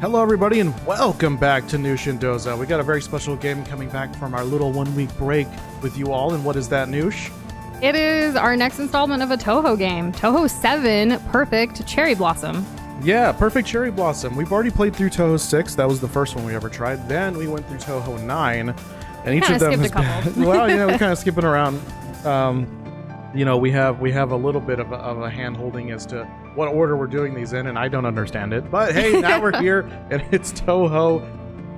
Hello everybody and welcome back to Nush and Doza. We got a very special game coming back from our little 1 week break with you all. And what is that, Nush? It is our next installment of a Touhou game. Touhou 7 Perfect Cherry Blossom. Yeah, Perfect Cherry Blossom. We've already played through Touhou 6. That was the first one we ever tried. Then we went through Touhou 9. And each of them has been... Well, yeah, we're kind of skipping around. We have a little bit of a hand-holding as to what order we're doing these in, and I don't understand it. But hey, now we're here, and it's Touhou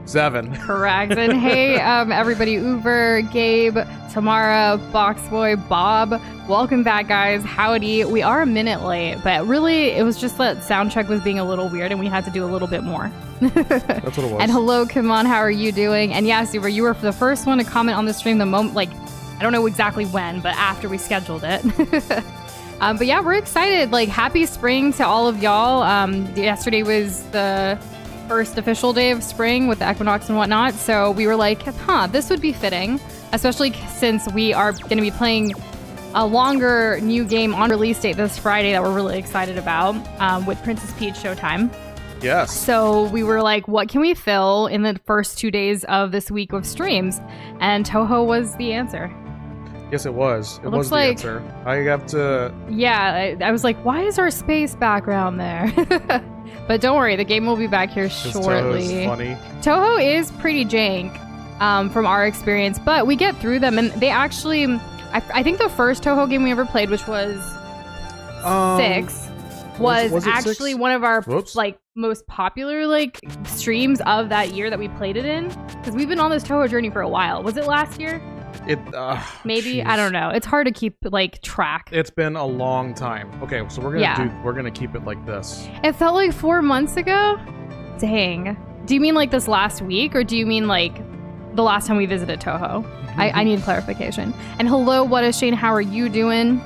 7. Correct. And hey, everybody, Uber, Gabe, Tamara, Boxboy, Bob, welcome back, guys. Howdy. We are a minute late, but really, it was just that sound check was being a little weird, and we had to do a little bit more. That's what it was. And hello, Kimon, how are you doing? And yes, Uber, you were the first one to comment on the stream the moment, I don't know exactly when, but after we scheduled it. But yeah, we're excited. Happy spring to all of y'all. Yesterday was the first official day of spring with the equinox and whatnot. So we were like, this would be fitting, especially since we are going to be playing a longer new game on release date this Friday that we're really excited about with Princess Peach Showtime. Yes. So we were like, what can we fill in the first 2 days of this week of streams? And Touhou was the answer. Yes, it was. It was the answer. I have to... Yeah, I was like, why is our space background there? But don't worry, the game will be back here shortly. Touhou's funny. Touhou is pretty jank from our experience, but we get through them. And they actually... I think the first Touhou game we ever played, which was 6, was actually 6? One of our most popular streams of that year that we played it in. Because we've been on this Touhou journey for a while. Was it last year? Maybe. Maybe. I don't know. It's hard to keep track. It's been a long time. Okay, so we're gonna keep it like this. It felt like 4 months ago. Dang. Do you mean this last week, or do you mean the last time we visited Touhou? I need clarification. And hello, what is Shane? How are you doing?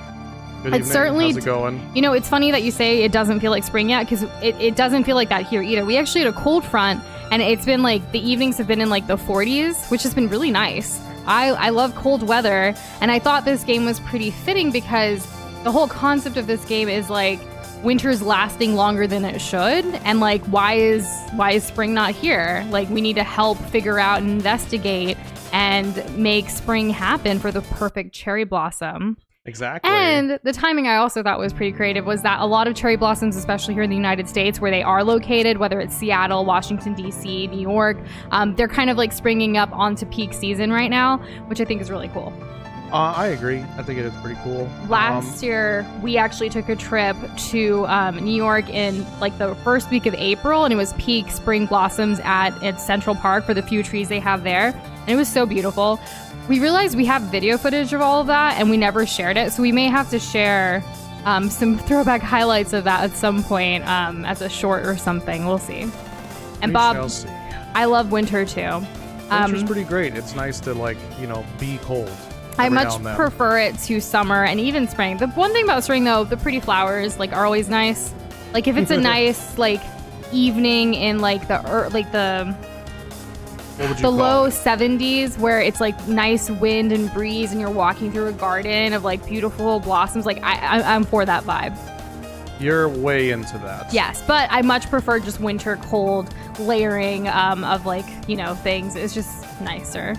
Good evening. Certainly, how's it going? You know, it's funny that you say it doesn't feel like spring yet, because it doesn't feel like that here either. We actually had a cold front, and it's been the evenings have been in the 40s, which has been really nice. I love cold weather, and I thought this game was pretty fitting because the whole concept of this game is winter's lasting longer than it should, and why is spring not here? We need to help figure out and investigate and make spring happen for the perfect cherry blossom. Exactly. And the timing I also thought was pretty creative was that a lot of cherry blossoms, especially here in the United States where they are located, whether it's Seattle, Washington, D.C., New York, they're kind of springing up onto peak season right now, which I think is really cool. I agree. I think it is pretty cool. Last year, we actually took a trip to New York in the first week of April, and it was peak spring blossoms at Central Park for the few trees they have there. And it was so beautiful. We realized we have video footage of all of that, and we never shared it. So we may have to share some throwback highlights of that at some point as a short or something. We'll see. And Bob, I love winter too. Winter's pretty great. It's nice to be cold. I much prefer it to summer and even spring. The one thing about spring though, the pretty flowers are always nice. If it's a nice evening in the low 70s where it's nice wind and breeze and you're walking through a garden of beautiful blossoms, I'm for that vibe. You're way into that. Yes, but I much prefer just winter cold layering of things. It's just nicer.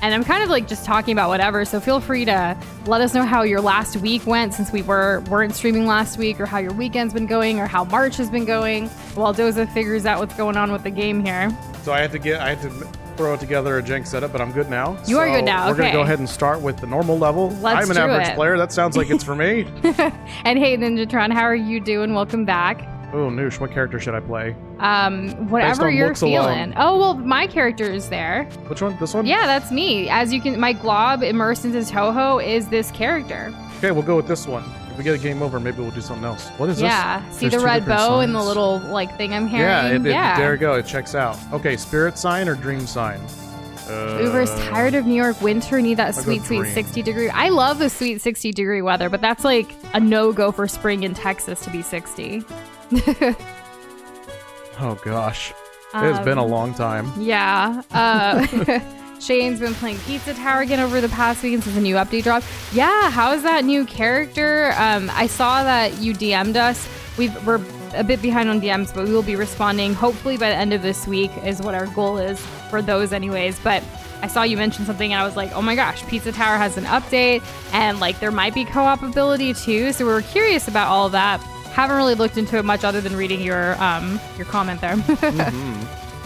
And I'm kind of just talking about whatever, so feel free to let us know how your last week went since we weren't streaming last week, or how your weekend's been going, or how March has been going, while Doza figures out what's going on with the game here. So I had to throw together a jank setup, but I'm good now. You are good now. We're going to go ahead and start with the normal level. I'm an average player. That sounds like it's for me. And hey, Ninjatron, how are you doing? Welcome back. Oh, Nush, what character should I play? Whatever you're feeling. Oh, well, my character is there. Which one? This one? Yeah, that's me. As you can, my glob immersed into Touhou is this character. Okay, we'll go with this one. If we get a game over, maybe we'll do something else. What is this? Yeah, see the red bow and the little thing I'm hearing? Yeah, there we go. It checks out. Okay, spirit sign or dream sign? Uber's tired of New York winter, need that sweet 60 degree. I love the sweet 60 degree weather, but that's a no-go for spring in Texas to be 60. Oh gosh, it's been a long time. Yeah. Shane's been playing Pizza Tower again over the past weekend since the new update dropped. Yeah, how is that new character? I saw that you DM'd us. We're a bit behind on DMs, but we will be responding hopefully by the end of this week is what our goal is for those anyways. But I saw you mention something and I was like, oh my gosh, Pizza Tower has an update and like there might be co-op ability too. So we were curious about all of that. Haven't really looked into it much other than reading your comment there.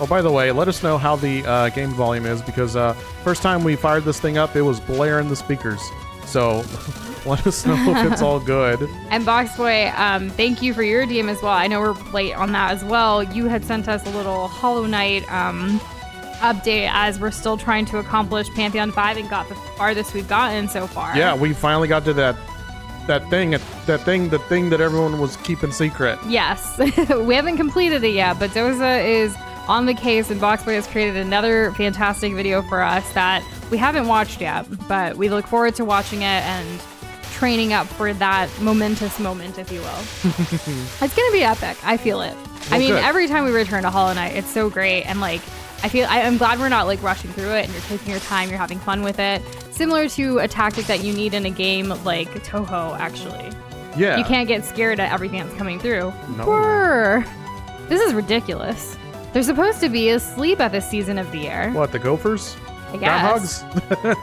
Oh, by the way, let us know how the game volume is, because first time we fired this thing up, it was blaring the speakers. So let us know if it's all good. And Boxboy, thank you for your DM as well. I know we're late on that as well. You had sent us a little Hollow Knight update as we're still trying to accomplish Pantheon 5 and got the farthest we've gotten so far. Yeah, we finally got to that thing that everyone was keeping secret. Yes. We haven't completed it yet, but Doza is on the case, and Boxboy has created another fantastic video for us that we haven't watched yet, but we look forward to watching it and training up for that momentous moment, if you will. It's gonna be epic. I feel it. Well, I mean, good. every time we return to Hollow Knight, it's so great, and like I'm glad we're not like rushing through it and you're taking your time, you're having fun with it. Similar to a tactic that you need in a game like Touhou, actually. Yeah. You can't get scared at everything that's coming through. No. Brr. This is ridiculous. They're supposed to be asleep at this season of the year. What, the gophers? I guess. Groundhogs?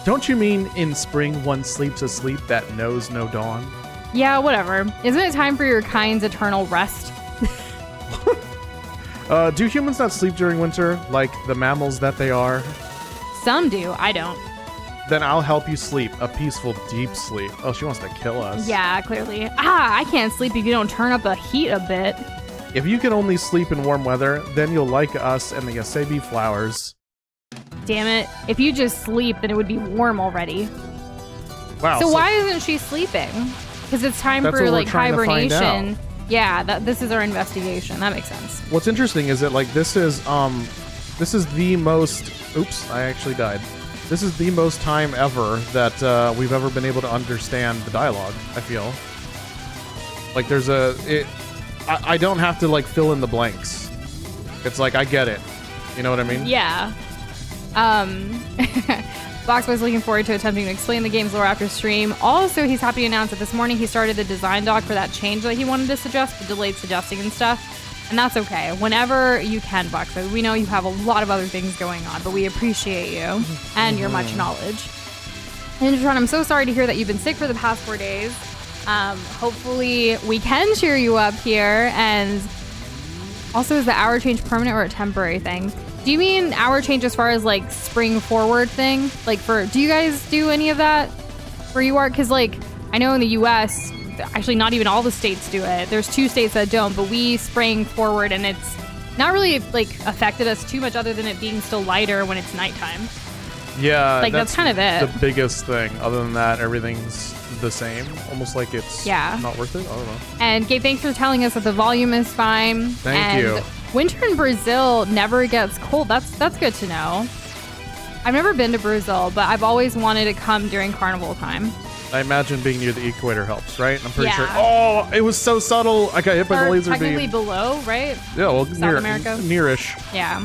Don't you mean in spring one sleeps a sleep that knows no dawn? Yeah, whatever. Isn't it time for your kind's eternal rest? Do humans not sleep during winter like the mammals that they are? Some do. I don't. Then I'll help you sleep a peaceful, deep sleep. Oh, she wants to kill us. Yeah, clearly. I can't sleep if you don't turn up the heat a bit. If you can only sleep in warm weather, then you'll like us and the Asabi flowers. Damn it. If you just sleep, then it would be warm already. Wow. So why isn't she sleeping? Because it's time That's for what we're like trying to find hibernation. out. Yeah, this is our investigation. That makes sense. What's interesting is that like this is the most. Oops, I actually died. This is the most time ever that we've ever been able to understand the dialogue. I feel like there's I don't have to like fill in the blanks. It's like I get it. You know what I mean? Yeah. Boxboy's looking forward to attempting to explain the game's lore after stream. Also, he's happy to announce that this morning he started the design doc for that change that he wanted to suggest, the delayed suggesting and stuff. And that's okay. Whenever you can, Boxboy. We know you have a lot of other things going on, but we appreciate you and your much knowledge. And John, I'm so sorry to hear that you've been sick for the past 4 days. Hopefully we can cheer you up here. And also, is the hour change permanent or a temporary thing? Do you mean hour change as far as like spring forward thing? Like do you guys do any of that where you are? Because like I know in the US, actually not even all the states do it. There's 2 states that don't, but we spring forward and it's not really like affected us too much other than it being still lighter when it's nighttime. Yeah, like that's kind of it. The biggest thing. Other than that, everything's the same. Almost like it's not worth it. I don't know. And Gabe, thanks for telling us that the volume is fine. Thank you. Winter in Brazil never gets cold. That's good to know. I've never been to Brazil, but I've always wanted to come during carnival time. I imagine being near the equator helps, right? I'm pretty sure. Oh, it was so subtle. I got hit by the laser beam. Technically below, right? Yeah, well, South America. Nearish. Yeah.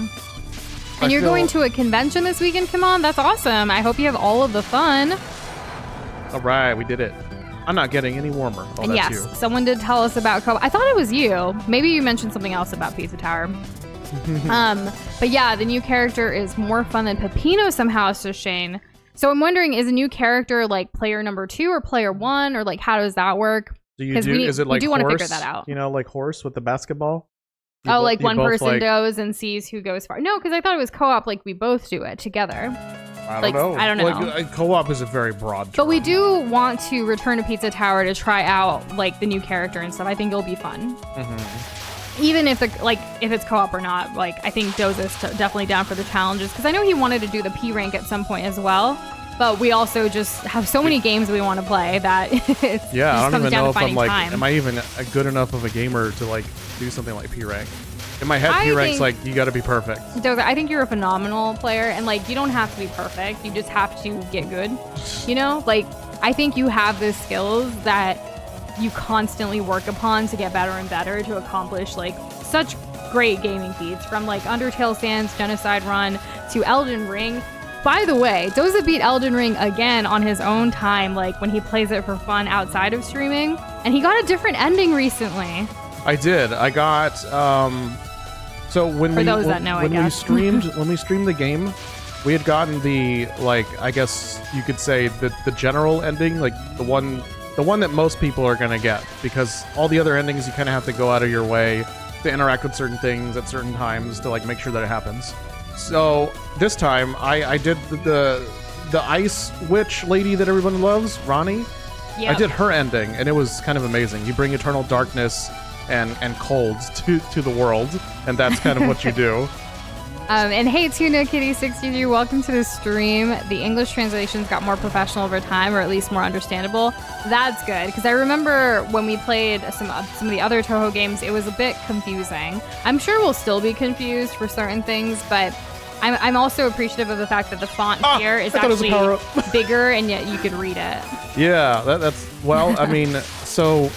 And you're going to a convention this weekend? Come on, that's awesome. I hope you have all of the fun. All right, we did it. I'm not getting any warmer. Oh, and that's yes, you. someone did tell us about co-op. I thought it was you. Maybe you mentioned something else about Pizza Tower. But yeah, the new character is more fun than Peppino somehow, says Shane. So I'm wondering, is a new character like player number 2 or player 1, or like how does that work? Is it like we do want to figure that out. You know, like horse with the basketball? Like one person goes and sees who goes far. No, because I thought it was co-op, like we both do it together. I don't know. I don't know. Like, co-op is a very broad term. But we do want to return to Pizza Tower to try out like the new character and stuff. I think it'll be fun. Even if if it's co-op or not, like I think Doza's definitely down for the challenges because I know he wanted to do the P rank at some point as well. But we also just have so many games we want to play that it's I don't even know if I'm like, time. am I even a good enough of a gamer to like do something like P rank? In my head, P rank's like you got to be perfect. Doza, I think you're a phenomenal player, and like you don't have to be perfect. You just have to get good. You know, like I think you have the skills that you constantly work upon to get better and better to accomplish like such great gaming feats from like Undertale Sans, Genocide Run to Elden Ring. by the way, Doza beat Elden Ring again on his own time, like when he plays it for fun outside of streaming, and he got a different ending recently. I did. I got so when we streamed the game, we had gotten the, like, I guess you could say the general ending, like the one that most people are gonna get, because all the other endings you kind of have to go out of your way to interact with certain things at certain times to like make sure that it happens. So this time I did the ice witch lady that everyone loves, Ronnie. Yep. I did her ending, and it was kind of amazing. You bring eternal darkness and cold to the world, and that's kind of what you do. And hey, Tuna Kitty 63, welcome to the stream. The English translations got more professional over time, or at least more understandable. That's good, because I remember when we played some of the other Touhou games, it was a bit confusing. I'm sure we'll still be confused for certain things, but I'm also appreciative of the fact that the font here is actually bigger, and yet you could read it. Yeah, that's well, I mean, so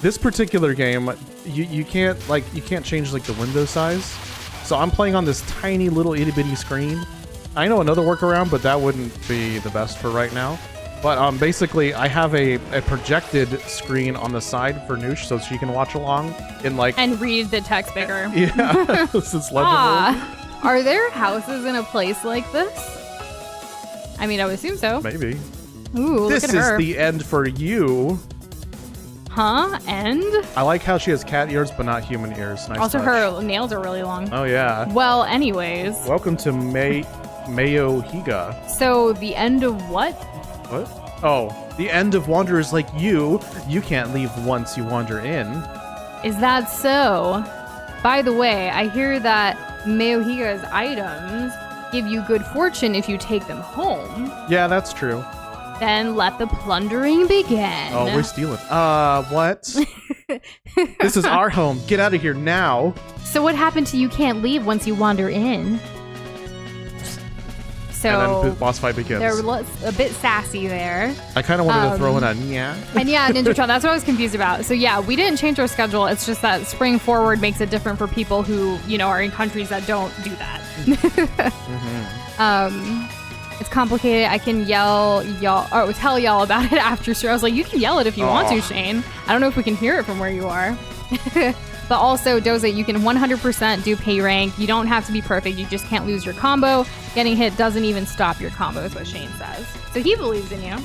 this particular game, you can't change like the window size. So I'm playing on this tiny little itty bitty screen. I know another workaround, but that wouldn't be the best for right now. But basically, I have a projected screen on the side for Nush, so she can watch along in like and read the text bigger. Yeah, this is legible. Are there houses in a place like this? I mean, I would assume so. Maybe. Ooh, this look at her. Is the end for you. Huh? End? I like how she has cat ears, but not human ears. Nice also, touch. her nails are really long. Oh, yeah. Well, anyways. Welcome to Mayo Higa. So, the end of what? What? Oh, the end of wanderers like you. You can't leave once you wander in. Is that so? By the way, I hear that Mayo Higa's items give you good fortune if you take them home. Yeah, that's true. Then let the plundering begin. Oh, we're stealing. What? This is our home. Get out of here now. So what happened to you can't leave once you wander in? So and then the boss fight begins. They're a bit sassy there. I kind of wanted to throw in a yeah. And yeah, Ninja Tron, that's what I was confused about. So yeah, we didn't change our schedule. It's just that Spring Forward makes it different for people who, are in countries that don't do that. It's complicated. I can tell y'all about it after stream. I was like, you can yell it if you want to, Shane. I don't know if we can hear it from where you are. But also, Doza, you can 100% do pay rank. You don't have to be perfect. You just can't lose your combo. Getting hit doesn't even stop your combo, is what Shane says. So he believes in you.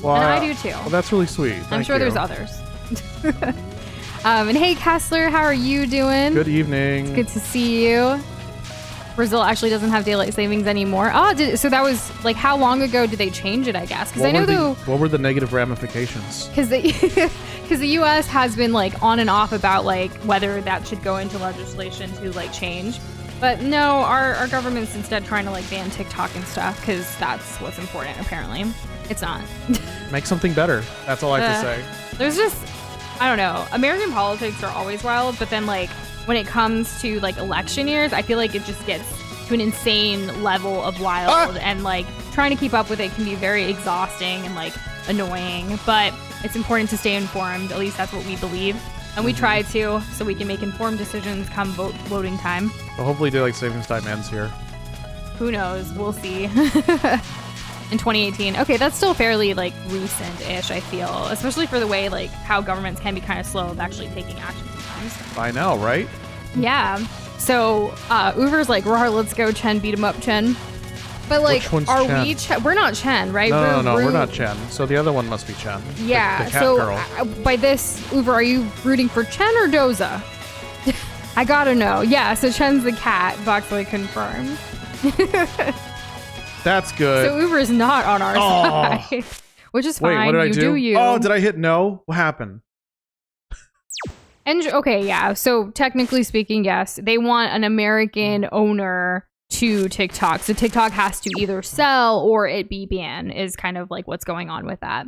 Well, and I do too. Well, that's really sweet. I'm sure there's others. And hey, Kessler, how are you doing? Good evening. It's good to see you. Brazil actually doesn't have daylight savings anymore. So that was like, how long ago did they change it, I guess? Because I know what were the negative ramifications? Because the U.S. has been like on and off about like whether that should go into legislation to like change. But no, our government's instead trying to like ban TikTok and stuff because that's what's important apparently. It's not. Make something better. That's all I have to say. There's just, I don't know. American politics are always wild, but then like when it comes to like election years, I feel like it just gets to an insane level of wild and like trying to keep up with it can be very exhausting and like annoying, but it's important to stay informed. At least that's what we believe. And we try to, so we can make informed decisions come voting time. Well, hopefully daylight savings time ends here. Who knows? We'll see. In 2018. Okay, that's still fairly like recent-ish, I feel. Especially for the way like how governments can be kind of slow of actually taking action sometimes. I know, right? Yeah. So Uber's like, "Rawr, let's go, Chen, beat him up, Chen." But like, are Chen? we Chen? We're not Chen, right? No, we're not Chen. So the other one must be Chen. Yeah. The cat girl. By this, Uber, are you rooting for Chen or Doza? I gotta know. Yeah. So Chen's the cat. Voxley confirmed. That's good. So Uber is not on our side, which is fine. Wait, what did I do? You. Oh, did I hit no? What happened? And okay, yeah. So technically speaking, yes, they want an American owner to TikTok. So TikTok has to either sell or it be banned is kind of like what's going on with that.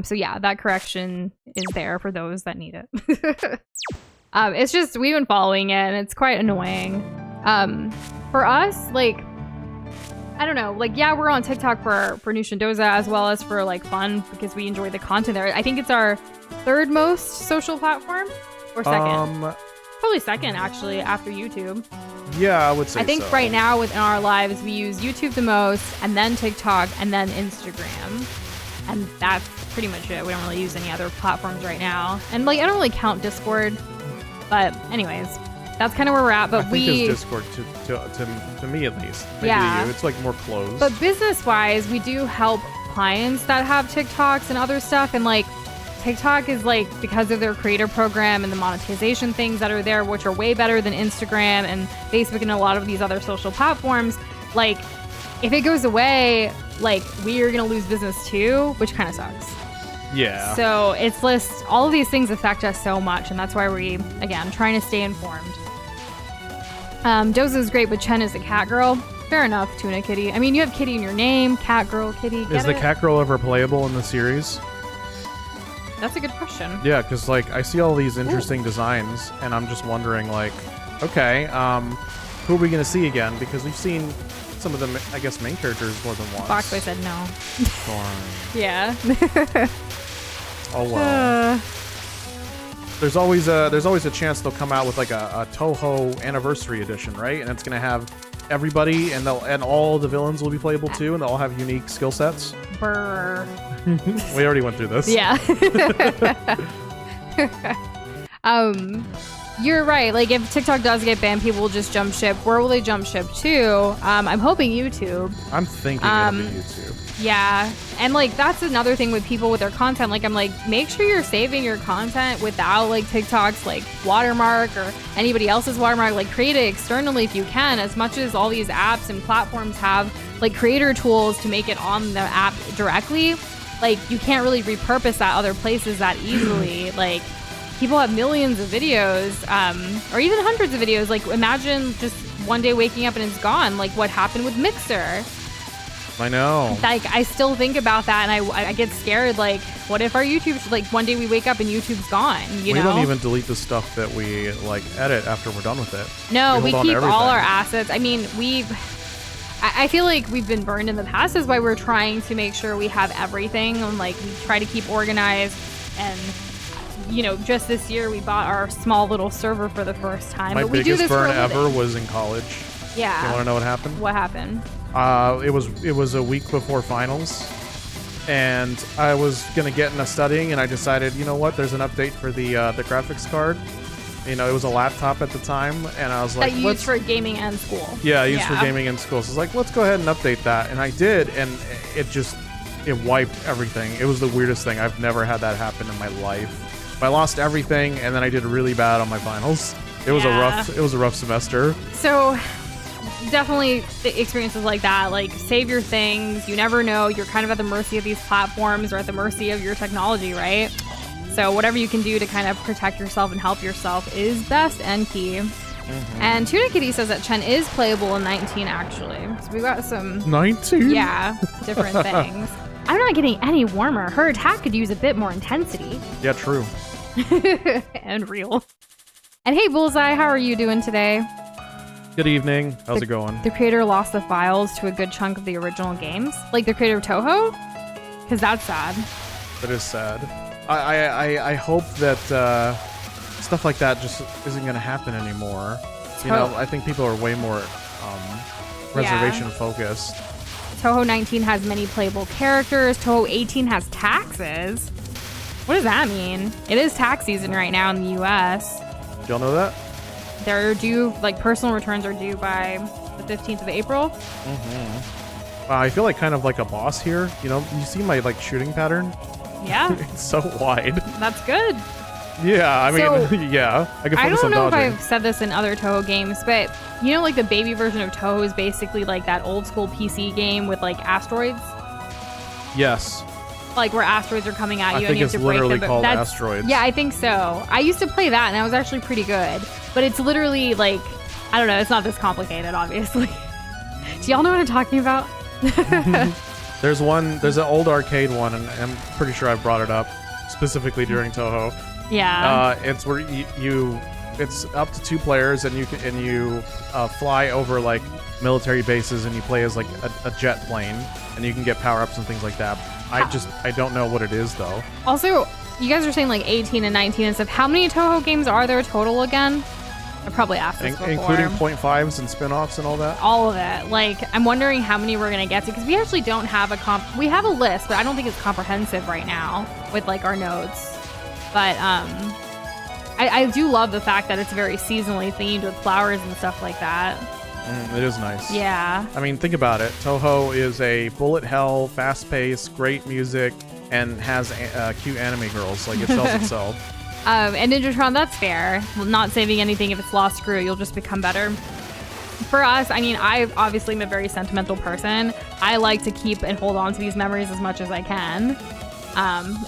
So yeah, that correction is there for those that need it. It's just, we've been following it and it's quite annoying. For us, like, I don't know, like, yeah, we're on TikTok for Nush and Doza as well as for like fun because we enjoy the content there. I think it's our third most social platform or second. Probably probably second, actually, after YouTube. Yeah, I would say I think so. right now within our lives, we use YouTube the most, and then TikTok, and then Instagram. And that's pretty much it. We don't really use any other platforms right now. And like, I don't really count Discord. But anyways, that's kind of where we're at. But I think it's Discord to me at least. Maybe yeah. to you. It's like more closed. But business-wise, we do help clients that have TikToks and other stuff. And like, TikTok is like, because of their creator program and the monetization things that are there, which are way better than Instagram and Facebook and a lot of these other social platforms, like if it goes away, like we are going to lose business too, which kind of sucks. Yeah. So it's just, all of these things affect us so much, and that's why we, again, trying to stay informed. Doza is great, but Chen is the cat girl. Fair enough, Tuna Kitty. I mean, you have Kitty in your name, cat girl, Kitty. Is the cat girl ever playable in the series? That's a good question. Yeah, because like I see all these interesting designs, and I'm just wondering, like, okay, who are we gonna see again? Because we've seen some of the, I guess, main characters more than once. Foxboy said no. Darn. Yeah. Oh well. There's always a chance they'll come out with like a Touhou anniversary edition, right? And it's gonna have everybody, and all the villains will be playable too, and they'll all have unique skill sets. Brr. We already went through this. Yeah. You're right. Like, if TikTok does get banned, people will just jump ship. Where will they jump ship to? I'm hoping YouTube. I'm thinking it'll be YouTube. Yeah. And, like, that's another thing with people with their content. Like, I'm like, make sure you're saving your content without, like, TikTok's, like, watermark or anybody else's watermark. Like, create it externally if you can. As much as all these apps and platforms have, like, creator tools to make it on the app directly, like, you can't really repurpose that other places that easily. Like, people have millions of videos, or even hundreds of videos. Like, imagine just one day waking up and it's gone. Like, what happened with Mixer? I know. Like, I still think about that, and I get scared. Like, what if our YouTube, like, one day we wake up and YouTube's gone? You know? We don't even delete the stuff that we, like, edit after we're done with it. No, we keep all our assets. I mean, I feel like we've been burned in the past. Is why we're trying to make sure we have everything, and like we try to keep organized. And you know, just this year we bought our small little server for the first time. My but we do biggest this burn for a living. ever was in college. Yeah. You want to know what happened? What happened? It was a week before finals, and I was gonna get into studying, and I decided, you know what? There's an update for the graphics card. You know, it was a laptop at the time, and I was like, that you used for gaming and school. Yeah, I used for gaming and school. So I was like, let's go ahead and update that, and I did, and it wiped everything. It was the weirdest thing. I've never had that happen in my life. I lost everything, and then I did really bad on my finals. It was a rough semester. So definitely the experiences like that, like, save your things. You never know. You're kind of at the mercy of these platforms or at the mercy of your technology, right? So whatever you can do to kind of protect yourself and help yourself is best and key. Mm-hmm. And Tuna Kitty says that Chen is playable in 19, actually. So we got some 19? Yeah, different things. I'm not getting any warmer. Her attack could use a bit more intensity. Yeah, true. And real. And hey, Bullseye, how are you doing today? Good evening. How's it going? The creator lost the files to a good chunk of the original games? Like the creator of Touhou? Because that's sad. That is sad. I hope that stuff like that just isn't going to happen anymore. You know, I think people are way more reservation focused. Touhou 19 has many playable characters. Touhou 18 has taxes. What does that mean? It is tax season right now in the U.S. Y'all know that? They're due, like, personal returns are due by the 15th of April. Mm-hmm. I feel like kind of like a boss here. You know, you see my, like, shooting pattern? Yeah. It's so wide. That's good. Yeah, I mean, yeah. I can focus on dodging. I don't know if I've said this in other Touhou games, but you know, like, the baby version of Touhou is basically like that old school PC game with, like, asteroids? Yes. Like, where asteroids are coming at you and you have to break them. I think it's literally called Asteroids. Yeah, I think so. I used to play that, and that was actually pretty good. But it's literally, like, I don't know, it's not this complicated, obviously. Do y'all know what I'm talking about? There's an old arcade one, and I'm pretty sure I brought it up specifically during Touhou. Yeah. It's where it's up to 2 players, and you fly over, like, military bases, and you play as, like, a jet plane, and you can get power-ups and things like that. I don't know what it is, though. Also, you guys are saying, like, 18 and 19 and stuff. How many Touhou games are there total again? I probably asked this before. Including 0.5s and spin-offs and all that? All of it. Like, I'm wondering how many we're going to get to, because we actually don't have we have a list, but I don't think it's comprehensive right now with, like, our notes. But, I do love the fact that it's very seasonally themed with flowers and stuff like that. It is nice. Yeah. I mean, think about it. Touhou is a bullet hell, fast-paced, great music, and has cute anime girls. Like, it sells itself. And Ninjatron, that's fair. Well, not saving anything. If it's lost, screw it. You'll just become better. For us, I mean, I obviously am a very sentimental person. I like to keep and hold on to these memories as much as I can.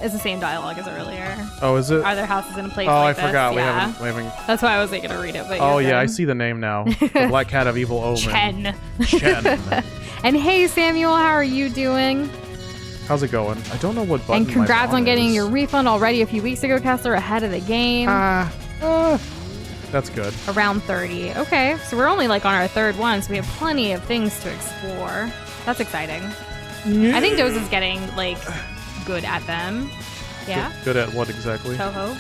It's the same dialogue as earlier. Oh, is it? Are there houses in a place like like this? Oh, I forgot. Yeah. We haven't... That's why I wasn't going to read it. But oh, yeah. I see the name now. The Black Cat of Evil Omen. Chen. And hey, Samuel, how are you doing? How's it going? I don't know what button. And congrats on getting is. your refund already a few weeks ago, Kessler, ahead of the game. That's good. Around 30. Okay, so we're only like on our third one, so we have plenty of things to explore. That's exciting. I think Doza's getting like good at them. Yeah. Good at what exactly? Touhou.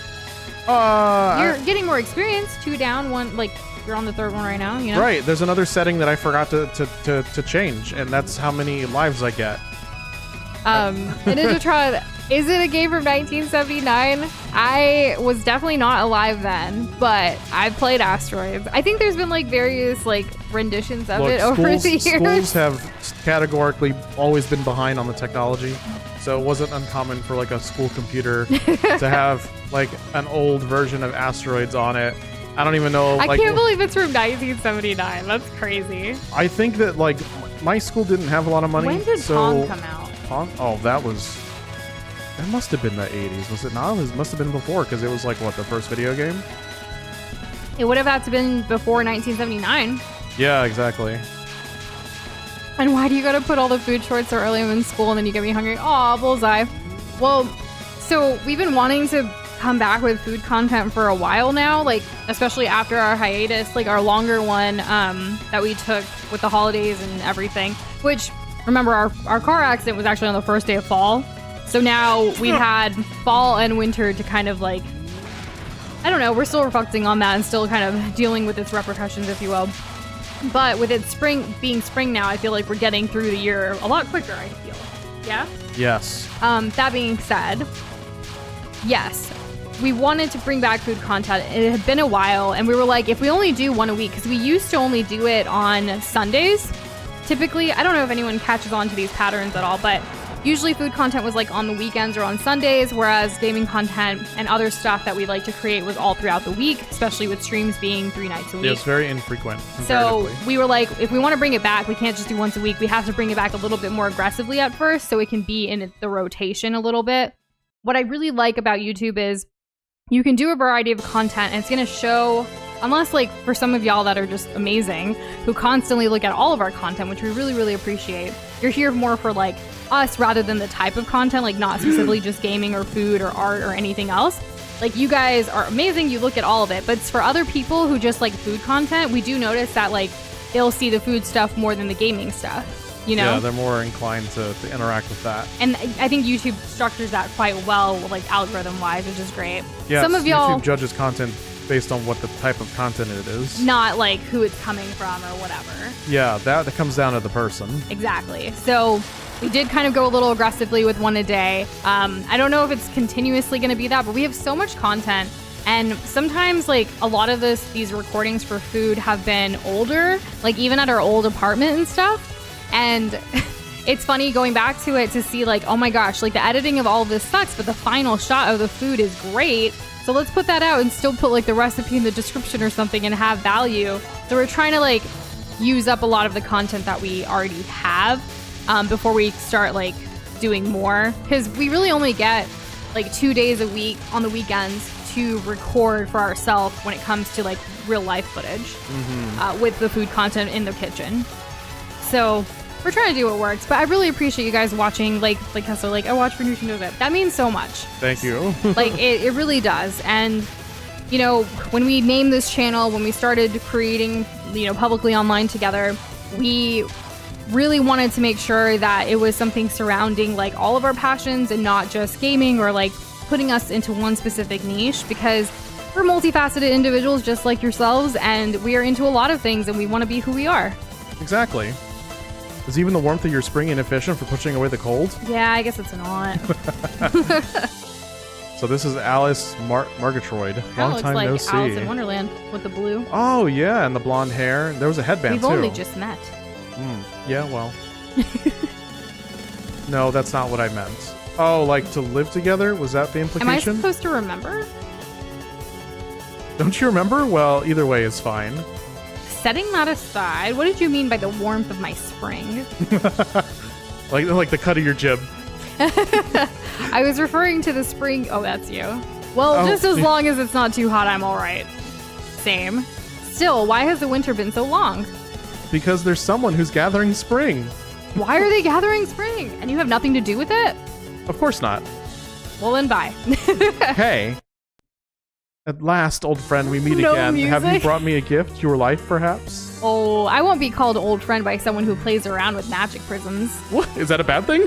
You're getting more experience. 2 down, 1 like you're on the third one right now. You know. Right. There's another setting that I forgot to change, and that's how many lives I get. Ninjatron, is it a game from 1979? I was definitely not alive then, but I've played Asteroids. I think there's been like various like renditions of it over the years. Schools have categorically always been behind on the technology, so it wasn't uncommon for like a school computer to have like an old version of Asteroids on it. I don't even know. I can't believe it's from 1979. That's crazy. I think that like my school didn't have a lot of money. When did Pong come out? Oh, that must have been the 80s, was it not? It must have been before, because it was like, what, the first video game? It would have had to been before 1979. Yeah, exactly. And why do you gotta put all the food shorts so early in school and then you get me hungry? Aw, bullseye. Well, so we've been wanting to come back with food content for a while now, like, especially after our hiatus, like our longer one that we took with the holidays and everything, which... Remember, our car accident was actually on the first day of fall. So now we've had fall and winter to kind of like, I don't know, we're still reflecting on that and still kind of dealing with its repercussions, if you will. But with it being spring now, I feel like we're getting through the year a lot quicker, I feel. Yeah? Yes. That being said, yes, we wanted to bring back food content. It had been a while, and we were like, if we only do one a week, because we used to only do it on Sundays. Typically, I don't know if anyone catches on to these patterns at all, but usually food content was like on the weekends or on Sundays, whereas gaming content and other stuff that we like to create was all throughout the week, especially with streams being 3 nights a week. Yeah, it's very infrequent. So we were like, if we want to bring it back, we can't just do once a week. We have to bring it back a little bit more aggressively at first so it can be in the rotation a little bit. What I really like about YouTube is you can do a variety of content and it's going to show... Unless, like, for some of y'all that are just amazing, who constantly look at all of our content, which we really, really appreciate, you're here more for, like, us rather than the type of content, like, not specifically just gaming or food or art or anything else. Like, you guys are amazing, you look at all of it, but it's for other people who just like food content, we do notice that, like, they'll see the food stuff more than the gaming stuff, you know? Yeah, they're more inclined to interact with that. And I think YouTube structures that quite well, like, algorithm-wise, which is great. Yeah, some of y'all... YouTube judges content based on what the type of content it is. Not like who it's coming from or whatever. Yeah, that comes down to the person. Exactly. So we did kind of go a little aggressively with one a day. I don't know if it's continuously going to be that, but we have so much content. And sometimes like a lot of these recordings for food have been older, like even at our old apartment and stuff. And it's funny going back to it to see like, oh my gosh, like the editing of all of this sucks, but the final shot of the food is great. So let's put that out and still put like the recipe in the description or something and have value. So we're trying to like use up a lot of the content that we already have before we start like doing more. Because we really only get like 2 days a week on the weekends to record for ourselves when it comes to like real life footage with the food content in the kitchen. So we're trying to do what works, but I really appreciate you guys watching. Like Kessler, like I watch for Nush and Doza. That means so much. Thank you. Like it really does. And you know, when we named this channel, when we started creating, you know, publicly online together, we really wanted to make sure that it was something surrounding like all of our passions and not just gaming or like putting us into one specific niche, because We're multifaceted individuals just like yourselves, and we are into a lot of things, and we want to be who we are. Exactly. Is even the warmth of your spring inefficient for pushing away the cold? Yeah, I guess it's not. So this is Alice Margatroyd. Long looks time like no see. Alice in Wonderland with the blue. Oh yeah, and the blonde hair. There was a headband We've too. only just met. Yeah, well. No, that's not what I meant. Oh, like to live together? Was that the Am implication? I supposed to remember? Don't you remember? Well, either way is fine. Setting that aside, what did you mean by the warmth of my spring? like the cut of your jib. I was referring to the spring. Oh, that's you. Well, just as long as it's not too hot, I'm all right. Same. Still, why has the winter been so long? Because there's someone who's gathering spring. Why are they gathering spring? And you have nothing to do with it? Of course not. Well, then bye. Hey. At last, old friend, we meet No again. Have you music? brought me a gift? Your life, perhaps? Oh, I won't be called old friend by someone who plays around with magic prisms. What? Is that a bad thing?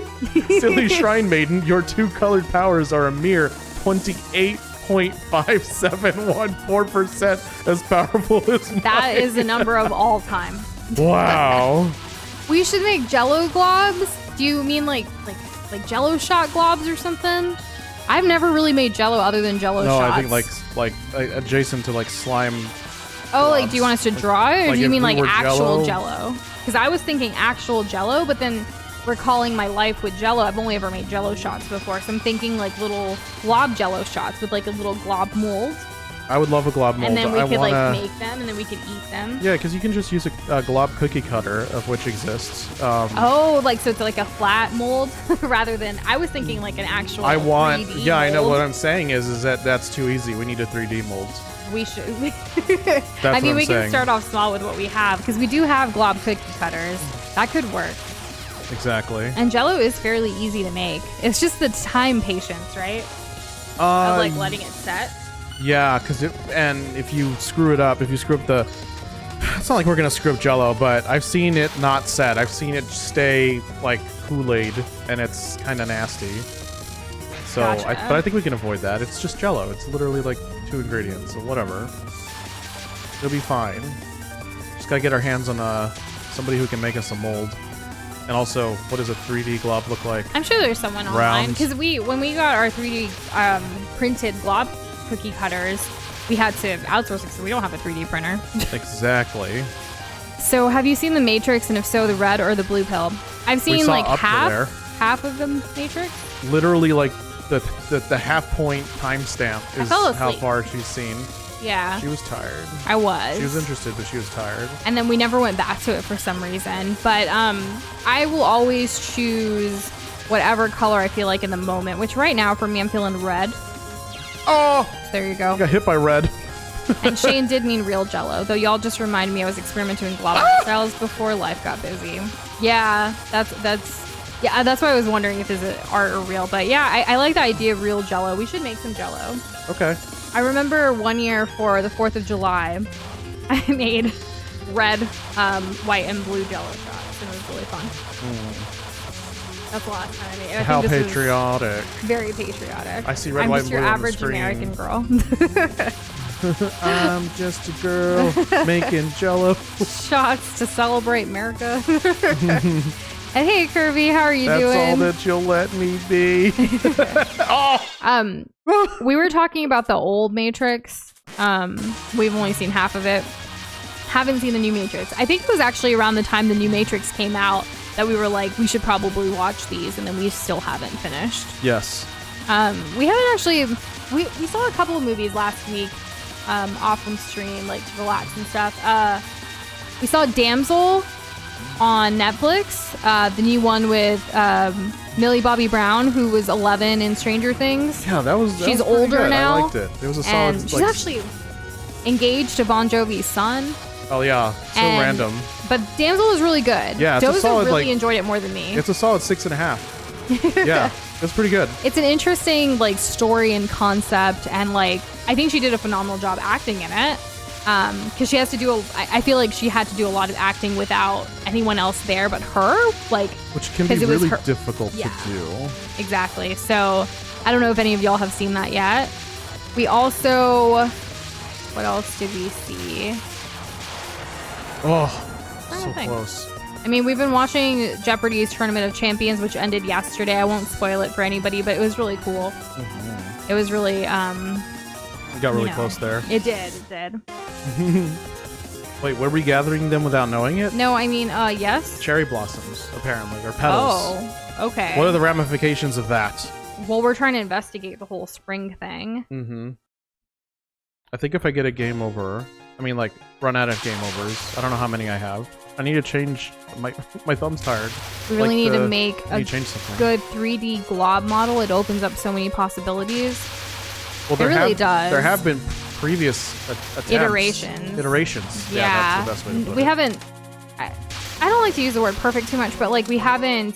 Silly shrine maiden, your two colored powers are a mere 28.5714% as powerful as mine. That is the number of all time. Wow. We should make Jello globs. Do you mean like Jello shot globs or something? I've never really made Jello other than Jello No, shots. I think like adjacent to like slime. Oh, like globs. do you want us to draw it, or Like do you if mean we like were actual Jell-O? Jello? Because I was thinking actual Jello, but then recalling my life with Jello, I've only ever made Jello shots before, so I'm thinking like little glob Jello shots with like a little glob mold, I would love a glob mold. and then we I could wanna... like make them, and then we could eat them. Yeah, because you can just use a glob cookie cutter, of which exists. Oh, like so it's like a flat mold rather than I was thinking like an actual. I want. 3D Yeah, I know mold. what I'm saying is that that's too easy. We need a 3D mold. We should. I what mean, I'm we saying. can start off small with what we have because we do have glob cookie cutters. That could work. Exactly. And Jello is fairly easy to make. It's just the time patience, right? Of like letting it set. Yeah, and if you screw it up, if you screw up the, it's not like we're gonna screw up Jello, but I've seen it not set. I've seen it stay like Kool-Aid, and it's kind of nasty. So, Gotcha. but I think we can avoid that. It's just Jello. It's literally like 2 ingredients, so whatever. It'll be fine. Just gotta get our hands on somebody who can make us a mold. And also, what does a 3D glob look like? I'm sure there's someone online because when we got our 3D printed glob cookie cutters, we had to outsource it because we don't have a 3D printer. Exactly. So, have you seen The Matrix, and if so, the red or the blue pill? I've seen saw like up to there. half of the Matrix. Literally, like the half point timestamp is fell how asleep. far she's seen. Yeah, She was tired. I was. She was interested, but she was tired. And then we never went back to it for some reason. But I will always choose whatever color I feel like in the moment, which right now for me, I'm feeling red. Oh! There you go. I got hit by red. And Shane did mean real Jello, though y'all just reminded me I was experimenting with glob styles before life got busy. Yeah, that's why I was wondering if is it art or real. But yeah, I like the idea of real Jello. We should make some Jello. Okay. I remember one year for the 4th of July, I made red, white, and blue Jello shots, and it was really fun. That's the last time I made it. I How think this was patriotic. very patriotic. I see red, I'm white, just and your blue on the average screen. American girl. I'm just a girl making Jello. Shots to celebrate America. And hey, Kirby, how are you That's doing? all that you'll let me be. Oh! We were talking about the old Matrix. We've only seen half of it. Haven't seen the new Matrix. I think it was actually around the time the new Matrix came out that we were like, we should probably watch these, and then we still haven't finished. Yes. We haven't actually. We saw a couple of movies last week, off from stream, like to relax and stuff. We saw Damsel on Netflix, the new one with Millie Bobby Brown, who was 11 in Stranger Things. Yeah, that was. She's that was pretty older good. now. I liked it. It was a solid. And she's like, actually engaged to Bon Jovi's son. Oh yeah, so And- random. But Damsel is really good. Yeah, it's a Doza solid, really like- enjoyed it more than me. It's a solid 6.5. Yeah, it's pretty good. It's an interesting like story and concept, and like I think she did a phenomenal job acting in it. Because she has to do I feel like she had to do a lot of acting without anyone else there but her, like, Which can be 'cause it was really her- difficult Yeah. to do. exactly. So I don't know if any of y'all have seen that yet. We also What else did we see? Oh, so close. I mean, we've been watching Jeopardy's Tournament of Champions, which ended yesterday. I won't spoil it for anybody, but it was really cool. It was really, We got really close there. It did. Wait, were we gathering them without knowing it? No, I mean, yes. Cherry blossoms, apparently, or petals. Oh, okay. What are the ramifications of that? Well, we're trying to investigate the whole spring thing. I think if I get a game over, I mean, like, run out of game overs. I don't know how many I have. I need to change. My thumb's tired. We really need to make a good 3D glob model. It opens up so many possibilities. Well, it really does. There have been previous attempts. Iterations. Yeah, that's the best way to put we it. haven't. I don't like to use the word perfect too much, but like we haven't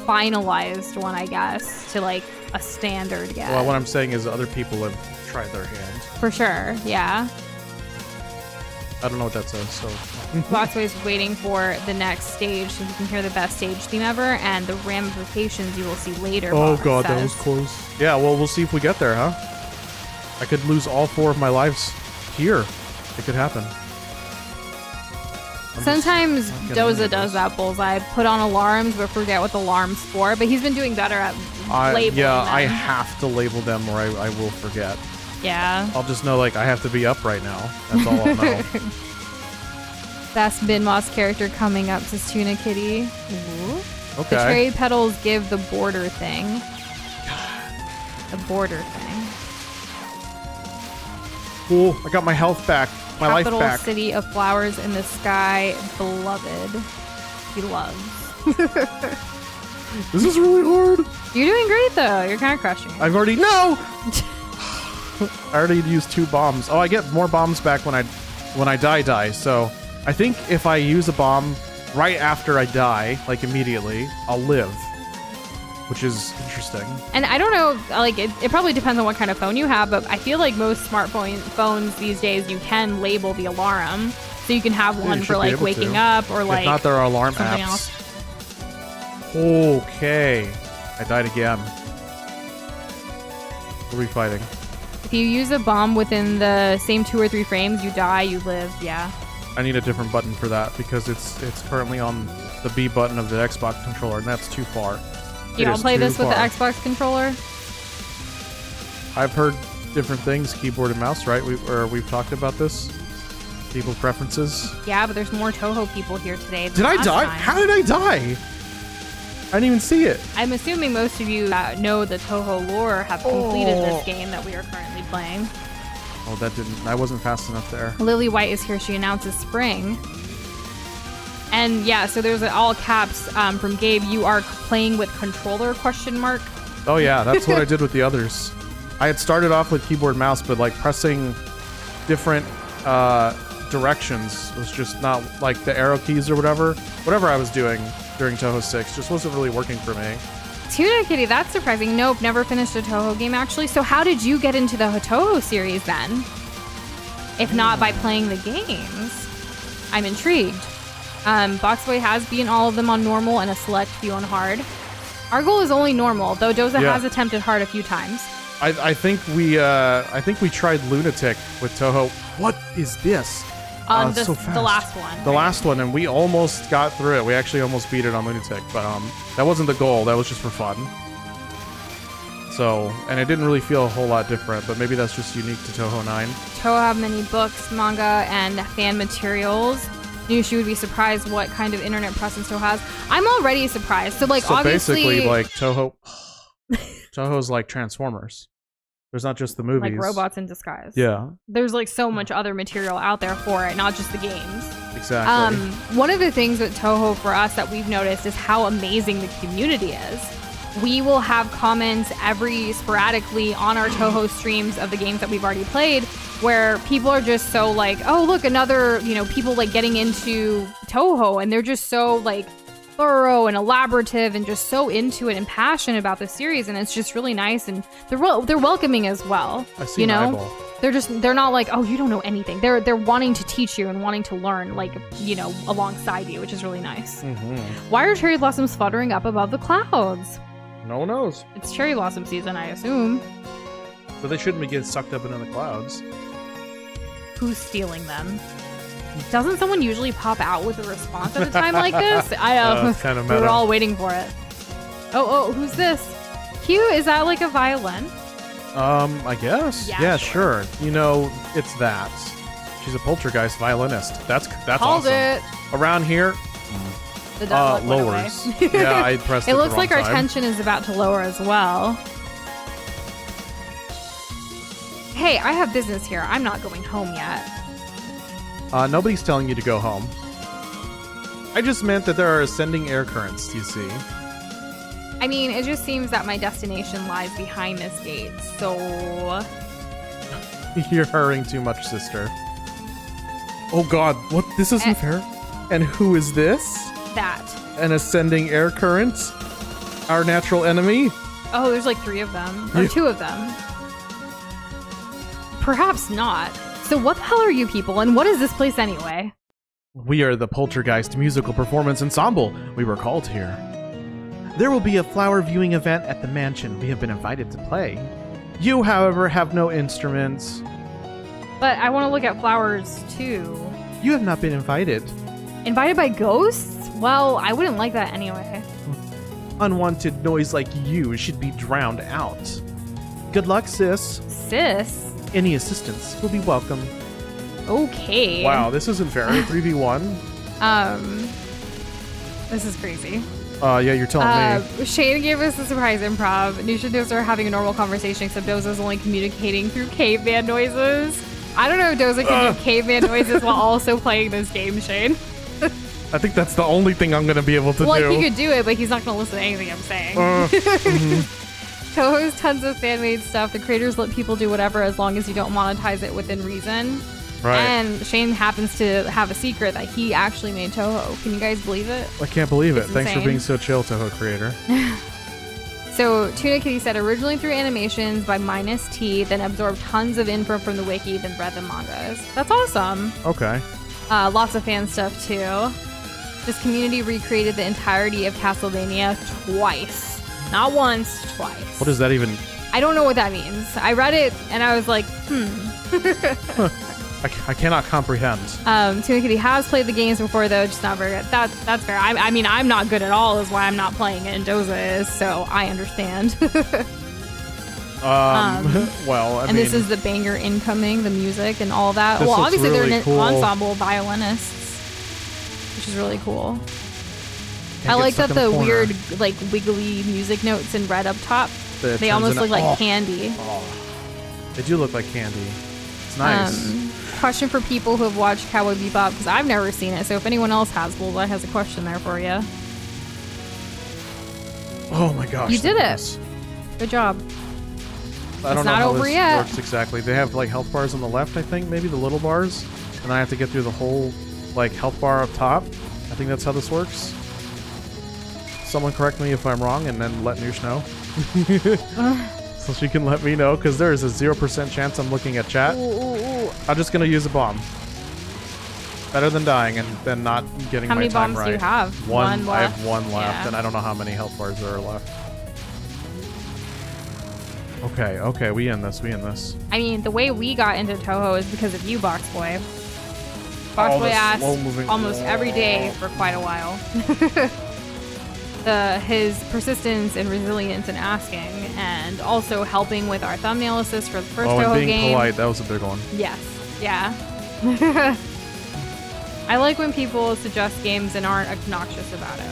finalized one, I guess, to like a standard yet. Well, what I'm saying is other people have tried their hand. For sure, yeah. I don't know what that says, so... Boxway's waiting for the next stage so you can hear the best stage theme ever, and the ramifications you will see later. Oh god, that was close. Yeah, well, we'll see if we get there, huh? I could lose all 4 of my lives here. It could happen. Sometimes Doza does that bullseye. Put on alarms, but forget what the alarm's for. But he's been doing better at labeling Yeah, them. I have to label them or I will forget. Yeah. I'll just know, like, I have to be up right now. That's all I'll know. Best Bin Moss character coming up, says Tuna Kitty. Ooh. Okay. The cherry petals give the border thing. The border thing. Cool. I got my health back. My life back. Capital city of flowers in the sky, beloved. He loves. This is really hard. You're doing great, though. You're kind of crushing it. I've already... No! I already used 2 bombs. Oh, I get more bombs back when I die. So I think if I use a bomb right after I die, like immediately, I'll live, which is interesting. And I don't know, like it probably depends on what kind of phone you have, but I feel like most phones these days you can label the alarm, so you can have one for like waking up or like. If not, there are alarm something apps. Else. Okay, I died again. What are we fighting? If you use a bomb within the same 2 or 3 frames, you die, you live, yeah. I need a different button for that because it's currently on the B button of the Xbox controller, and that's too far. You don't play this with the Xbox controller? I've heard different things, keyboard and mouse, right? We've talked about this. People preferences. Yeah, but there's more Touhou people here today. Did I die? How did I die? I didn't even see it. I'm assuming most of you that know the Touhou lore have completed this game that we are currently playing. Oh, I wasn't fast enough there. Lily White is here. She announces spring. And yeah, so there's all caps from Gabe. You are playing with controller ? Oh yeah, that's what I did with the others. I had started off with keyboard mouse, but like pressing different directions was just not like the arrow keys or whatever I was doing during Touhou 6 just wasn't really working for me. Tuna Kitty, that's surprising. Nope, never finished a Touhou game actually. So how did you get into the Touhou series then? If not by playing the games? I'm intrigued. Boxboy has beaten all of them on normal and a select few on hard. Our goal is only normal, though Doza has attempted hard a few times. I think we tried Lunatic with Touhou. What is this? On so fast. The last one. The last one, and we almost got through it. We actually almost beat it on Lunatic, but that wasn't the goal. That was just for fun. So, and it didn't really feel a whole lot different, but maybe that's just unique to Touhou 9. Touhou have many books, manga, and fan materials. Nush, you would be surprised what kind of internet presence Touhou has. I'm already surprised. So, like, obviously... basically, like, Touhou's like Transformers. There's not just the movies. Like robots in disguise. Yeah. There's like so much other material out there for it, not just the games. Exactly. One of the things with Touhou for us that we've noticed is how amazing the community is. We will have comments sporadically on our Touhou streams of the games that we've already played where people are just so like, oh, look, another, people like getting into Touhou, and they're just so like thorough and elaborative and just so into it and passionate about the series, and it's just really nice, and they're welcoming as well. I see an eyeball. They're not like, oh, you don't know anything. They're wanting to teach you and wanting to learn, like, alongside you, which is really nice. Mm-hmm. Why are cherry blossoms fluttering up above the clouds? No one knows. It's cherry blossom season, I assume. But they shouldn't be getting sucked up into the clouds. who's stealing them. Doesn't someone usually pop out with a response at a time like this? I know. Kind of we meta. were all waiting for it. Oh, who's this? Q, is that like a violin? I guess. Yeah, sure. You know, it's that. She's a poltergeist violinist. That's Called awesome. it. Around here, The dog went lowers. away. Yeah, I pressed it. It looks the like wrong our time. tension is about to lower as well. Hey, I have business here. I'm not going home yet. Nobody's telling you to go home. I just meant that there are ascending air currents, you see. I mean, it just seems that my destination lies behind this gate, so... You're hurrying too much, sister. Oh god, what? This isn't fair. And who is this? That. An ascending air current? Our natural enemy? Oh, there's like 3 of them. Or 2 of them. Perhaps not. So what the hell are you people, and what is this place anyway? We are the Poltergeist Musical Performance Ensemble. We were called here. There will be a flower viewing event at the mansion. We have been invited to play. You, however, have no instruments. But I want to look at flowers too. You have not been invited. Invited by ghosts? Well, I wouldn't like that anyway. Unwanted noise like you should be drowned out. Good luck, sis. Sis? Any assistance will be welcome. Okay. Wow, this isn't fair. 3v1? This is crazy. Yeah, you're telling me. Shane gave us a surprise improv. Nush and Doza are having a normal conversation, except Doza's only communicating through caveman noises. I don't know if Doza can do caveman noises while also playing this game, Shane. I think that's the only thing I'm going to be able to do. Well, he could do it, but he's not going to listen to anything I'm saying. Touhou's tons of fan-made stuff. The creators let people do whatever as long as you don't monetize it within reason. Right. And Shane happens to have a secret that he actually made Touhou. Can you guys believe it? I can't believe it. It's Thanks for insane. being so chill, Touhou creator. So Tuna Kitty said originally through animations by Minus T, then absorbed tons of info from the wiki, then read the mangas. That's awesome. Okay. Lots of fan stuff too. This community recreated the entirety of Castlevania twice. Not once, twice. What does that even... I don't know what that means. I read it and I was like, I cannot comprehend. Tuna Kitty has played the games before though, just not very good. That's fair. I mean, I'm not good at all is why I'm not playing it, and Doza is, so I understand. Well, I and mean... this is the banger incoming, the music and all that. This Well, looks obviously really they're an cool. ensemble of violinists, which is really cool. Can't I get like stuck that in a the corner. weird, like, wiggly music notes in red up top. That They turns almost into- look like Oh, candy. they do look like candy. It's nice. Question for people who have watched Cowboy Bebop, because I've never seen it, so if anyone else has, Bullseye has a question there for you. Oh my gosh. You did look at it. this. Good job. I don't It's know not how over this yet. works exactly. They have like health bars on the left, I think, maybe the little bars, and I have to get through the whole like health bar up top. I think that's how this works. Someone correct me if I'm wrong, and then let Nush know, so she can let me know, because there is a 0% chance I'm looking at chat. Ooh. I'm just gonna use a bomb. Better than dying and then not getting How my many time bombs right. do you have? One. I left? have one left, Yeah. and I don't know how many health bars there are left. Okay, we in this. I mean, the way we got into Touhou is because of you, Box Boy. Box Boy the asked slow-moving- almost every day for quite a while. His persistence and resilience in asking, and also helping with our thumbnail assist for the first Oh, and Touhou being game. polite, that was a big one. Yes, yeah. I like when people suggest games and aren't obnoxious about it.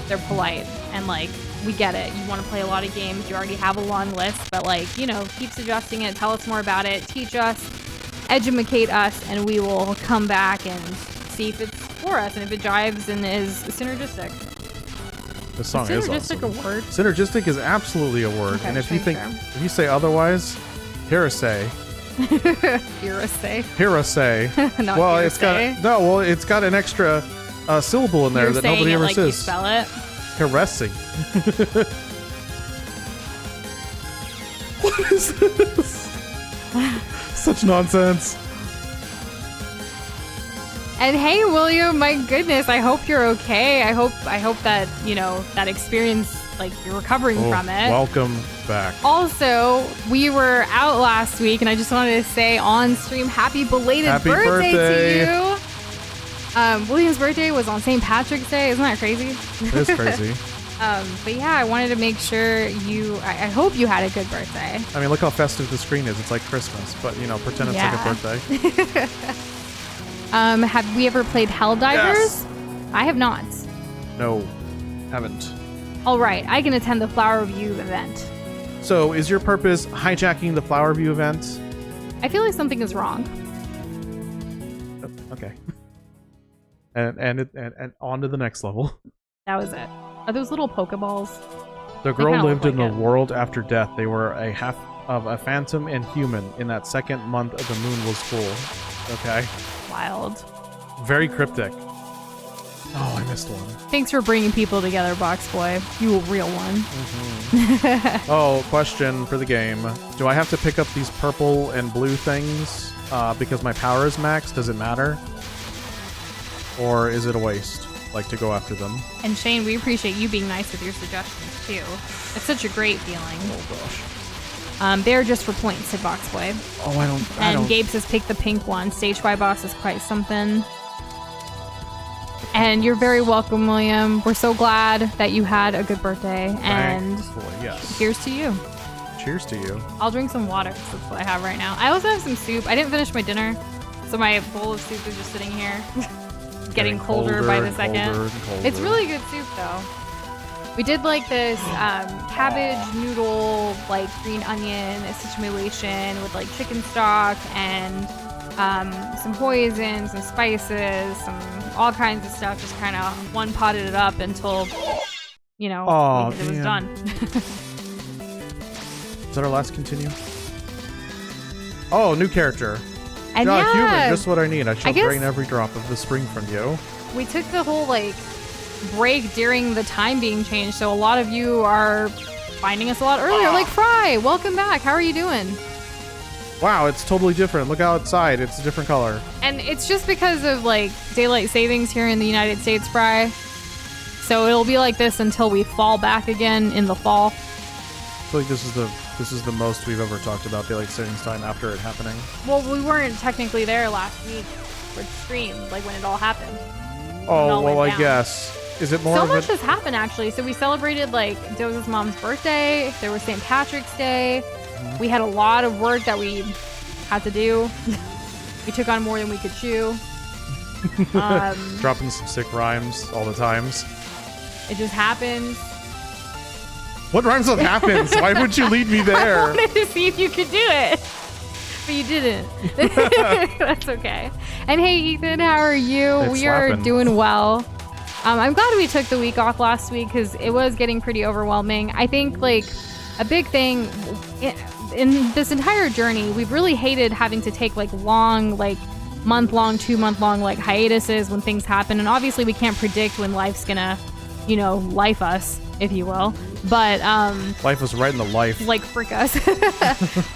They're polite and like, we get it. You want to play a lot of games. You already have a long list, but like, you know, keep suggesting it. Tell us more about it. Teach us, educate us, and we will come back and see if it's for us and if it jives and is synergistic. The song Is is synergistic awesome. a word? Synergistic is absolutely a word, Okay, and if you sure. if you say otherwise, heresy. Hearsay. Not Well, hearsay. it's got an extra syllable in there You're that saying nobody it ever like you says. spell it. Heresy. What is this? Such nonsense. And hey, William, my goodness, I hope you're okay. I hope that, you know, that experience, like, you're recovering from it. Welcome. back. Also, we were out last week, and I just wanted to say on stream, happy belated birthday to you. William's birthday was on St. Patrick's Day. Isn't that crazy? It is crazy. But yeah, I wanted to make sure I hope you had a good birthday. I mean, look how festive the screen is. It's like Christmas, but pretend it's like a birthday. Have we ever played Helldivers? Yes. I have not. No, haven't. All right, I can attend the Flower View event. So, is your purpose hijacking the Flower View event? I feel like something is wrong. Okay. And on to the next level. That was it. Are those little Pokeballs? The girl lived in a world after death. They were a half of a phantom and human. In that second month, the moon was full. Okay. Wild. Very cryptic. Oh, I missed one. Thanks for bringing people together, Box Boy. You a real one. Mm-hmm. Oh, question for the game. Do I have to pick up these purple and blue things because my power is maxed? Does it matter? Or is it a waste, like, to go after them? And Shane, we appreciate you being nice with your suggestions, too. It's such a great feeling. Oh, gosh. They're just for points, said Box Boy. Oh, I don't. Gabe says pick the pink one. Stage 5 boss is quite something. And you're very welcome, William. We're so glad that you had a good birthday. And yes. Cheers to you. Cheers to you. I'll drink some water, because that's what I have right now. I also have some soup. I didn't finish my dinner, so my bowl of soup is just sitting here. Getting colder by the second. It's really good soup, though. We did like this cabbage noodle, like green onion situation with like chicken stock and some poison, some spices, all kinds of stuff. Just kind of one-potted it up until, it was done. Is that our last continue? Oh, new character. And human, just what I need. I shall drain every drop of the spring from you. We took the whole break during the time being changed, so a lot of you are finding us a lot earlier. Like Fry, welcome back. How are you doing? Wow, it's totally different. Look outside. It's a different color. And it's just because of daylight savings here in the United States, Fry. So it'll be like this until we fall back again in the fall. I feel like this is the most we've ever talked about daylight savings time after it happening. Well, we weren't technically there last week for the stream, when it all happened. Oh, well, I guess. Is it more so much has happened, actually. So we celebrated, Doza's mom's birthday. There was St. Patrick's Day. Mm-hmm. We had a lot of work that we had to do. We took on more than we could chew. Dropping some sick rhymes all the times. It just happened. What rhymes have happened? Why would you lead me there? I wanted to see if you could do it. But you didn't. That's okay. And hey, Ethan, how are you? We are doing well. I'm glad we took the week off last week because it was getting pretty overwhelming. I think a big thing in this entire journey, we've really hated having to take long, month-long, 2-month-long hiatuses when things happen. And obviously we can't predict when life's gonna, life us, if you will. But life was right in the life. Frick us.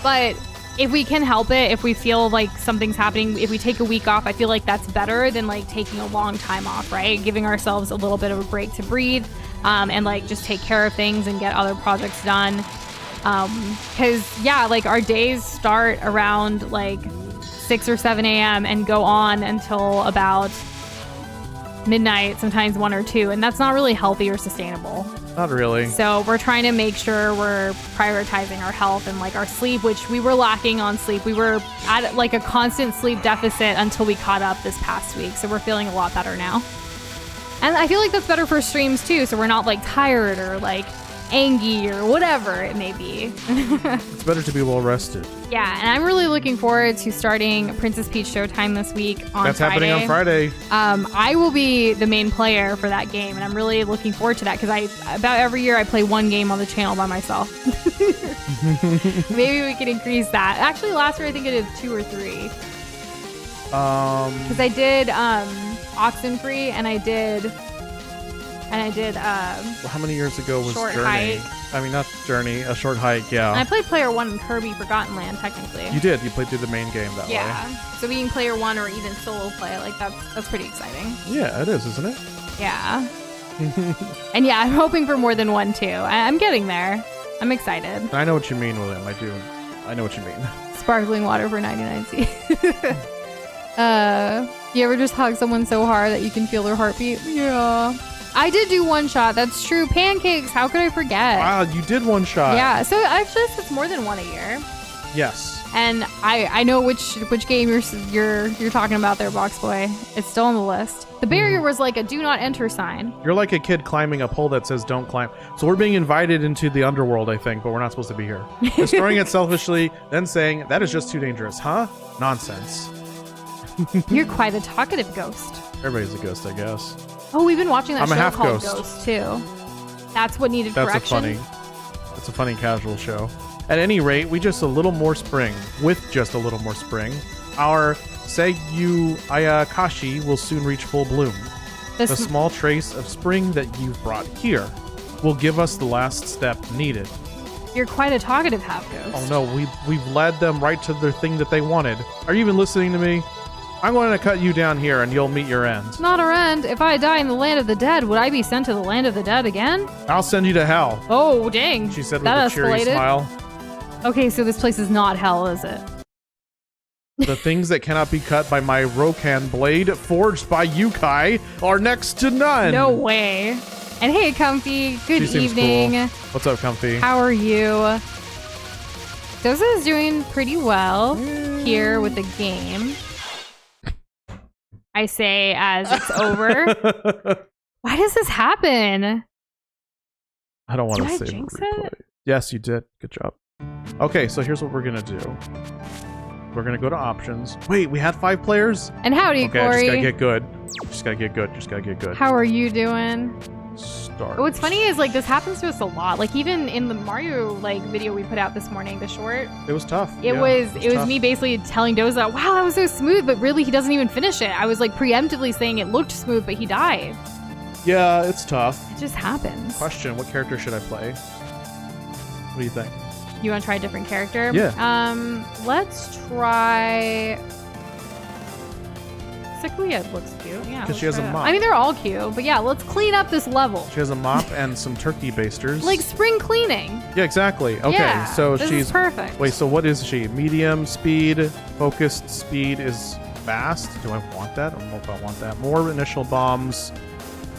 But if we can help it, if we feel like something's happening, if we take a week off, I feel like that's better than taking a long time off, right? Giving ourselves a little bit of a break to breathe and just take care of things and get other projects done. Because our days start around 6 or 7 a.m. and go on until about midnight, sometimes 1 or 2, and that's not really healthy or sustainable. Not really. So we're trying to make sure we're prioritizing our health and our sleep, which we were lacking on sleep. We were at a constant sleep deficit until we caught up this past week. So we're feeling a lot better now. And I feel like that's better for streams too. So we're not tired or angry or whatever it may be. It's better to be well rested. Yeah, and I'm really looking forward to starting Princess Peach Showtime this week on Friday. That's happening on Friday. I will be the main player for that game, and I'm really looking forward to that because about every year I play one game on the channel by myself. Maybe we can increase that. Actually, last year I think I did 2 or 3. Because I did Oxenfree, and I did. How many years ago was Short Journey? Hike. I mean, not Journey, a Short Hike, yeah. And I played Player 1 in Kirby Forgotten Land, technically. You did. You played through the main game that way. Yeah. So being Player 1 or even solo play, that's pretty exciting. Yeah, it is, isn't it? Yeah. And yeah, I'm hoping for more than one, too. I'm getting there. I'm excited. I know what you mean, William. I do. I know what you mean. Sparkling water for 99C. You ever just hug someone so hard that you can feel their heartbeat? Yeah. I did do one shot. That's true. Pancakes. How could I forget? Wow, you did one shot. Yeah. So actually, it's more than one a year. Yes. And I know which game you're talking about there, Box Boy. It's still on the list. The barrier was like a do not enter sign. You're like a kid climbing a pole that says don't climb. So we're being invited into the underworld, I think, but we're not supposed to be here. Destroying it selfishly, then saying that is just too dangerous, huh? Nonsense. You're quite a talkative ghost. Everybody's a ghost, I guess. Oh, we've been watching that I'm a show half called ghost. Ghost too. That's what needed correction. That's a funny casual show. At any rate, we just a little more spring. With just a little more spring, our Seiyu Ayakashi will soon reach full bloom. The small trace of spring that you've brought here will give us the last step needed. You're quite a talkative half ghost. Oh no, we've led them right to the thing that they wanted. Are you even listening to me? I'm going to cut you down here and you'll meet your end. Not our end. If I die in the land of the dead, would I be sent to the land of the dead again? I'll send you to hell. Oh, dang. She said with that a cheery smile. Okay, so this place is not hell, is it? The things that cannot be cut by my Rokan blade, forged by Yukai, are next to none. No way. And hey, Comfy. Good evening. Cool. What's up, Comfy? How are you? Doza is doing pretty well here with the game. I say as it's over. Why does this happen? I don't want to say jinx it? Yes, you did. Good job. Okay, so here's what we're gonna do. We're gonna go to options. Wait, we had 5 players? And howdy, okay, Corey. I just gotta get good. Just gotta get good. Just gotta get good. How are you doing? Start. What's funny is like this happens to us a lot. Like even in the Mario like video we put out this morning, the short. It was tough. It was me basically telling Doza, wow, that was so smooth, but really he doesn't even finish it. I was like preemptively saying it looked smooth, but he died. Yeah, it's tough. It just happens. Question, what character should I play? What do you think? You want to try a different character? Yeah. Let's try... Sakuya looks cute. Yeah. Because she has a mop. I mean, they're all cute, but yeah, let's clean up this level. She has a mop and some turkey basters. Like spring cleaning. Yeah, exactly. Okay, yeah, so this she's is perfect. Wait, so what is she? Medium speed, focused speed is fast. Do I want that? I don't know if I want that. More initial bombs.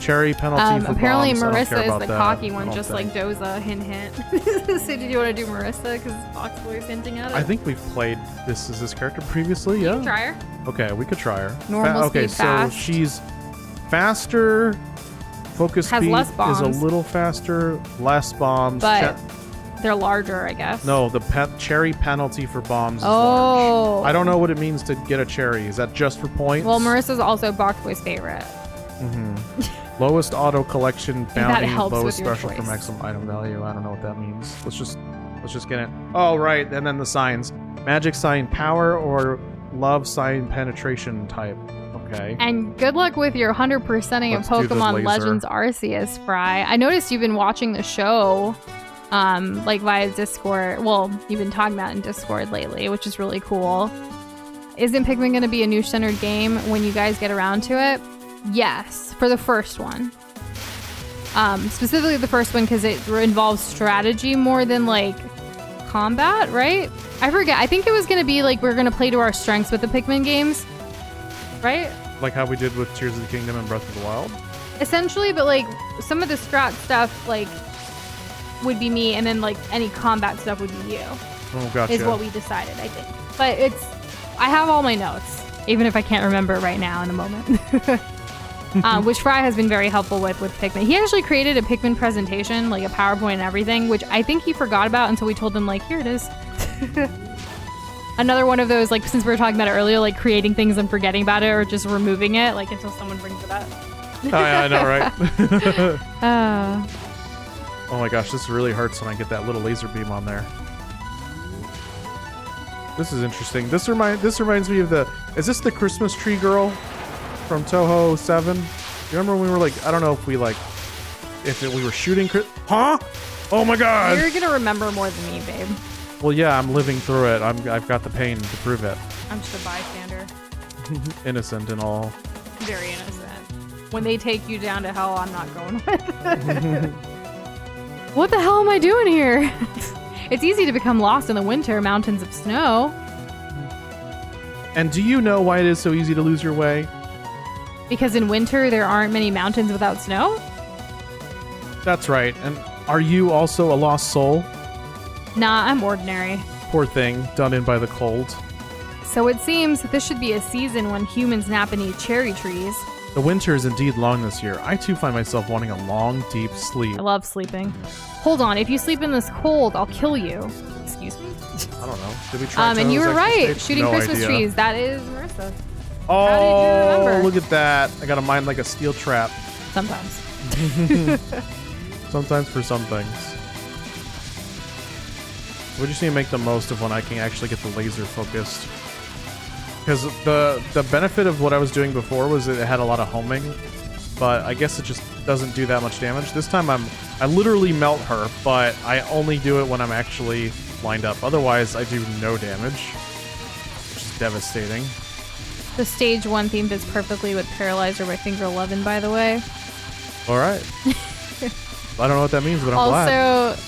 Cherry penalty for apparently bombs. Marissa is the that. cocky one, just like Doza. Hint, hint. So did you want to do Marissa? Because Fox Boy's hinting at it. I think we've played this character previously. Yeah. Try her. Okay, we could try her. Normal speed, fast. So she's faster. Focus Has speed less bombs. is a little faster. Less bombs. But they're larger, I guess. No, the cherry penalty for bombs is large. I don't know what it means to get a cherry. Is that just for points? Well, Marissa's also Box Boy's favorite. Mm-hmm. Lowest auto collection bounty, lowest special for choice. maximum item value. I don't know what that means. Let's just get it. Oh, right. And then the signs. Magic sign power or love sign penetration type. Okay. And good luck with your 100%ing of Pokemon Legends Arceus, Fry. I noticed you've been watching the show like via Discord. Well, you've been talking about it in Discord lately, which is really cool. Isn't Pikmin going to be a new-centered game when you guys get around to it? Yes, for the first one. Specifically the first one because it involves strategy more than like combat, right? I forget. I think it was going to be like we're going to play to our strengths with the Pikmin games, right? Like how we did with Tears of the Kingdom and Breath of the Wild? Essentially, but like some of the strat stuff like would be me and then like any combat stuff would be you. Oh, gotcha. Is what we decided, I think. But I have all my notes, even if I can't remember right now in a moment. Which Fry has been very helpful with Pikmin. He actually created a Pikmin presentation, like a PowerPoint and everything, which I think he forgot about until we told him, like, here it is. Another one of those, like, since we were talking about it earlier, like creating things and forgetting about it or just removing it, like, until someone brings it up. Oh, yeah, I know, right? Oh my gosh, this really hurts when I get that little laser beam on there. This is interesting. This reminds me of is this the Christmas tree girl from Touhou 7? You remember when we were like, I don't know if we were shooting huh? Oh my god! You're gonna remember more than me, babe. Well, yeah, I'm living through it. I've got the pain to prove it. I'm just a bystander. Innocent and all. Very innocent. When they take you down to hell, I'm not going with. What the hell am I doing here? It's easy to become lost in the winter mountains of snow. And do you know why it is so easy to lose your way? Because in winter, there aren't many mountains without snow? That's right. And are you also a lost soul? Nah, I'm ordinary. Poor thing, done in by the cold. So it seems that this should be a season when humans nap beneath cherry trees. The winter is indeed long this year. I too find myself wanting a long, deep sleep. I love sleeping. Hold on, if you sleep in this cold, I'll kill you. Excuse me? I don't know. Did we try And you were Touhou's right. extra stage? Shooting No Christmas idea. trees. That is Marissa. Oh, How did you remember? look at that. I got a mind like a steel trap. Sometimes. Sometimes for some things. We just need to make the most of when I can actually get the laser focused. Because the benefit of what I was doing before was that it had a lot of homing, but I guess it just doesn't do that much damage. This time I literally melt her, but I only do it when I'm actually lined up. Otherwise, I do no damage, which is devastating. The stage 1 theme fits perfectly with Paralyzer by Finger 11, by the way. All right. I don't know what that means, but I'm glad.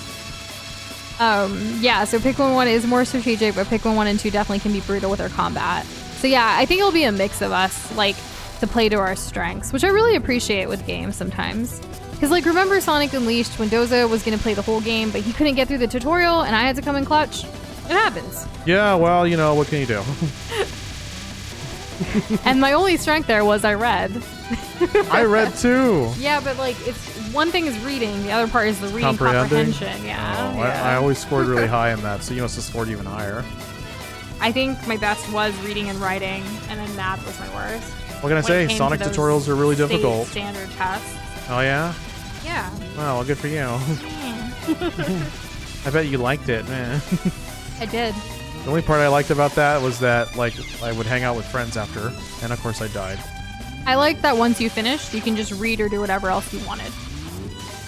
Also, yeah, so Pikmin 1 is more strategic, but Pikmin 1 and 2 definitely can be brutal with their combat. So yeah, I think it'll be a mix of us, like, to play to our strengths, which I really appreciate with games sometimes. Because, like, remember Sonic Unleashed when Doza was going to play the whole game, but he couldn't get through the tutorial, and I had to come in clutch? It happens. Yeah, well, you know, what can you do? And my only strength there was I read. I read too. Yeah, but, like, it's one thing is reading, the other part is the reading comprehension. Yeah, Oh, yeah. I always scored really high in that, so you must have scored even higher. I think my best was reading and writing, and then math was my worst. What can I say? Sonic tutorials are really difficult. Standard tests. Oh yeah? Yeah. Well, good for you. I bet you liked it, man. I did. The only part I liked about that was that, like, I would hang out with friends after, and of course I died. I like that once you finished, you can just read or do whatever else you wanted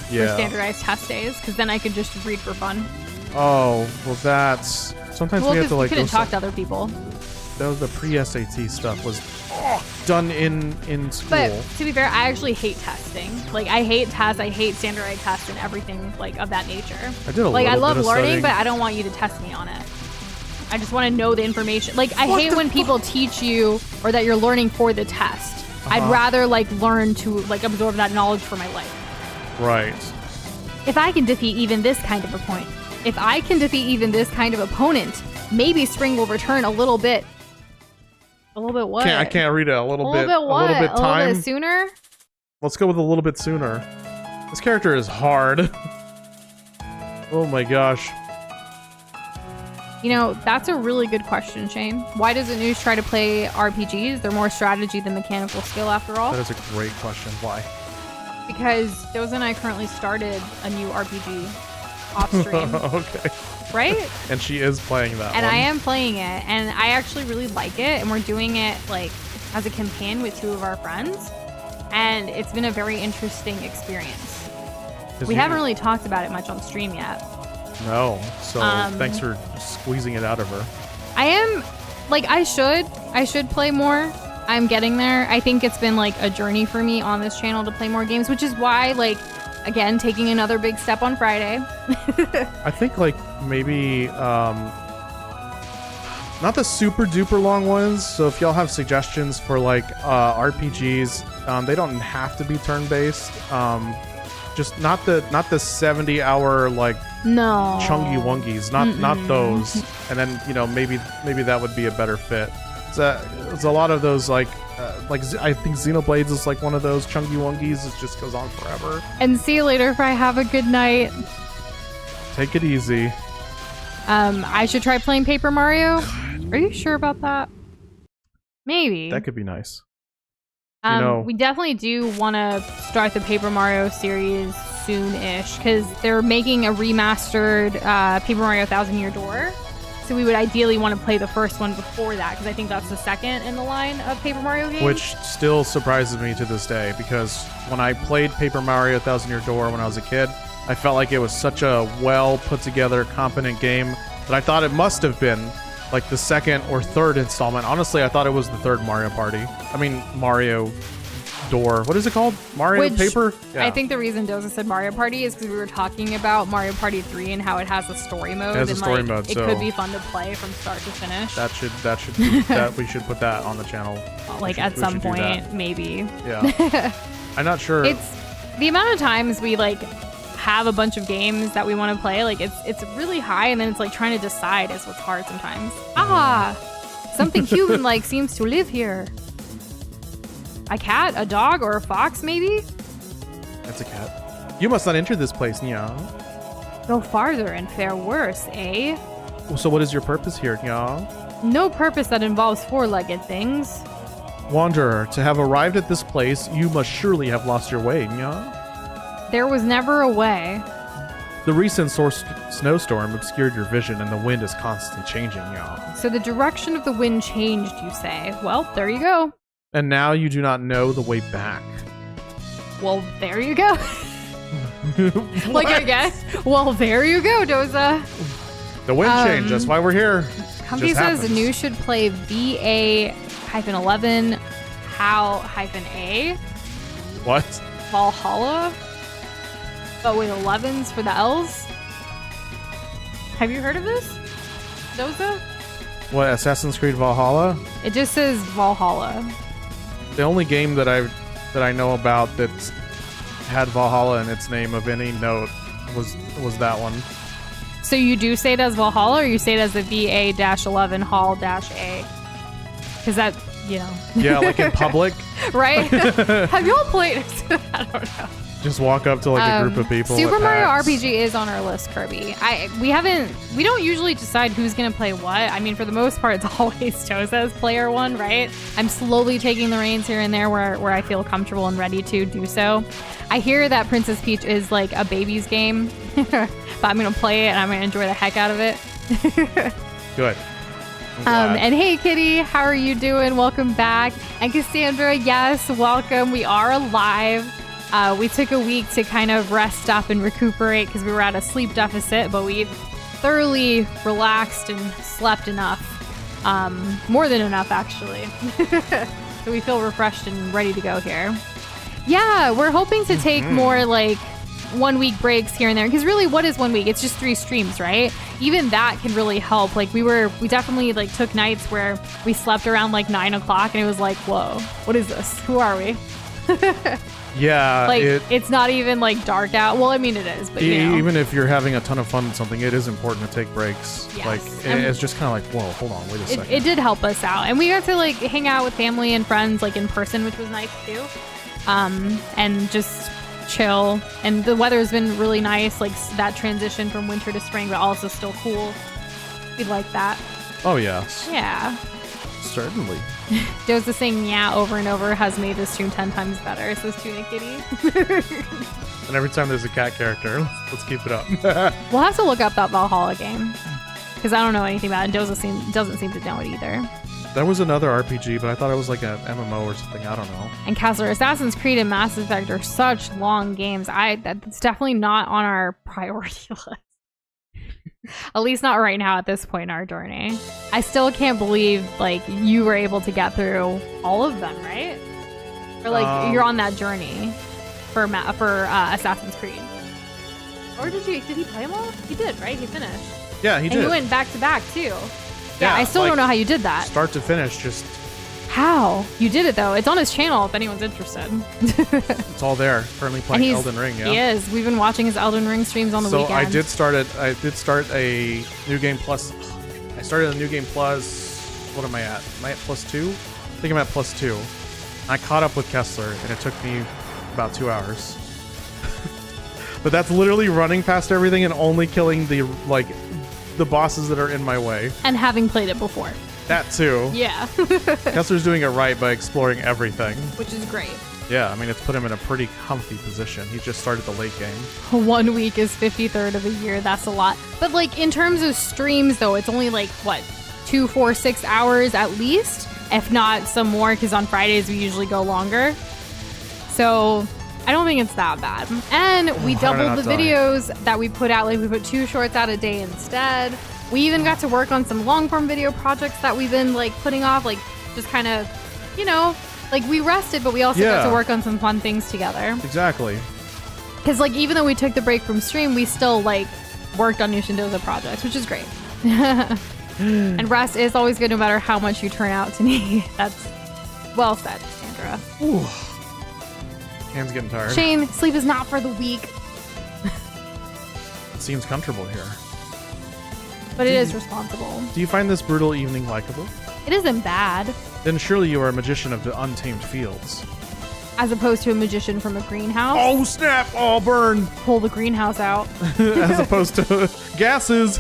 Yeah. for standardized test days, because then I could just read for fun. Oh, well that's... Sometimes Well, we have to, you like, couldn't go talk to other people. That was the pre-SAT stuff was done in school. But to be fair, I actually hate testing. Like, I hate tests, I hate standardized tests and everything, like, of that nature. I did a Like, I little love bit of learning, studying. but I don't want you to test me on it. I just want to know the information. Like, I hate when people teach you or that you're learning for the test. I'd rather, like, learn to, like, absorb that knowledge for my life. Right. If I can defeat even this kind of opponent, maybe spring will return a little bit. A little bit what? I can't read it. A little bit. A little bit time. A little bit sooner? Let's go with a little bit sooner. This character is hard. Oh my gosh. You know, that's a really good question, Shane. Why doesn't Nush try to play RPGs? They're more strategy than mechanical skill, after all. That is a great question. Why? Because Doza and I currently started a new RPG off stream. Okay. Right? And she is playing that And one. I am playing it, and I actually really like it, and we're doing it, like, as a campaign with 2 of our friends, and it's been a very interesting experience. We haven't really talked about it much on stream yet. No. So thanks for squeezing it out of her. I am, like, I should play more. I'm getting there. I think it's been, like, a journey for me on this channel to play more games, which is why, like, again, taking another big step on Friday. I think, like, maybe not the super duper long ones. So if y'all have suggestions for, like, RPGs, they don't have to be turn-based. Just not the 70-hour, like, No. chungy wongies, not those. And then, you know, maybe that would be a better fit. It's a lot of those, like I think Xenoblades is like one of those chungy wongies. It just goes on forever. And see you later if I have a good night. Take it easy. I should try playing Paper Mario. Are you sure about that? Maybe. That could be nice. You know, we definitely do want to start the Paper Mario series soon-ish, because they're making a remastered Paper Mario 1000-Year Door. So we would ideally want to play the first one before that, because I think that's the second in the line of Paper Mario games. Which still surprises me to this day, because when I played Paper Mario 1000-Year Door when I was a kid, I felt like it was such a well put together, competent game that I thought it must have been like the second or third installment. Honestly, I thought it was the third Mario Party. I mean, Mario door. What is it called? Mario Paper? Yeah. I think the reason Doza said Mario Party is because we were talking about Mario Party 3 and how it has a story mode. It has a story mode, it could be fun to play from start to finish. That should be, that we should put that on the channel. Like at some point, maybe. Yeah. I'm not sure. It's the amount of times we like have a bunch of games that we want to play. Like it's really high, and then it's like trying to decide is what's hard sometimes. Something human-like seems to live here. A cat, a dog, or a fox, maybe? That's a cat. You must not enter this place, Nya. Go farther and fare worse, eh? So what is your purpose here, Nya? No purpose that involves four-legged things. Wanderer, to have arrived at this place, you must surely have lost your way, Nya. There was never a way. The recent snowstorm obscured your vision, and the wind is constantly changing, Nya. So the direction of the wind changed, you say? Well, there you go. And now you do not know the way back. Well, there you go. Like, I guess. Well, there you go, Doza. The wind changed. That's why we're here. Comfy says Nush should play VA-11 HAL-A. What? Valhalla. But with 11s for the L's. Have you heard of this, Doza? What, Assassin's Creed Valhalla? It just says Valhalla. The only game that I know about that's had Valhalla in its name of any note was that one. So you do say it as Valhalla, or you say it as the VA-11 Hall-A? Because that, you know. Yeah, like in public. Right? Have you all played? I don't know. Just walk up to like a group of people. Super Mario RPG is on our list, Kirby. We don't usually decide who's gonna play what. I mean, for the most part, it's always Doza's player one, right? I'm slowly taking the reins here and there where I feel comfortable and ready to do so. I hear that Princess Peach is like a baby's game, but I'm gonna play it and I'm gonna enjoy the heck out of it. Good. And hey, Kitty, how are you doing? Welcome back. And Cassandra, yes, welcome. We are alive. We took a week to kind of rest up and recuperate because we were at a sleep deficit, but we thoroughly relaxed and slept enough. More than enough, actually. So we feel refreshed and ready to go here. Yeah, we're hoping to take more like 1 week breaks here and there, because really, what is 1 week? It's just 3 streams, right? Even that can really help. Like we definitely like took nights where we slept around like 9 o'clock and it was like, whoa, what is this? Who are we? Yeah, like it's not even like dark out. Well, I mean it is, but you know. Even if you're having a ton of fun with something, it is important to take breaks. Yes. Like it's just kind of like, whoa, hold on, wait a second. It did help us out, and we got to like hang out with family and friends like in person, which was nice too. And just chill. And the weather's been really nice, like that transition from winter to spring, but also still cool. We like that. Oh yes. Yeah. Certainly. Doza saying yeah over and over has made this stream 10 times better, says Tuna Kitty. And every time there's a cat character, let's keep it up. We'll have to look up that Valhalla game, because I don't know anything about it. Doza doesn't seem to know it either. That was another RPG, but I thought it was like an MMO or something. I don't know. And Kessler, Assassin's Creed and Mass Effect are such long games. That's definitely not on our priority list. At least not right now at this point in our journey. I still can't believe like you were able to get through all of them, right? Or like you're on that journey for Assassin's Creed. Or did he play them all? He did, right? He finished. Yeah, he did. And he went back to back too. Yeah, I still don't know how you did that. Start to finish, just... How? You did it though. It's on his channel if anyone's interested. It's all there. Currently playing Elden Ring, yeah. He is. We've been watching his Elden Ring streams on the weekend. I did start a New Game Plus. I started a New Game Plus. What am I at? Am I at +2? I think I'm at +2. I caught up with Kessler, and it took me about 2 hours. But that's literally running past everything and only killing the bosses that are in my way. And having played it before. That too. Yeah. Kessler's doing it right by exploring everything. Which is great. Yeah, I mean, it's put him in a pretty comfy position. He just started the late game. 1 week is 53rd of a year. That's a lot. But like in terms of streams though, it's only like what, 2, 4, 6 hours at least, if not some more, because on Fridays we usually go longer. So I don't think it's that bad. And we doubled the videos that we put out. Like we put 2 shorts out a day instead. We even got to work on some long form video projects that we've been like putting off, like just kind of, you know, Like, we rested, but we also got to work on some fun things together. Exactly. Because, like, even though we took the break from stream, we still, like, worked on Nush and Doza projects, which is great. And rest is always good no matter how much you turn out to me. That's well said, Sandra. Ooh. Hands getting tired. Shane, sleep is not for the weak. It seems comfortable here. But it is responsible. Do you find this brutal evening likable? It isn't bad. Then surely you are a magician of the untamed fields. As opposed to a magician from a greenhouse. Oh, snap! Oh, burn! Pull the greenhouse out. As opposed to gases.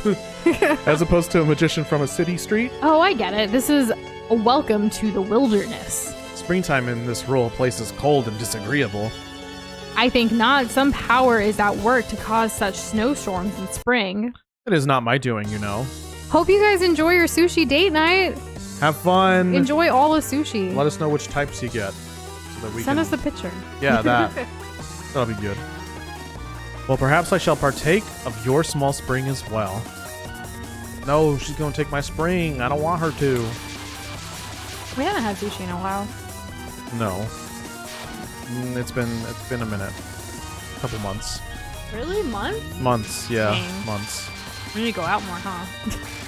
As opposed to a magician from a city street. Oh, I get it. This is a welcome to the wilderness. Springtime in this rural place is cold and disagreeable. I think not. Some power is at work to cause such snowstorms in spring. It is not my doing, you know. Hope you guys enjoy your sushi date night. Have fun. Enjoy all the sushi. Let us know which types you get. So that we Send can... us the picture. Yeah, that. That'll be good. Well, perhaps I shall partake of your small spring as well. No, she's going to take my spring. I don't want her to. We haven't had sushi in a while. No. It's been a minute. A couple months. Really? Months? Months, yeah. Dang. Months. We need to go out more, huh?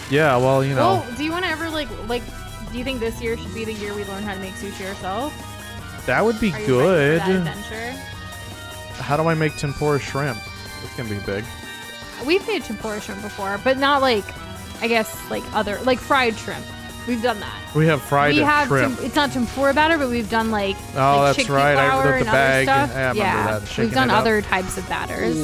Yeah, well, you know. Well, do you want to ever, do you think this year should be the year we learn how to make sushi ourselves? That would be Are you good. ready for that adventure? How do I make tempura shrimp? It's going to be big. We've made tempura shrimp before, but not other fried shrimp. We've done that. We have fried shrimp. It's not tempura batter, but we've done oh, that's chickpea right. I flour ripped the and bag. other stuff. I remember that. We've done other types of batters.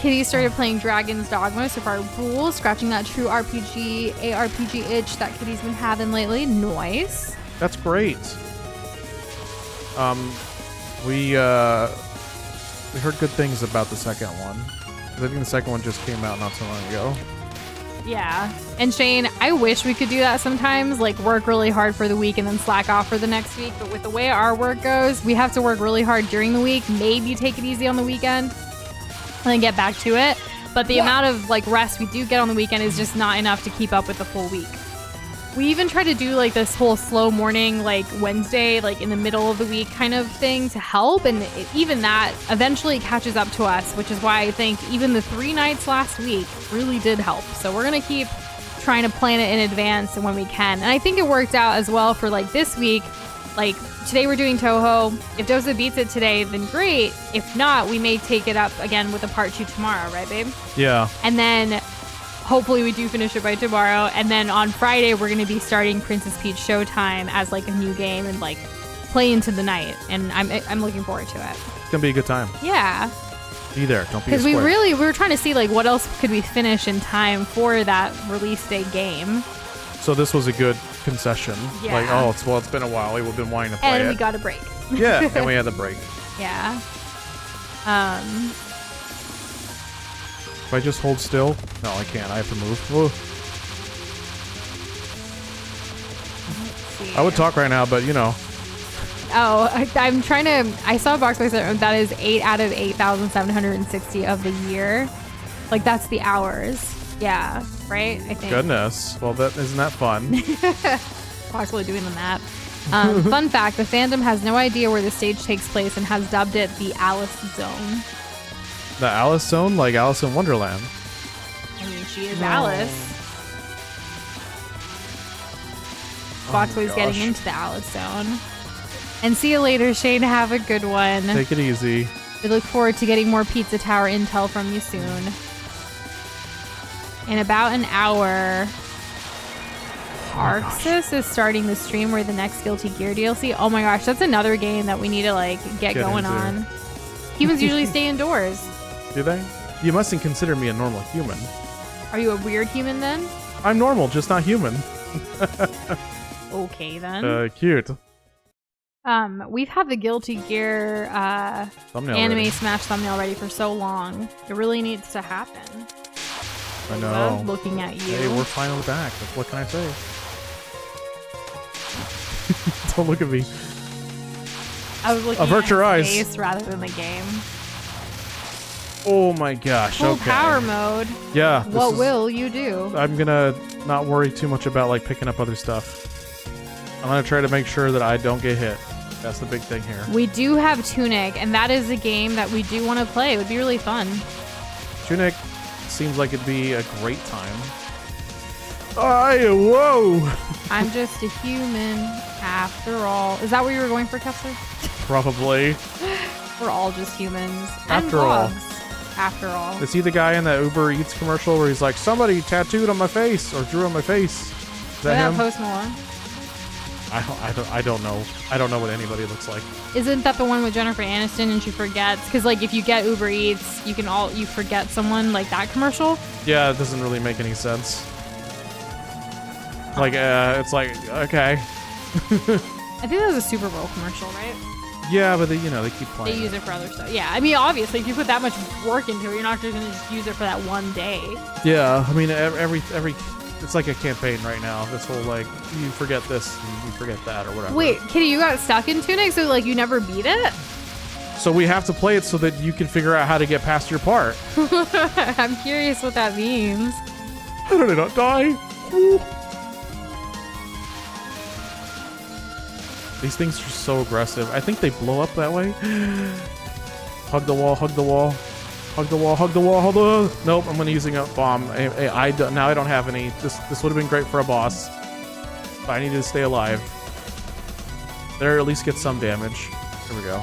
Kitty started playing Dragon's Dogma, so far rules, scratching that true ARPG itch that Kitty's been having lately. Nice. That's great. We heard good things about the second one. I think the second one just came out not so long ago. Yeah. And Shane, I wish we could do that sometimes, work really hard for the week and then slack off for the next week. But with the way our work goes, we have to work really hard during the week, maybe take it easy on the weekend, and then get back to it. But the amount of rest we do get on the weekend is just not enough to keep up with the full week. We even try to do this whole slow morning, Wednesday, in the middle of the week kind of thing to help. And even that eventually catches up to us, which is why I think even the 3 nights last week really did help. So we're going to keep trying to plan it in advance when we can. And I think it worked out as well for this week. Today we're doing Touhou. If Doza beats it today, then great. If not, we may take it up again with a part 2 tomorrow, right, babe? Yeah. And then hopefully we do finish it by tomorrow. And then on Friday, we're going to be starting Princess Peach Showtime as a new game and play into the night. And I'm looking forward to it. It's going to be a good time. Yeah. Be there. Don't be a Because we were trying to see what else could we finish in time for that release day game. So this was a good concession. Yeah. It's been a while. We've been wanting to play it. And we got a break. Yeah, and we had the break. Yeah. If I just hold still? No, I can't. I have to move. Whoa. I would talk right now, but you know. Oh, I'm trying to... I saw a box that is 8 out of 8,760 of the year. That's the hours. Yeah, right? I think. Goodness. Well, isn't that fun? Possibly doing the math. Fun fact, the fandom has no idea where the stage takes place and has dubbed it the Alice Zone. The Alice Zone? Like Alice in Wonderland. I mean, she is Alice. Foxway's getting into the Alice Zone. And see you later, Shane. Have a good one. Take it easy. We look forward to getting more Pizza Tower intel from you soon. In about an hour, Arxis is starting the stream where the next Guilty Gear DLC. Oh my gosh, that's another game that we need to get going into. on. Humans usually stay indoors. Do they? You mustn't consider me a normal human. Are you a weird human then? I'm normal, just not human. Okay then. Cute. We've had the Guilty Gear anime ready. Smash thumbnail ready for so long. It really needs to happen. I know. Looking at you. Hey, we're finally back. What can I say? Don't look at me. I was looking Avert at your his eyes. face rather than the game. Oh my gosh. Full okay. power mode. Yeah. What will you do? I'm gonna not worry too much about picking up other stuff. I'm gonna try to make sure that I don't get hit. That's the big thing here. We do have Tunic, and that is a game that we do want to play. It would be really fun. Tunic seems like it'd be a great time. Whoa! I'm just a human after all. Is that what you were going for, Kessler? Probably. We're all just humans. After all. After all. Is he the guy in that Uber Eats commercial where he's like, somebody tattooed on my face or drew on my face? Is that him? Post Malone? I don't know. I don't know what anybody looks like. Isn't that the one with Jennifer Aniston and she forgets? Because like if you get Uber Eats, you forget someone, like that commercial. Yeah, it doesn't really make any sense. Like it's like okay. I think that was a Super Bowl commercial, right? Yeah, but they keep playing. They use it for other stuff. Yeah, I mean obviously if you put that much work into it, you're not just gonna just use it for that one day. Yeah, I mean every it's like a campaign right now. This whole like you forget this and you forget that or whatever. Wait, Kitty, you got stuck in Tunic, so like you never beat it? So we have to play it so that you can figure out how to get past your part. I'm curious what that means. How did I not die? Ooh. These things are so aggressive. I think they blow up that way. Hug the wall, hug the wall. Hug the wall, hug the wall, hug the... Nope, I'm gonna using a bomb. Now I don't have any. This would have been great for a boss. But I needed to stay alive. There, at least get some damage. There we go.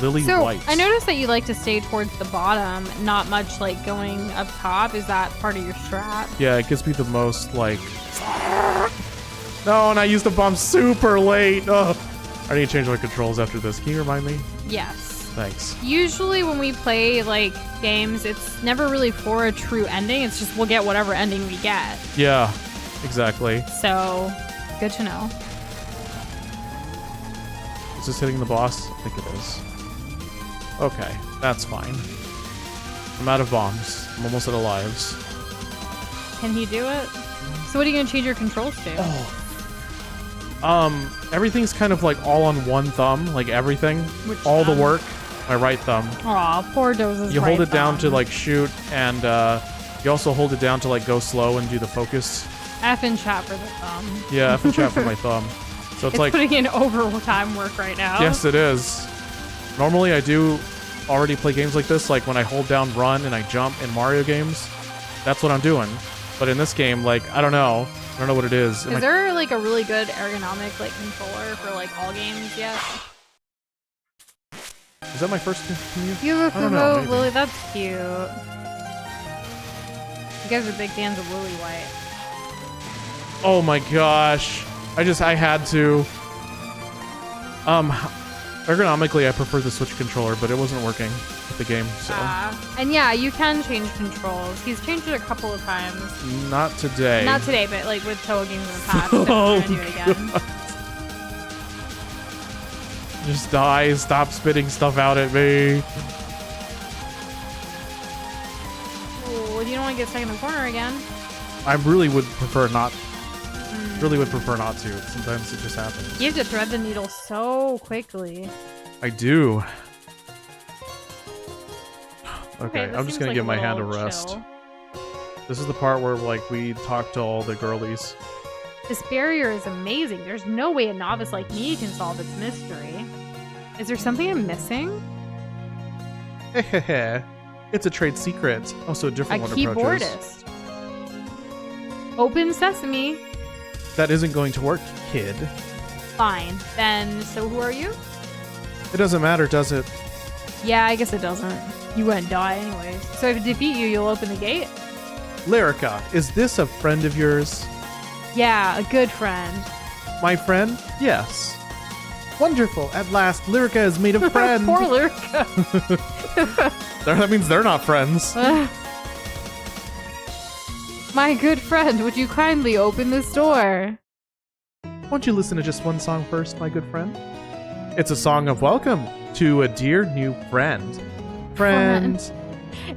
Lily White. I noticed that you like to stay towards the bottom, not much like going up top. Is that part of your strat? Yeah, it gives me the most like... No, and I used the bomb super late. Oh. I need to change my controls after this. Can you remind me? Yes. Thanks. Usually when we play like games, it's never really for a true ending. It's just we'll get whatever ending we get. Yeah, exactly. So, good to know. Is this hitting the boss? I think it is. Okay, that's fine. I'm out of bombs. I'm almost out of lives. Can he do it? So what are you going to change your controls to? Everything's kind of like all on one thumb, like everything. Which all thumb? the work. My right thumb. Aw, poor Doza's You right hold it down thumb. to like shoot, and you also hold it down to like go slow and do the focus. F and chat for the thumb. Yeah, F and chat for my thumb. So it's like putting in overtime work right now. Yes, it is. Normally I do already play games like this, like when I hold down run and I jump in Mario games. That's what I'm doing. But in this game, like, I don't know what it is. Is there like a really good ergonomic like controller for like all games yet? Is that my first continue? You have a I don't know, promote, Lily. That's cute. You guys are big fans of Lily White. Oh my gosh. I had to. Ergonomically, I prefer the Switch controller, but it wasn't working with the game, so. And yeah, you can change controls. He's changed it a couple of times. Not today. Not today, but like with Touhou games in the past. Oh, We're gonna do it again. God. Just die. Stop spitting stuff out at me. Oh, you don't want to get stuck in the corner again. I really would prefer not. Really would prefer not to. Sometimes it just happens. You have to thread the needle so quickly. I do. Okay, this I'm just seems gonna like give my hand a little rest. chill. This is the part where like we talk to all the girlies. This barrier is amazing. There's no way a novice like me can solve its mystery. Is there something I'm missing? It's a trade secret. Also a different one approaches. Keyboardist. Open sesame. That isn't going to work, kid. Fine. Then, so who are you? It doesn't matter, does it? Yeah, I guess it doesn't. You wouldn't die anyways. So if I defeat you, you'll open the gate? Lyrica, is this a friend of yours? Yeah, a good friend. My friend? Yes. Wonderful. At last, Lyrica has made a friend. Poor Lyrica. That means they're not friends. My good friend, would you kindly open this door? Won't you listen to just one song first, my good friend? It's a song of welcome to a dear new friend. Friend.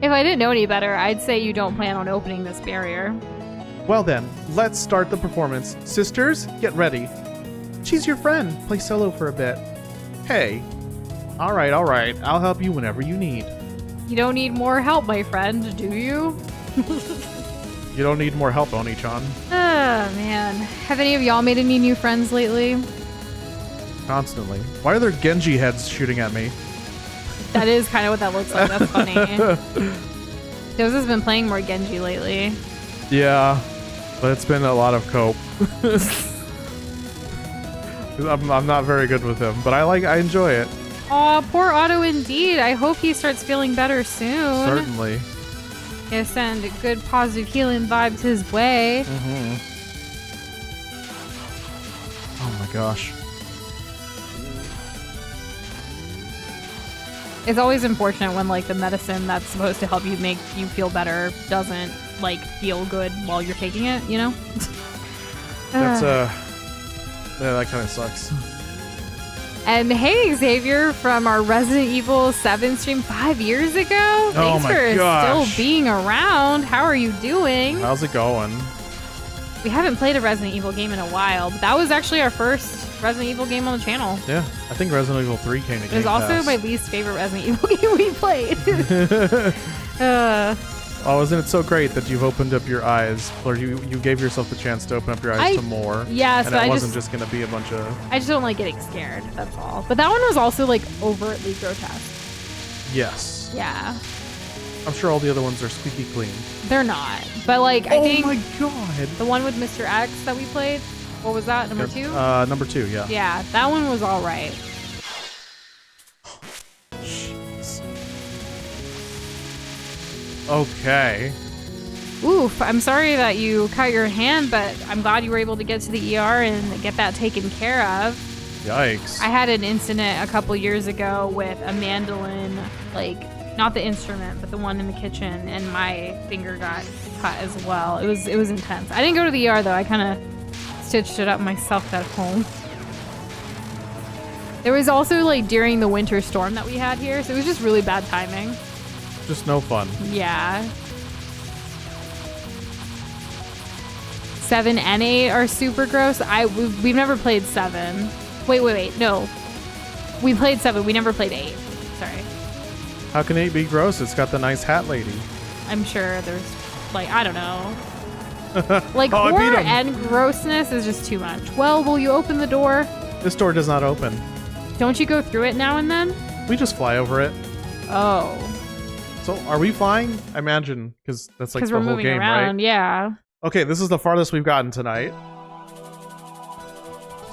If I didn't know any better, I'd say you don't plan on opening this barrier. Well then, let's start the performance. Sisters, get ready. She's your friend. Play solo for a bit. Hey. All right. I'll help you whenever you need. You don't need more help, my friend, do you? You don't need more help, Oni-chan. Oh, man. Have any of y'all made any new friends lately? constantly. Why are there Genji heads shooting at me? That is kind of what that looks like. That's funny. Doza's been playing more Genji lately. Yeah, but it's been a lot of cope. I'm not very good with him, but I enjoy it. Aw, poor Otto indeed. I hope he starts feeling better soon. Certainly. Yeah, send a good positive healing vibes his way. Mm-hmm. Oh my gosh. It's always unfortunate when like the medicine that's supposed to help you make you feel better doesn't like feel good while you're taking it, you know? That's yeah, that kind of sucks. And hey, Xavier from our Resident Evil 7 stream 5 years ago. Thanks for still being around. How are you doing? How's it going? We haven't played a Resident Evil game in a while, but that was actually our first Resident Evil game on the channel. Yeah, I think Resident Evil 3 came to Game Pass. It was also my least favorite Resident Evil game we played. Oh, isn't it so great that you've opened up your eyes, or you gave yourself the chance to open up your eyes to more? Yeah, and so it wasn't just going to be a bunch of... I just don't like getting scared, that's all. But that one was also, like, overtly grotesque. Yes. Yeah. I'm sure all the other ones are squeaky clean. They're not. But, like, I think... Oh my god! The one with Mr. X that we played, what was that, number 2? Number 2, yeah. Yeah, that one was alright. Okay. Oof, I'm sorry that you cut your hand, but I'm glad you were able to get to the ER and get that taken care of. Yikes. I had an incident a couple years ago with a mandolin, like, not the instrument, but the one in the kitchen, and my finger got cut as well. It was intense. I didn't go to the ER though, I kind of stitched it up myself at home. There was also like during the winter storm that we had here, so it was just really bad timing. Just no fun. Yeah. 7 and 8 are super gross. We've never played 7. Wait. No. We played 7. We never played 8. Sorry. How can 8 be gross? It's got the nice hat lady. I'm sure there's, like, I don't know. Like, horror and grossness is just too much. Well, will you open the door? This door does not open. Don't you go through it now and then? We just fly over it. Oh. So, are we flying? I imagine, because that's like the whole game, right? Because we're moving around, yeah. Okay, this is the farthest we've gotten tonight.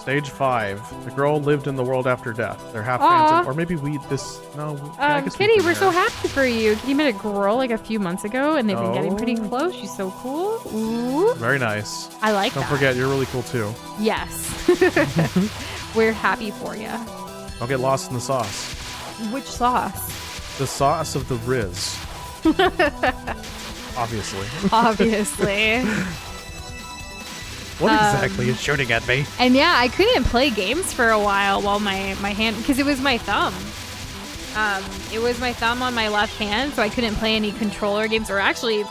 Stage 5. The girl lived in the world after death. They're half phantom. Or maybe I guess Kitty, we're so happy for you. You met a girl like a few months ago, and they've been getting pretty close. She's so cool. Ooh. Very nice. I like that. Don't forget, you're really cool too. Yes. We're happy for you. Don't get lost in the sauce. Which sauce? The sauce of the Riz. Obviously. Obviously. What exactly is shooting at me? And yeah, I couldn't play games for a while my hand, because it was my thumb. It was my thumb on my left hand, so I couldn't play any controller games, or actually,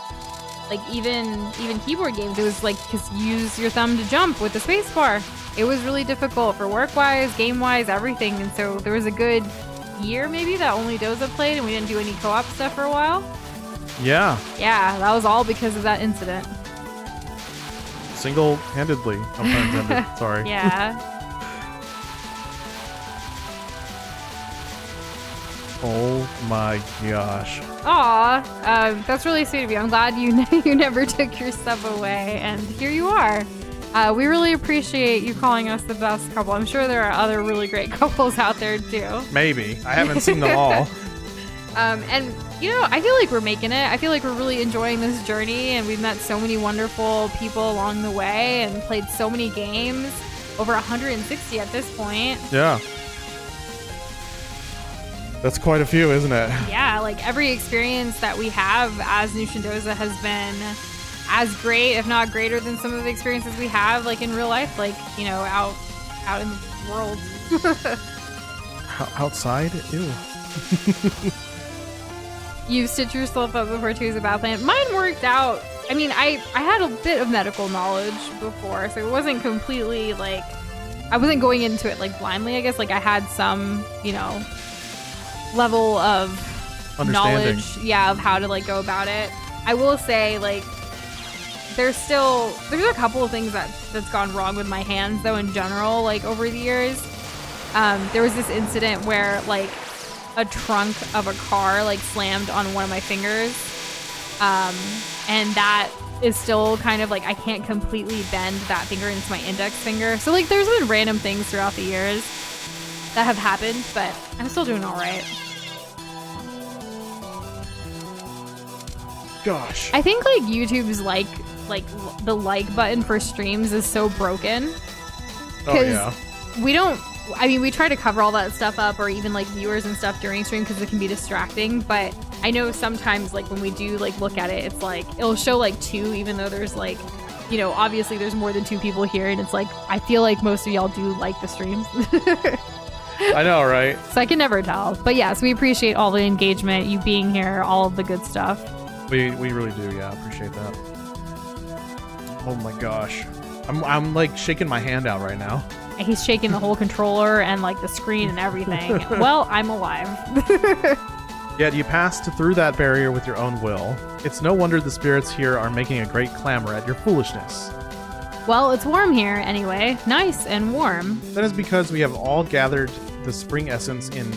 like even keyboard games. It was like, just use your thumb to jump with the space bar. It was really difficult for work-wise, game-wise, everything. And so there was a good year maybe that only Doza played, and we didn't do any co-op stuff for a while. Yeah. Yeah, that was all because of that incident. Single-handedly, no pun intended. Sorry. Yeah. Oh my gosh. Aw, that's really sweet of you. I'm glad you never took your stuff away, and here you are. We really appreciate you calling us the best couple. I'm sure there are other really great couples out there too. Maybe. I haven't seen them all. And you know, I feel like we're making it. I feel like we're really enjoying this journey, and we've met so many wonderful people along the way and played so many games. Over 160 at this point. Yeah. That's quite a few, isn't it? Yeah, like every experience that we have as Nush and Doza has been as great, if not greater, than some of the experiences we have like in real life, like, you know, out in the world. Outside? Ew. You've stitched yourself up before too is a bad plan. Mine worked out. I mean, I had a bit of medical knowledge before, so it wasn't completely like, I wasn't going into it like blindly, I guess. Like I had some, you know, level of knowledge, yeah, of how to like go about it. I will say, like, there's a couple of things that's gone wrong with my hands though in general, like over the years. there was this incident where like a trunk of a car like slammed on one of my fingers. And that is still kind of like, I can't completely bend that finger into my index finger. So like there's been random things throughout the years that have happened, but I'm still doing all right. Gosh. I think like YouTube's like the like button for streams is so broken. Oh yeah. We don't, I mean, we try to cover all that stuff up, or even like viewers and stuff during stream because it can be distracting. But I know sometimes like when we do like look at it, it's like it'll show like 2, even though there's like, you know, obviously there's more than 2 people here, and it's like I feel like most of y'all do like the streams. I know, right? So I can never tell. But yes, we appreciate all the engagement, you being here, all of the good stuff. We really do, yeah. Appreciate that. Oh my gosh, I'm like shaking my hand out right now. He's shaking the whole controller and like the screen and everything. Well, I'm alive. Yet you passed through that barrier with your own will. It's no wonder the spirits here are making a great clamor at your foolishness. Well, it's warm here anyway. Nice and warm. That is because we have all gathered the spring essence in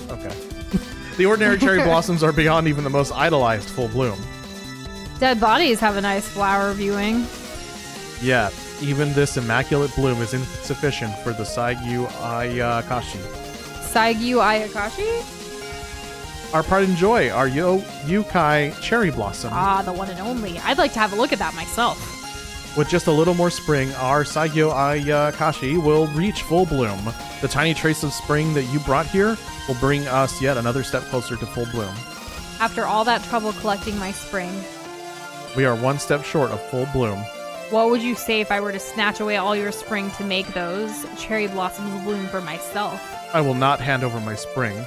okay. The ordinary cherry blossoms are beyond even the most idolized full bloom. Dead bodies have a nice flower viewing. Yeah, even this immaculate bloom is insufficient for the Saigyu Ayakashi. Saigyu Ayakashi? Our pride and joy, our Yukai cherry blossom. Ah, the one and only. I'd like to have a look at that myself. With just a little more spring, our Saigyu Ayakashi will reach full bloom. The tiny trace of spring that you brought here will bring us yet another step closer to full bloom. After all that trouble collecting my spring, we are one step short of full bloom. What would you say if I were to snatch away all your spring to make those cherry blossoms bloom for myself? I will not hand over my spring.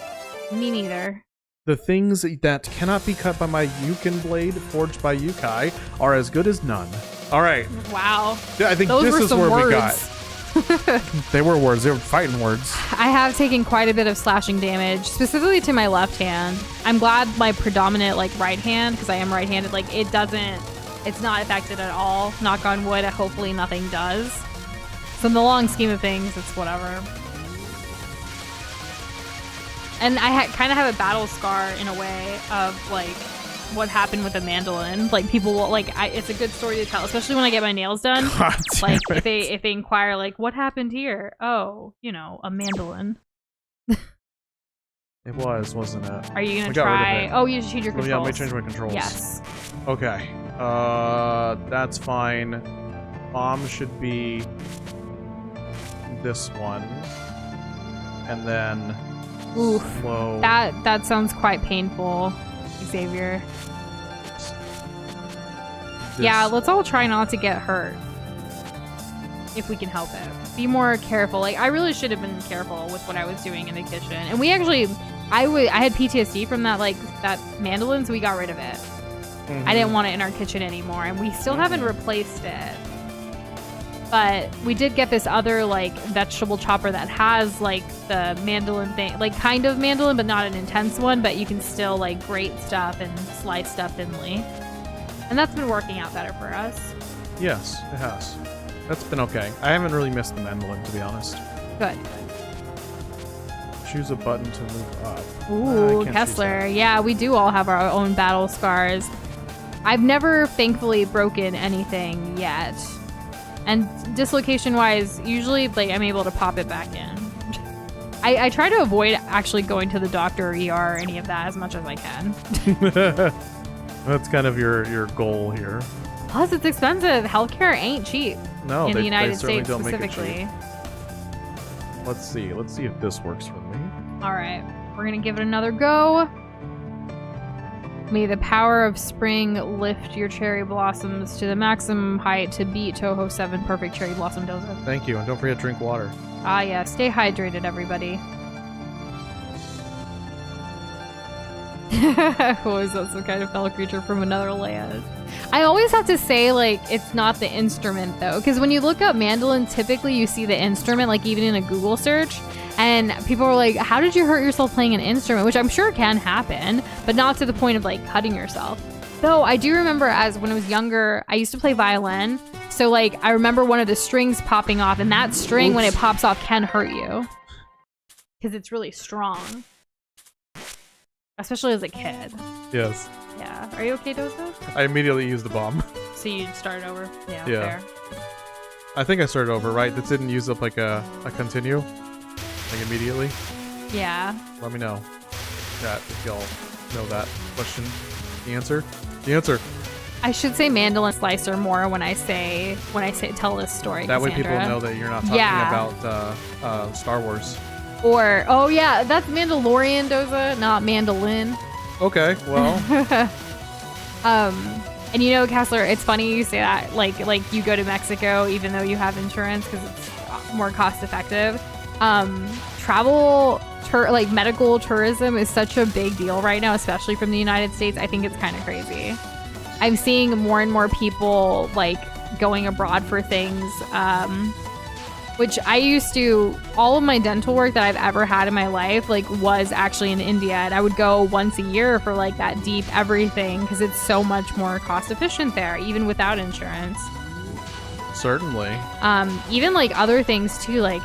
Me neither. The things that cannot be cut by my Yukin blade forged by Yukai are as good as none. All right. Wow. I think those this were is some where words. we got. They were words. They were fighting words. I have taken quite a bit of slashing damage, specifically to my left hand. I'm glad my predominant like right hand, because I am right-handed, like it's not affected at all. Knock on wood, hopefully nothing does. So in the long scheme of things, it's whatever. And I kind of have a battle scar in a way of like what happened with the mandolin. Like people will like, it's a good story to tell, especially when I get my nails done. Like if they inquire like, what happened here? Oh, you know, a mandolin. It wasn't it? Are you gonna try? Oh, you should change your controls. Yeah, let me change my controls. Yes. Okay. That's fine. Bomb should be this one, and then oof. Slow. That sounds quite painful, Xavier. Yeah, let's all try not to get hurt. If we can help it. Be more careful. Like, I really should have been careful with what I was doing in the kitchen. And we actually, I had PTSD from that, like, that mandolin, so we got rid of it. I didn't want it in our kitchen anymore, and we still haven't replaced it. But we did get this other, like, vegetable chopper that has, like, the mandolin thing. Like, kind of mandolin, but not an intense one. But you can still, like, grate stuff and slice stuff thinly. And that's been working out better for us. Yes, it has. That's been okay. I haven't really missed the mandolin, to be honest. Good. Choose a button to move up. Ooh, Kessler. Yeah, we do all have our own battle scars. I've never, thankfully, broken anything yet. And dislocation-wise, usually like I'm able to pop it back in. I try to avoid actually going to the doctor or ER or any of that as much as I can. That's kind of your goal here. Plus, it's expensive. Healthcare ain't cheap. No, in the United States don't specifically. make it cheap. Let's see if this works for me. All right, we're gonna give it another go. May the power of spring lift your cherry blossoms to the maximum height to beat Touhou 7 Perfect Cherry Blossom Doza. Thank you, and don't forget to drink water. Ah, yeah, stay hydrated, everybody. What is that, some kind of fell creature from another land? I always have to say, like, it's not the instrument, though, because when you look up mandolin, typically you see the instrument, like, even in a Google search, and people are like, how did you hurt yourself playing an instrument? Which I'm sure can happen, but not to the point of, like, cutting yourself. Though, I do remember when I was younger, I used to play violin, So like I remember one of the strings popping off, and that string when it pops off can hurt you because it's really strong, especially as a kid. Yes. Yeah. Are you okay, Doza? I immediately used the bomb. So you started over? Yeah. Yeah. Fair. I think I started over, right? That didn't use up like a continue, like immediately. Yeah. Let me know, chat, if y'all know that question. The answer. The answer. I should say mandolin slicer more when I say tell this story. That way Cassandra. people know that you're not talking about Star Wars. Or yeah, that's Mandalorian, Doza, not mandolin. Okay, well. And you know, Kessler, it's funny you say that. Like you go to Mexico even though you have insurance because it's more cost effective. Medical tourism is such a big deal right now, especially from the United States. I think it's kind of crazy. I'm seeing more and more people like going abroad for things, which I used to. All of my dental work that I've ever had in my life like was actually in India, and I would go once a year for like that deep everything because it's so much more cost efficient there, even without insurance. Certainly. Even like other things too, like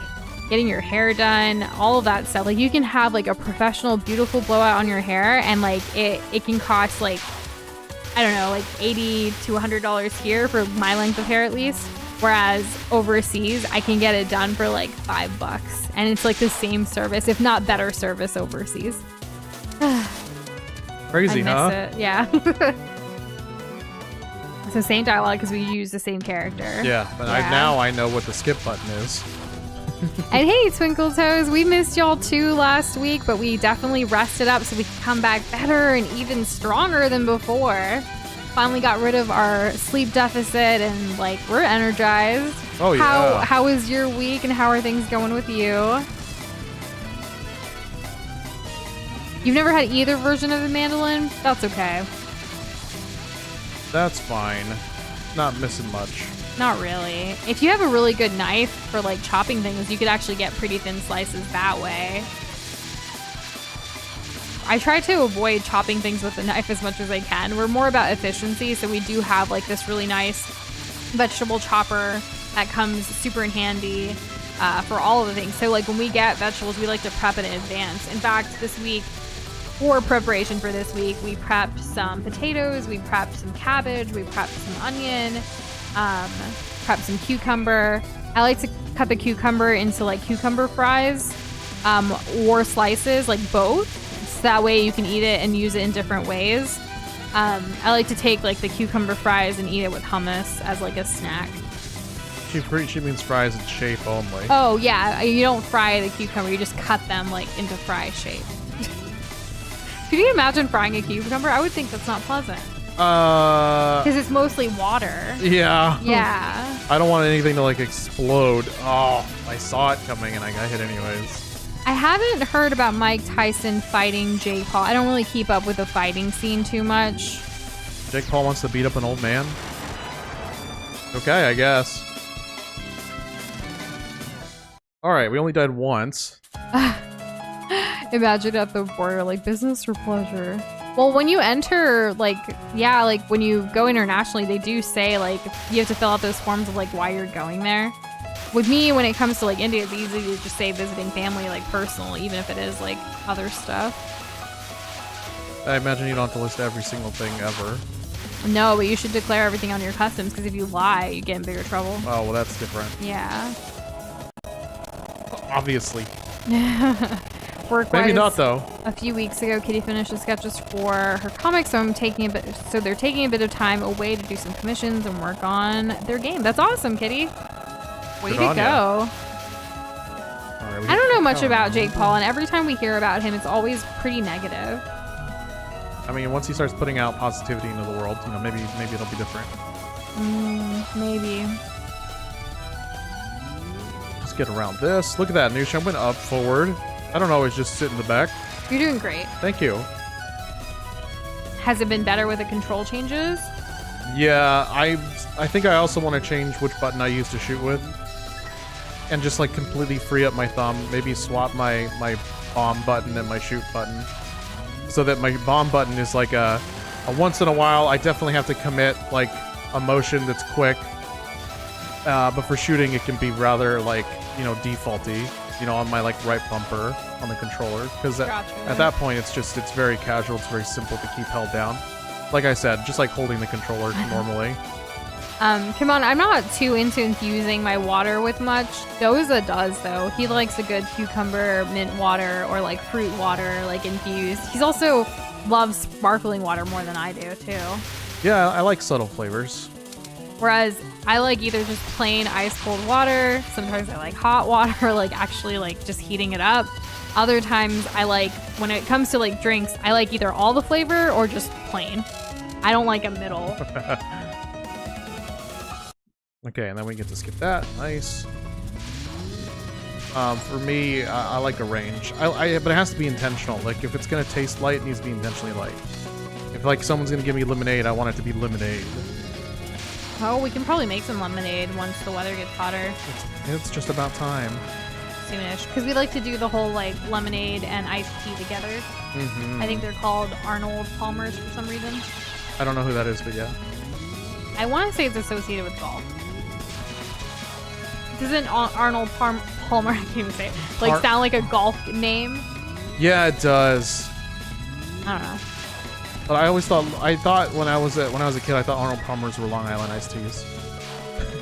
getting your hair done, all of that stuff. Like you can have like a professional, beautiful blowout on your hair, and like it can cost like, I don't know, like $80 to $100 here for my length of hair at least. Whereas overseas, I can get it done for like $5, and it's like the same service, if not better service overseas. Crazy, I miss it. Yeah. It's the same dialogue because we use the same character. Yeah, but Yeah. now I know what the skip button is. And hey, Twinkle Toes, we missed y'all too last week, but we definitely rested up so we could come back better and even stronger than before. Finally got rid of our sleep deficit and like we're energized. Oh yeah. How was your week and how are things going with you? You've never had either version of the mandolin? That's okay. That's fine. Not missing much. Not really. If you have a really good knife for like chopping things, you could actually get pretty thin slices that way. I try to avoid chopping things with the knife as much as I can. We're more about efficiency, so we do have like this really nice vegetable chopper that comes super in handy for all of the things. So like when we get vegetables, we like to prep it in advance. In fact, this week, for preparation for this week, we prepped some potatoes, we prepped some cabbage, we prepped some onion, prepped some cucumber. I like to cut the cucumber into like cucumber fries or slices, like both. So that way you can eat it and use it in different ways. I like to take like the cucumber fries and eat it with hummus as like a snack. She means fries in shape only. Oh yeah, you don't fry the cucumber, you just cut them like into fry shape. Could you imagine frying a cucumber? I would think that's not pleasant. Because it's mostly water. Yeah. Yeah. I don't want anything to like explode. Oh, I saw it coming and I got hit anyways. I haven't heard about Mike Tyson fighting Jake Paul. I don't really keep up with the fighting scene too much. Jake Paul wants to beat up an old man? Okay, I guess. Alright, we only died once. Imagine at the border, like, business or pleasure? Well, when you enter, like, yeah, like, when you go internationally, they do say, like, you have to fill out those forms of, like, why you're going there. With me, when it comes to, like, India, it's easy to just say visiting family, like, personal, even if it is, like, other stuff. I imagine you don't have to list every single thing ever. No, but you should declare everything on your customs, because if you lie, you get in bigger trouble. Oh, well, that's different. Yeah. Obviously. Work-wise, Maybe not, though. A few weeks ago, Kitty finished the sketches for her comics, so they're taking a bit of time away to do some commissions and work on their game. That's awesome, Kitty. Way to go. Right, I don't know much about Jake Paul, and every time we hear about him, it's always pretty negative. I mean, once he starts putting out positivity into the world, you know, maybe it'll be different. Maybe. Let's get around this. Look at that, Nush. I went up, forward. I don't always just sit in the back. You're doing great. Thank you. Has it been better with the control changes? Yeah, I think I also want to change which button I use to shoot with. And just like completely free up my thumb. Maybe swap my bomb button and my shoot button. So that my bomb button is like a once in a while, I definitely have to commit like a motion that's quick. But for shooting, it can be rather like, defaulty, on my like right bumper on the controller. Because at that point, it's very casual. It's very simple to keep held down. Like I said, just like holding the controller normally. Come on, I'm not too into infusing my water with much. Doza does, though. He likes a good cucumber mint water or like fruit water, like infused. He's also loves sparkling water more than I do, too. Yeah, I like subtle flavors. Whereas I like either just plain ice cold water. Sometimes I like hot water, like actually like just heating it up. Other times I like, when it comes to like drinks, I like either all the flavor or just plain. I don't like a middle. Okay, and then we get to skip that. Nice. For me, I like a range. But it has to be intentional. Like, if it's gonna taste light, it needs to be intentionally light. If like someone's gonna give me lemonade, I want it to be lemonade. Oh, we can probably make some lemonade once the weather gets hotter. It's just about time. Soonish, because we like to do the whole like lemonade and iced tea together. Mm-hmm. I think they're called Arnold Palmers for some reason. I don't know who that is, but yeah. I want to say it's associated with golf. Doesn't Arnold Palmer, I can't even say it, like sound like a golf name? Yeah, it does. I don't know. But I thought when I was a kid, I thought Arnold Palmers were Long Island iced teas.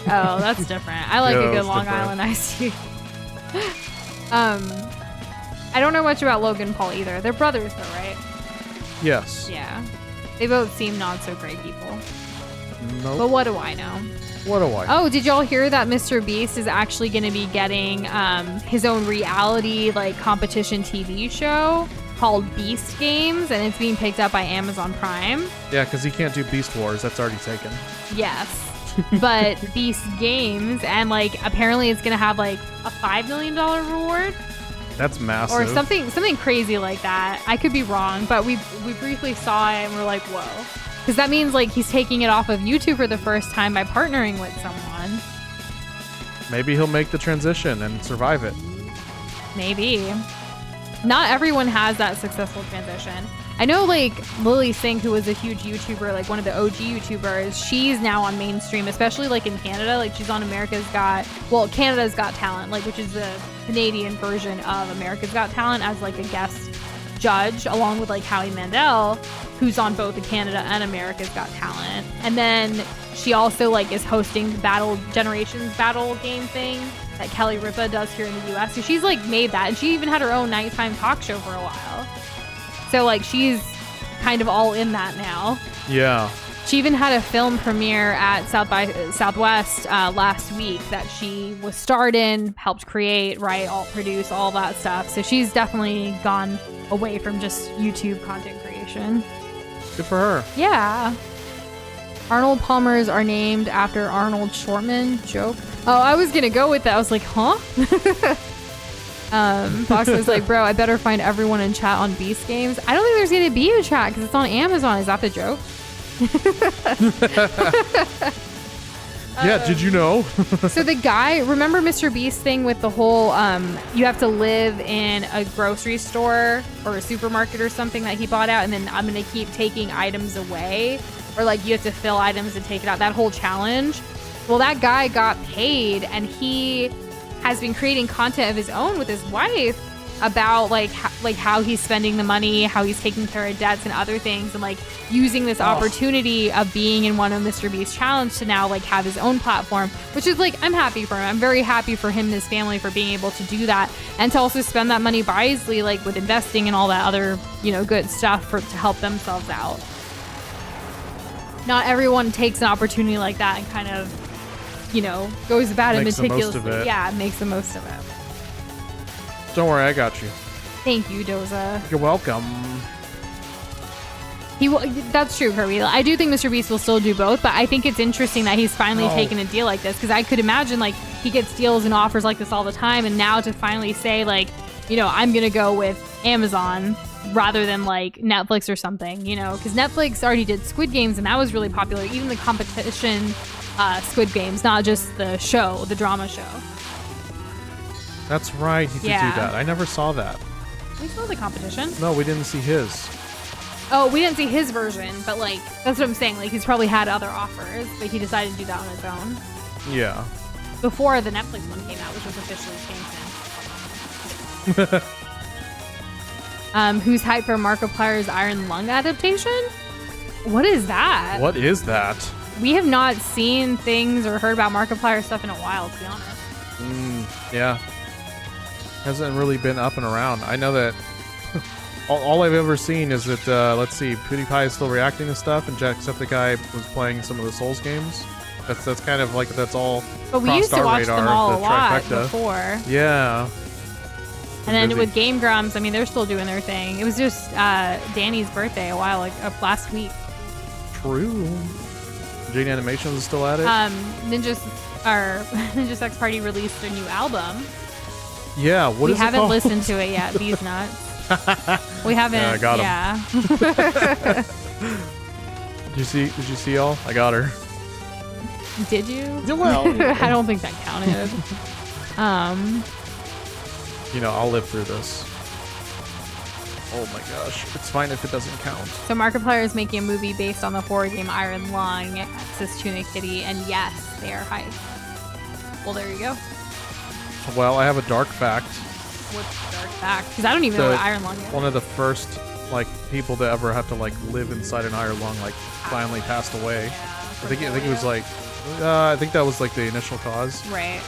Oh, that's different. I like a good Long Island iced tea. I don't know much about Logan Paul either. They're brothers though, right? Yes. Yeah. They both seem not so great people. Nope. But what do I know? What do I know? Oh, did y'all hear that Mr. Beast is actually going to be getting his own reality like competition TV show called Beast Games, and it's being picked up by Amazon Prime? Yeah, because he can't do Beast Wars. That's already taken. Yes. But Beast Games, and like apparently it's going to have like a $5 million reward. That's massive. Or something crazy like that. I could be wrong, but we briefly saw it and we're like, whoa. Because that means like he's taking it off of YouTube for the first time by partnering with someone. Maybe he'll make the transition and survive it. Maybe. Not everyone has that successful transition. I know like Lily Singh, who was a huge YouTuber, like one of the OG YouTubers, she's now on mainstream, especially like in Canada. Like she's on Canada's Got Talent, like which is the Canadian version of America's Got Talent, as like a guest judge, along with like Howie Mandel, who's on both the Canada and America's Got Talent. And then she also like is hosting the Generations battle game thing that Kelly Ripa does here in the US. So she's like made that, and she even had her own nighttime talk show for a while. So like she's kind of all in that now. Yeah. She even had a film premiere at South by Southwest last week that she was starred in, helped create, write, produce, all that stuff. So she's definitely gone away from just YouTube content creation. Good for her. Yeah. Arnold Palmers are named after Arnold Shortman. Joke. Oh, I was going to go with that. I was like, huh? Fox was like, bro, I better find everyone in chat on Beast Games. I don't think there's going to be a chat because it's on Amazon. Is that the joke? Yeah, did you know? So the guy, remember Mr. Beast thing with the whole you have to live in a grocery store or a supermarket or something that he bought out, and then I'm gonna keep taking items away, or like you have to fill items and take it out, that whole challenge? Well, that guy got paid, and he has been creating content of his own with his wife about like how he's spending the money, how he's taking care of debts and other things, and like using this opportunity of being in one of Mr. Beast's challenge to now like have his own platform, which is like, I'm happy for him. I'm very happy for him and his family for being able to do that and to also spend that money wisely, like with investing and all that other, good stuff to help themselves out. Not everyone takes an opportunity like that and kind of, goes about it meticulously. Yeah, makes the most of it. Don't worry, I got you. Thank you, Doza. You're welcome. That's true, Kirby. I do think Mr. Beast will still do both, but I think it's interesting that he's finally taken a deal like this, because I could imagine like he gets deals and offers like this all the time, and now to finally say like, I'm gonna go with Amazon rather than like Netflix or something, because Netflix already did Squid Games and that was really popular, even the competition Squid Games, not just the show, the drama show. That's right, he did do that. I never saw that. We saw the competition. No, we didn't see his. Oh, we didn't see his version, but like, that's what I'm saying. Like, he's probably had other offers, but he decided to do that on his own. Yeah. before the Netflix one came out, which was officially canceled. Who's hyped for Markiplier's Iron Lung adaptation? What is that? What is that? We have not seen things or heard about Markiplier stuff in a while, to be honest. Yeah. Hasn't really been up and around. I know that all I've ever seen is that, let's see, PewDiePie is still reacting to stuff, and Jacksepticeye was playing some of the Souls games. That's kind of like, that's all. But we used to watch them all a lot before. Yeah. And then with Game Grumps, I mean, they're still doing their thing. It was just Danny's birthday a while, last week. True. Jane Animations is still at it. Ninja Sex Party released a new album. Yeah, what is it called? We haven't listened to it yet. These nuts. We haven't. Yeah, I got him. Yeah. Did you see y'all? I got her. Did you? Well, I don't think that counted. I'll live through this. Oh my gosh. It's fine if it doesn't count. So Markiplier is making a movie based on the horror game Iron Lung, says Tuna Kitty, and yes, they are hyped. Well, there you go. Well, I have a dark fact. What's the dark fact? Because I don't even know what Iron Lung is. One of the first people to ever have to live inside an iron lung finally passed away. I think it was I think that was the initial cause. Right.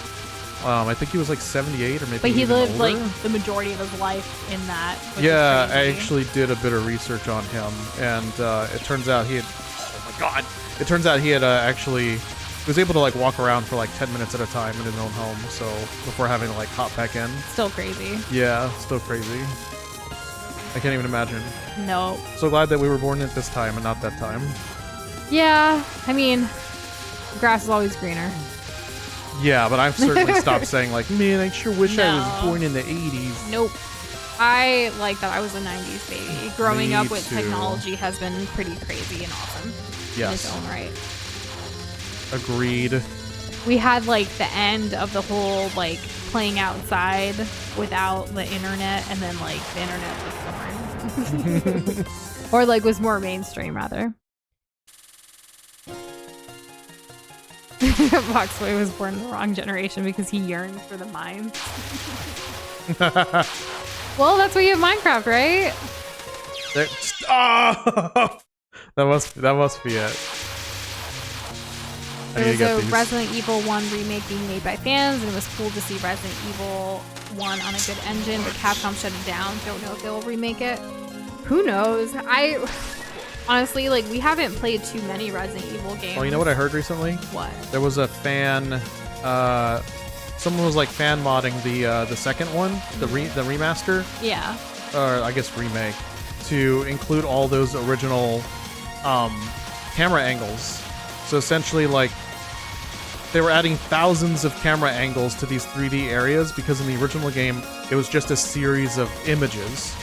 I think he was 78 or maybe. But he lived older. the majority of his life in that. Yeah, I actually did a bit of research on him, and it turns out he had. Oh my god! It turns out he had actually. He was able to walk around for 10 minutes at a time in his own home. So before having to hop back in. Still crazy. Yeah, still crazy. I can't even imagine. No. So glad that we were born at this time and not that time. Yeah, I mean, grass is always greener. Yeah, but I've certainly stopped saying man, I sure wish I was born in the 80s. Nope. I like that I was a 90s baby. Growing up with too. technology has been pretty crazy and awesome in its own right. Agreed. We had the end of the whole playing outside without the internet, and then the internet was born. Or was more mainstream rather. Foxboy was born in the wrong generation because he yearns for the mines. Well, that's why you have Minecraft, right? That must be it. There was a Resident Evil 1 remake being made by fans, and it was cool to see Resident Evil 1 on a good engine, but Capcom shut it down. Don't know if they'll remake it. Who knows? I honestly, we haven't played too many Resident Evil games. Well, you know what I heard recently? What? There was a fan, someone was fan modding the second one, the remaster. Yeah. Or I guess remake, to include all those original camera angles. So essentially, they were adding thousands of camera angles to these 3D areas because in the original game, it was just a series of images.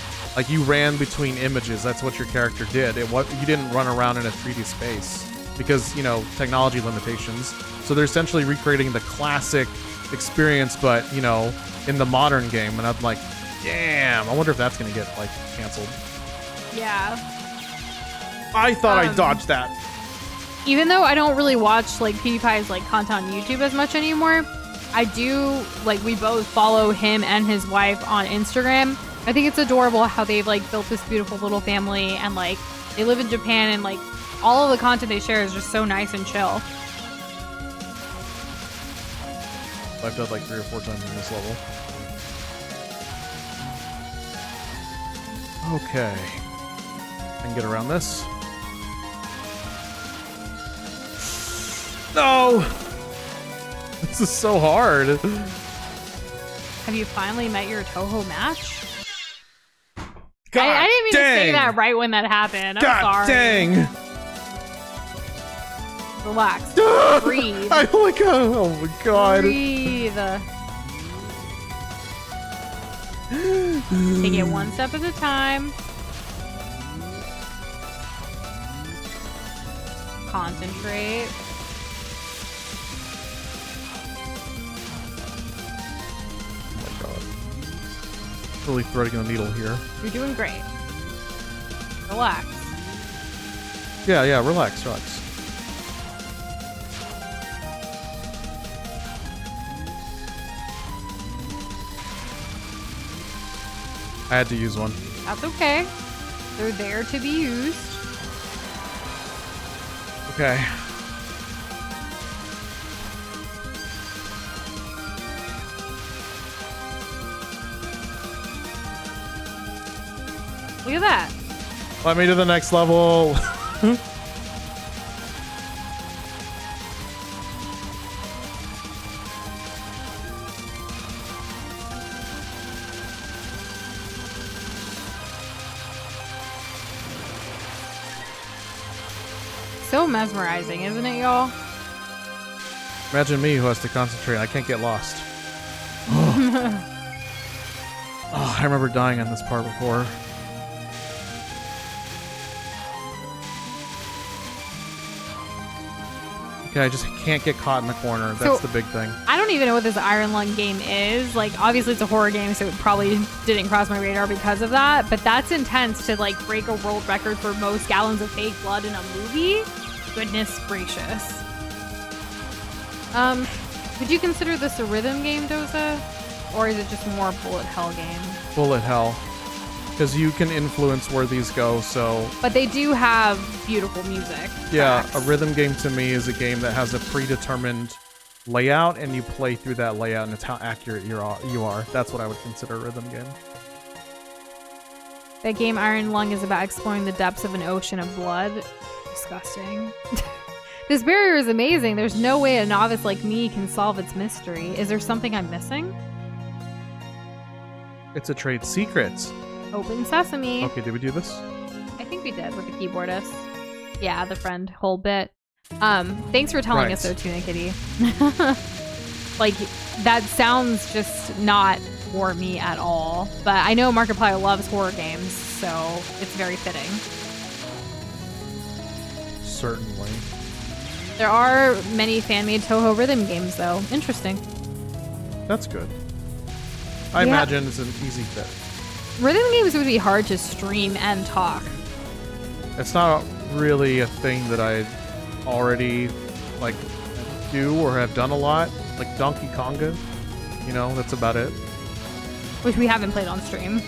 You ran between images. That's what your character did. You didn't run around in a 3D space because, technology limitations. So they're essentially recreating the classic experience, but, in the modern game. And I'm damn, I wonder if that's going to get, canceled. Yeah. I thought I dodged that. Even though I don't really watch PewDiePie's content on YouTube as much anymore, I do we both follow him and his wife on Instagram. I think it's adorable how they've built this beautiful little family, and they live in Japan, and all of the content they share is just so nice and chill. I've died 3 or 4 times in this level. Okay. I can get around this. No! This is so hard. Have you finally met your Touhou match? God I didn't mean dang. to say that right when that happened. I'm God sorry. Dang! Relax. Breathe. Oh my god. Breathe. Take it one step at a time. Concentrate. Oh my god. Really threading the needle here. You're doing great. Relax. Yeah, relax. I had to use one. That's okay. They're there to be used. Okay. Look at that. Let me to the next level. So mesmerizing, isn't it, y'all? Imagine me who has to concentrate. I can't get lost. Oh, I remember dying on this part before. Okay, I just can't get caught in the corner. That's the big thing. I don't even know what this Iron Lung game is. Like, obviously it's a horror game, so it probably didn't cross my radar because of that. But that's intense to, like, break a world record for most gallons of fake blood in a movie. Goodness gracious. Would you consider this a rhythm game, Doza? Or is it just more bullet hell game? Bullet hell. Because you can influence where these go, so... But they do have beautiful music. Yeah, tracks. a rhythm game to me is a game that has a predetermined layout, and you play through that layout, and it's how accurate you are. That's what I would consider a rhythm game. That game Iron Lung is about exploring the depths of an ocean of blood. Disgusting. This barrier is amazing. There's no way a novice like me can solve its mystery. Is there something I'm missing? It's a trade secrets. Open sesame. Okay, did we do this? I think we did with the keyboardist. Yeah, the friend whole bit. Thanks for telling us though, Tuna Kitty. Like, that sounds just not for me at all. But I know Markiplier loves horror games, so it's very fitting. Certainly. There are many fan-made Touhou rhythm games, though. Interesting. That's good. I imagine it's an easy fit. Rhythm games would be hard to stream and talk. It's not really a thing that I already, like, do or have done a lot. Like Donkey Konga. You know, that's about it. Which we haven't played on stream.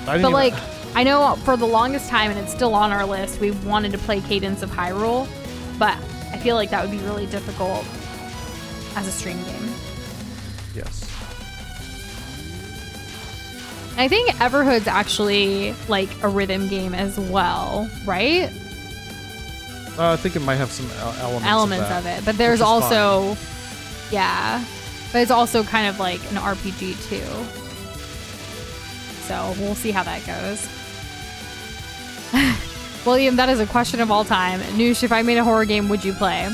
But like, I know for the longest time, and it's still on our list, we wanted to play Cadence of Hyrule. But I feel like that would be really difficult as a stream game. Yes. I think Everhood's actually like a rhythm game as well, right? I think it might have some elements of it. But there's also, yeah, but it's also kind of like an RPG too. So we'll see how that goes. William, that is a question of all time. Nush, if I made a horror game, would you play?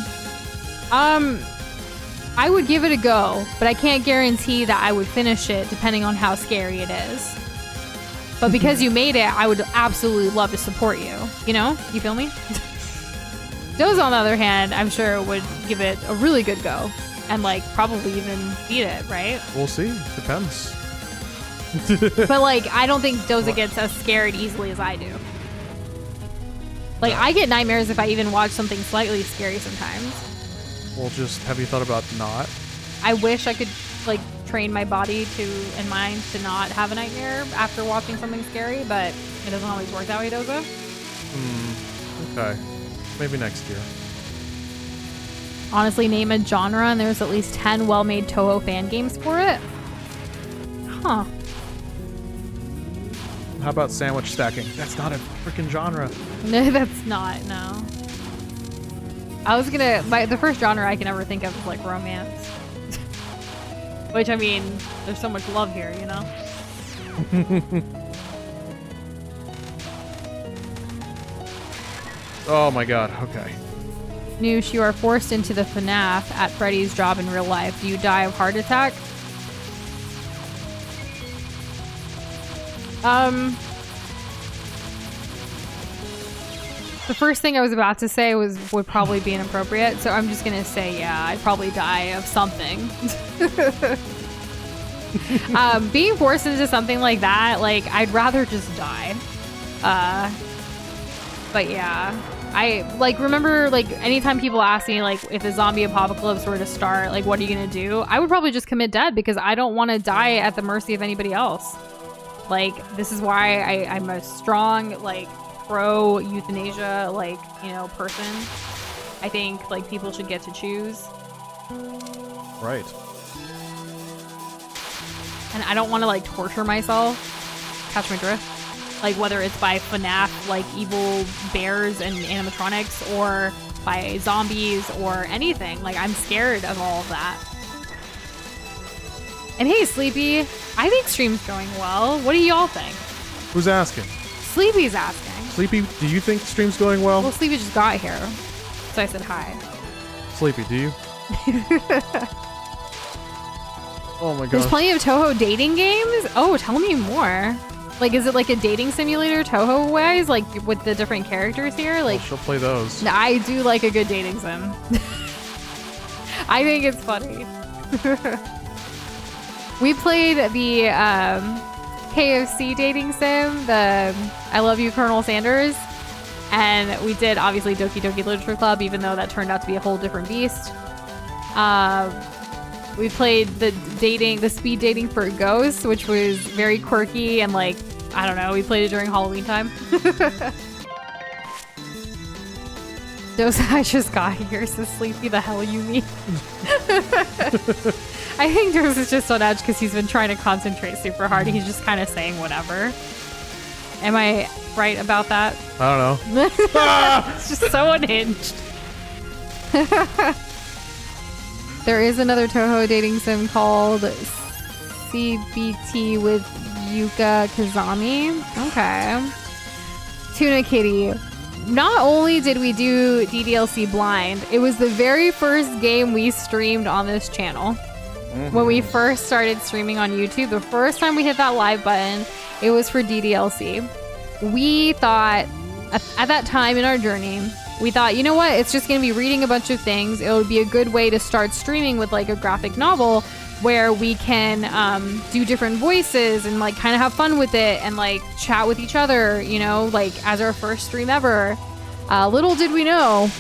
I would give it a go, but I can't guarantee that I would finish it depending on how scary it is. But because you made it, I would absolutely love to support you. You know? You feel me? Doza, on the other hand, I'm sure would give it a really good go. And, like, probably even beat it, right? We'll see. Depends. But, like, I don't think Doza gets as scared easily as I do. Like, I get nightmares if I even watch something slightly scary sometimes. Well, just, have you thought about not? I wish I could, like, train my body and mind to not have a nightmare after watching something scary, but it doesn't always work that way, Doza. Okay. Maybe next year. Honestly, name a genre and there's at least 10 well-made Touhou fan games for it. Huh. How about sandwich stacking? That's not a freaking genre. No, that's not, no. I was gonna, the first genre I can ever think of is like romance. Which, I mean, there's so much love here, you know? Oh my god, okay. Noosh, you are forced into the FNAF at Freddy's job in real life. Do you die of heart attack? The first thing I was about to say would probably be inappropriate, so I'm just gonna say, yeah, I'd probably die of something. Being forced into something like that, like, I'd rather just die. But yeah, I, like, remember, like, anytime people ask me, like, if the zombie apocalypse were to start, like, what are you gonna do? I would probably just commit dead because I don't want to die at the mercy of anybody else. Like, this is why I'm a strong, like, pro euthanasia, like, you know, person. I think, like, people should get to choose. Right. And I don't want to, like, torture myself. Catch my drift. Like, whether it's by FNAF, like, evil bears and animatronics, or by zombies, or anything. Like, I'm scared of all of that. And hey, Sleepy, I think stream's going well. What do y'all think? Who's asking? Sleepy's asking. Sleepy, do you think the stream's going well? Well, Sleepy just got here, so I said hi. Sleepy, do you? Oh my god. There's plenty of Touhou dating games? Oh, tell me more. Like, is it like a dating simulator Touhou-wise? Like, with the different characters here? Like, she'll play those. I do like a good dating sim. I think it's funny. We played the KFC dating sim, the I Love You, Colonel Sanders. And we did, obviously, Doki Doki Literature Club, even though that turned out to be a whole different beast. We played the speed dating for Ghosts, which was very quirky and, like, I don't know, we played it during Halloween time. Doza, I just got here, so Sleepy, the hell you mean? I think Doza's just on edge because he's been trying to concentrate super hard. He's just kind of saying whatever. Am I right about that? I don't know. It's just so unhinged. There is another Touhou dating sim called CBT with Yuka Kazami. Okay. Tuna Kitty. Not only did we do DDLC blind, it was the very first game we streamed on this channel. When we first started streaming on YouTube, the first time we hit that live button, it was for DDLC. We thought, at that time in our journey, we thought, you know what, it's just going to be reading a bunch of things. It would be a good way to start streaming with like a graphic novel where we can do different voices and like kind of have fun with it and like chat with each other, you know, like as our first stream ever. Little did we know,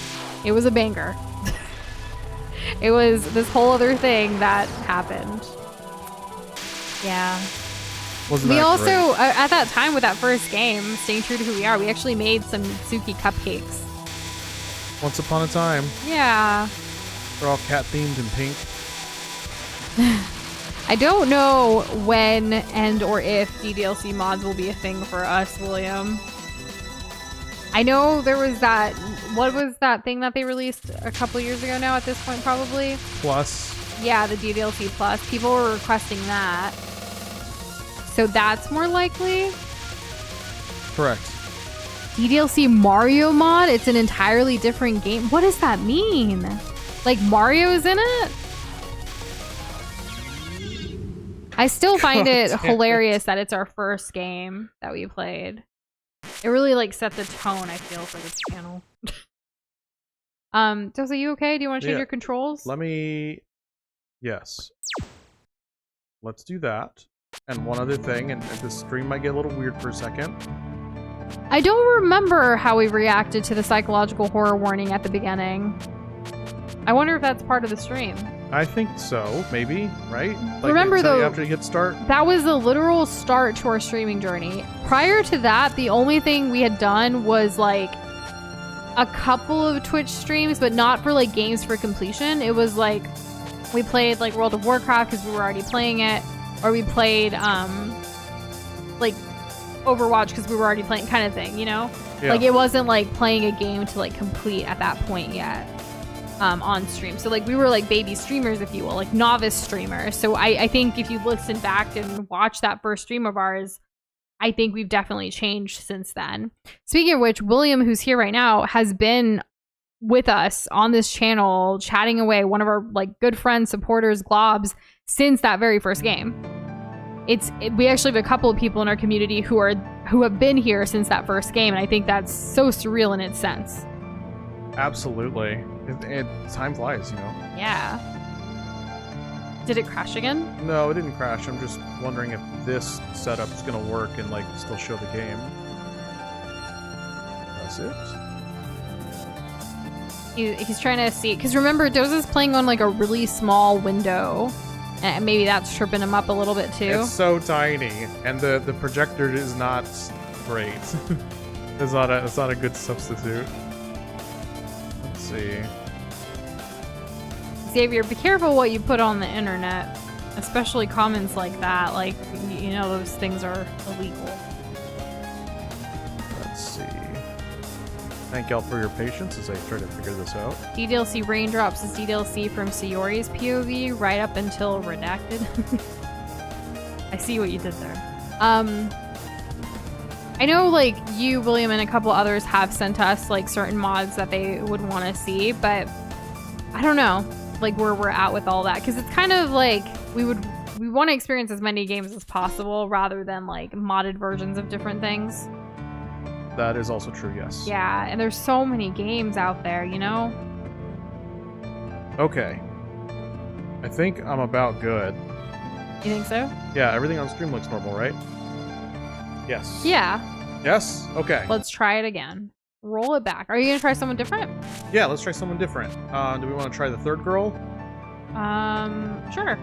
it was a banger. It was this whole other thing that happened. Yeah. Wasn't we that also, great? at that time with that first game, staying true to who we are, we actually made some Suki cupcakes. Once upon a time. Yeah. They're all cat themed and pink. I don't know when and or if DDLC mods will be a thing for us, William. I know there was that, what was that thing that they released a couple years ago now at this point probably? Plus. Yeah, the DDLC Plus. People were requesting that. So that's more likely? Correct. DDLC Mario mod? It's an entirely different game. What does that mean? Like Mario's in it? I still find it hilarious that it's our first game that we played. It really like set the tone, I feel, for this channel. Doza, you okay? Do you want to change your controls? Yes. Let's do that. And one other thing, and the stream might get a little weird for a second. I don't remember how we reacted to the psychological horror warning at the beginning. I wonder if that's part of the stream. I think so, maybe, right? Like, remember though, after you hit start? That was the literal start to our streaming journey. Prior to that, the only thing we had done was like a couple of Twitch streams, but not for like games for completion. It was like we played like World of Warcraft because we were already playing it, or we played like Overwatch because we were already playing, kind of thing, you know? Yeah. Like it wasn't like playing a game to like complete at that point yet. On stream. So like we were like baby streamers, if you will, like novice streamers. So I think if you listen back and watch that first stream of ours, I think we've definitely changed since then. Speaking of which, William, who's here right now, has been with us on this channel, chatting away, one of our like good friends, supporters, globs, since that very first game. We actually have a couple of people in our community who have been here since that first game, and I think that's so surreal in its sense. Absolutely. Time flies, you know? Yeah. Did it crash again? No, it didn't crash. I'm just wondering if this setup is going to work and like still show the game. That's it. He's trying to see, because remember, Doza's playing on like a really small window. And maybe that's tripping him up a little bit too. It's so tiny, and the projector is not great. it's not a good substitute. Let's see. Xavier, be careful what you put on the internet, especially comments like that. Like, you know, those things are illegal. Let's see. Thank y'all for your patience as I try to figure this out. DDLC Raindrops is DDLC from Sayori's POV right up until redacted. I see what you did there. I know, like, you, William, and a couple others have sent us, like, certain mods that they would want to see, but I don't know, like, where we're at with all that. Because it's kind of like we want to experience as many games as possible rather than, like, modded versions of different things. That is also true, yes. Yeah, and there's so many games out there, you know? Okay. I think I'm about good. You think so? Yeah, everything on stream looks normal, right? Yes. Yeah. Yes? Okay. Let's try it again. Roll it back. Are you gonna try someone different? Yeah, let's try someone different. Do we want to try the third girl? Sure.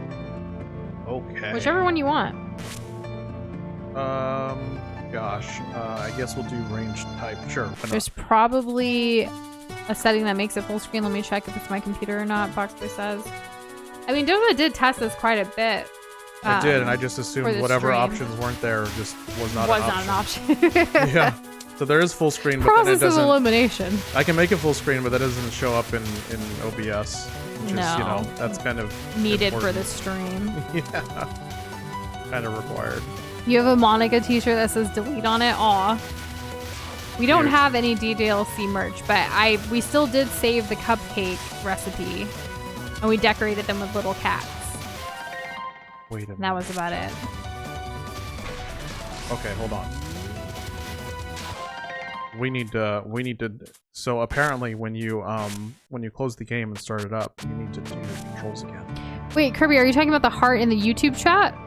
Okay. Whichever one you want. Gosh. I guess we'll do range type. Sure. There's probably a setting that makes it full screen. Let me check if it's my computer or not. Boxboy says. I mean, Doza did test this quite a bit. I did, and I just assumed whatever stream. Options weren't there just was not an option. Yeah. So there is full screen, but Process then it doesn't. of elimination. I can make it full screen, but that doesn't show up in OBS, which is, you know, that's kind of needed important. for the stream. Yeah. Kind of required. You have a Monica t-shirt that says delete on it. Aw. We don't have any DDLC merch, but we still did save the cupcake recipe, and we decorated them with little cats. Wait a minute. And that was about it. Okay, hold on. We need to. So apparently, when you close the game and start it up, you need to do your controls again. Wait, Kirby, are you talking about the heart in the YouTube chat?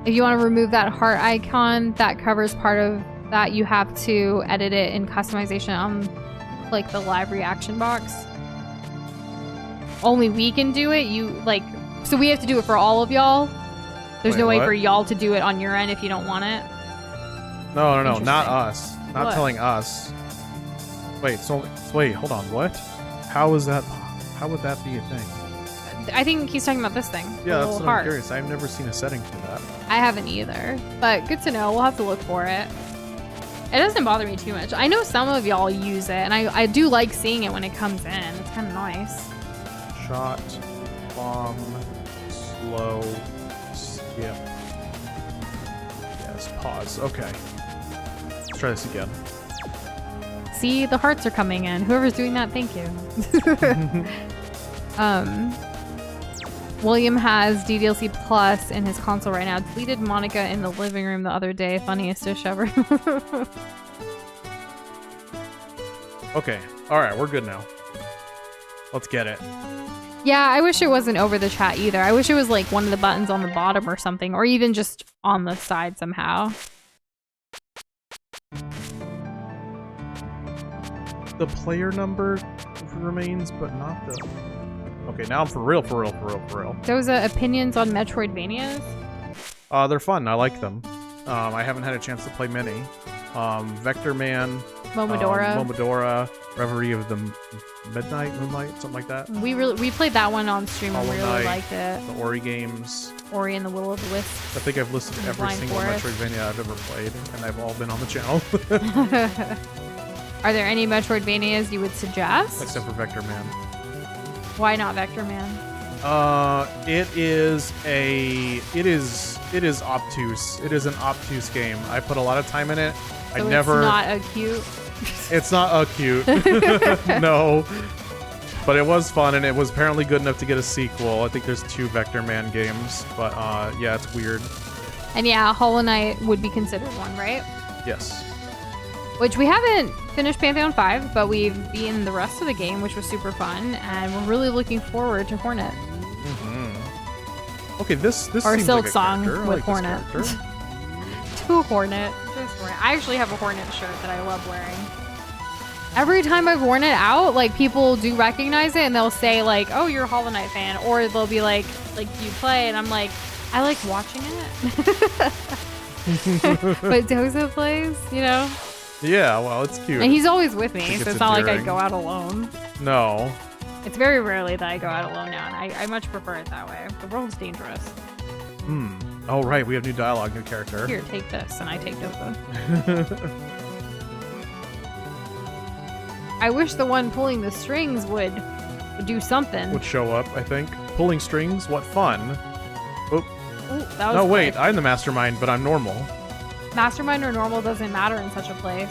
If you want to remove that heart icon that covers part of that, you have to edit it in customization on, like, the live reaction box. Only we can do it. So we have to do it for all of y'all. There's no way for y'all to do it on your end if you don't want it. No, not us. Not What? telling us. Wait, wait, hold on. What? How would that be a thing? I think he's talking about this thing. Yeah, the that's little what I'm heart. curious. I've never seen a setting for that. I haven't either, but good to know. We'll have to look for it. It doesn't bother me too much. I know some of y'all use it, and I do like seeing it when it comes in. It's kind of nice. Shot, bomb, slow, skip. Yes, pause. Okay. Let's try this again. See, the hearts are coming in. Whoever's doing that, thank you. William has DDLC Plus in his console right now. Deleted Monica in the living room the other day. Funniest dish ever. Okay. Alright, we're good now. Let's get it. Yeah, I wish it wasn't over the chat either. I wish it was like one of the buttons on the bottom or something, or even just on the side somehow. The player number remains, but not the... Okay, now I'm for real. Doza, opinions on Metroidvanias? They're fun. I like them. I haven't had a chance to play many. Vector Man, Momodora, Reverie of the Moonlight, something like that. We played that one on stream and Hollow we really Knight, liked it. The Ori games. Ori and the Will of the Wisp. I think I've listed every Blind single Forest. Metroidvania I've ever played, and they've all been on the channel. Are there any Metroidvanias you would suggest? Except for Vector Man. Why not Vector Man? It is obtuse. It is an obtuse game. I put a lot of time in it. So it's not acute? It's not acute. No. But it was fun, and it was apparently good enough to get a sequel. I think there's 2 Vector Man games, but yeah, it's weird. And yeah, Hollow Knight would be considered one, right? Yes. Which we haven't finished Pantheon 5, but we've beaten the rest of the game, which was super fun, and we're really looking forward to Hornet. Mm-hmm. Okay, this or seems Silk like a Song character. with Hornet. To Hornet. I actually have a Hornet shirt that I love wearing. every time I've worn it out, like people do recognize it and they'll say like, "Oh, you're a Hollow Knight fan," or they'll be like, "Do you play?" And I'm like, "I like watching it." But Doza plays, you know. Yeah, well, it's cute. And he's always with me, so it's not like I endearing. go out alone. No. It's very rarely that I go out alone now, and I much prefer it that way. The world's dangerous. Oh, right. We have new dialogue, new character. Here, take this, and I take Doza. I wish the one pulling the strings would do something. Would show up, I think. Pulling strings? What fun. Oh. Ooh, that was No, wait. quick. I'm the mastermind, but I'm normal. Mastermind or normal doesn't matter in such a place.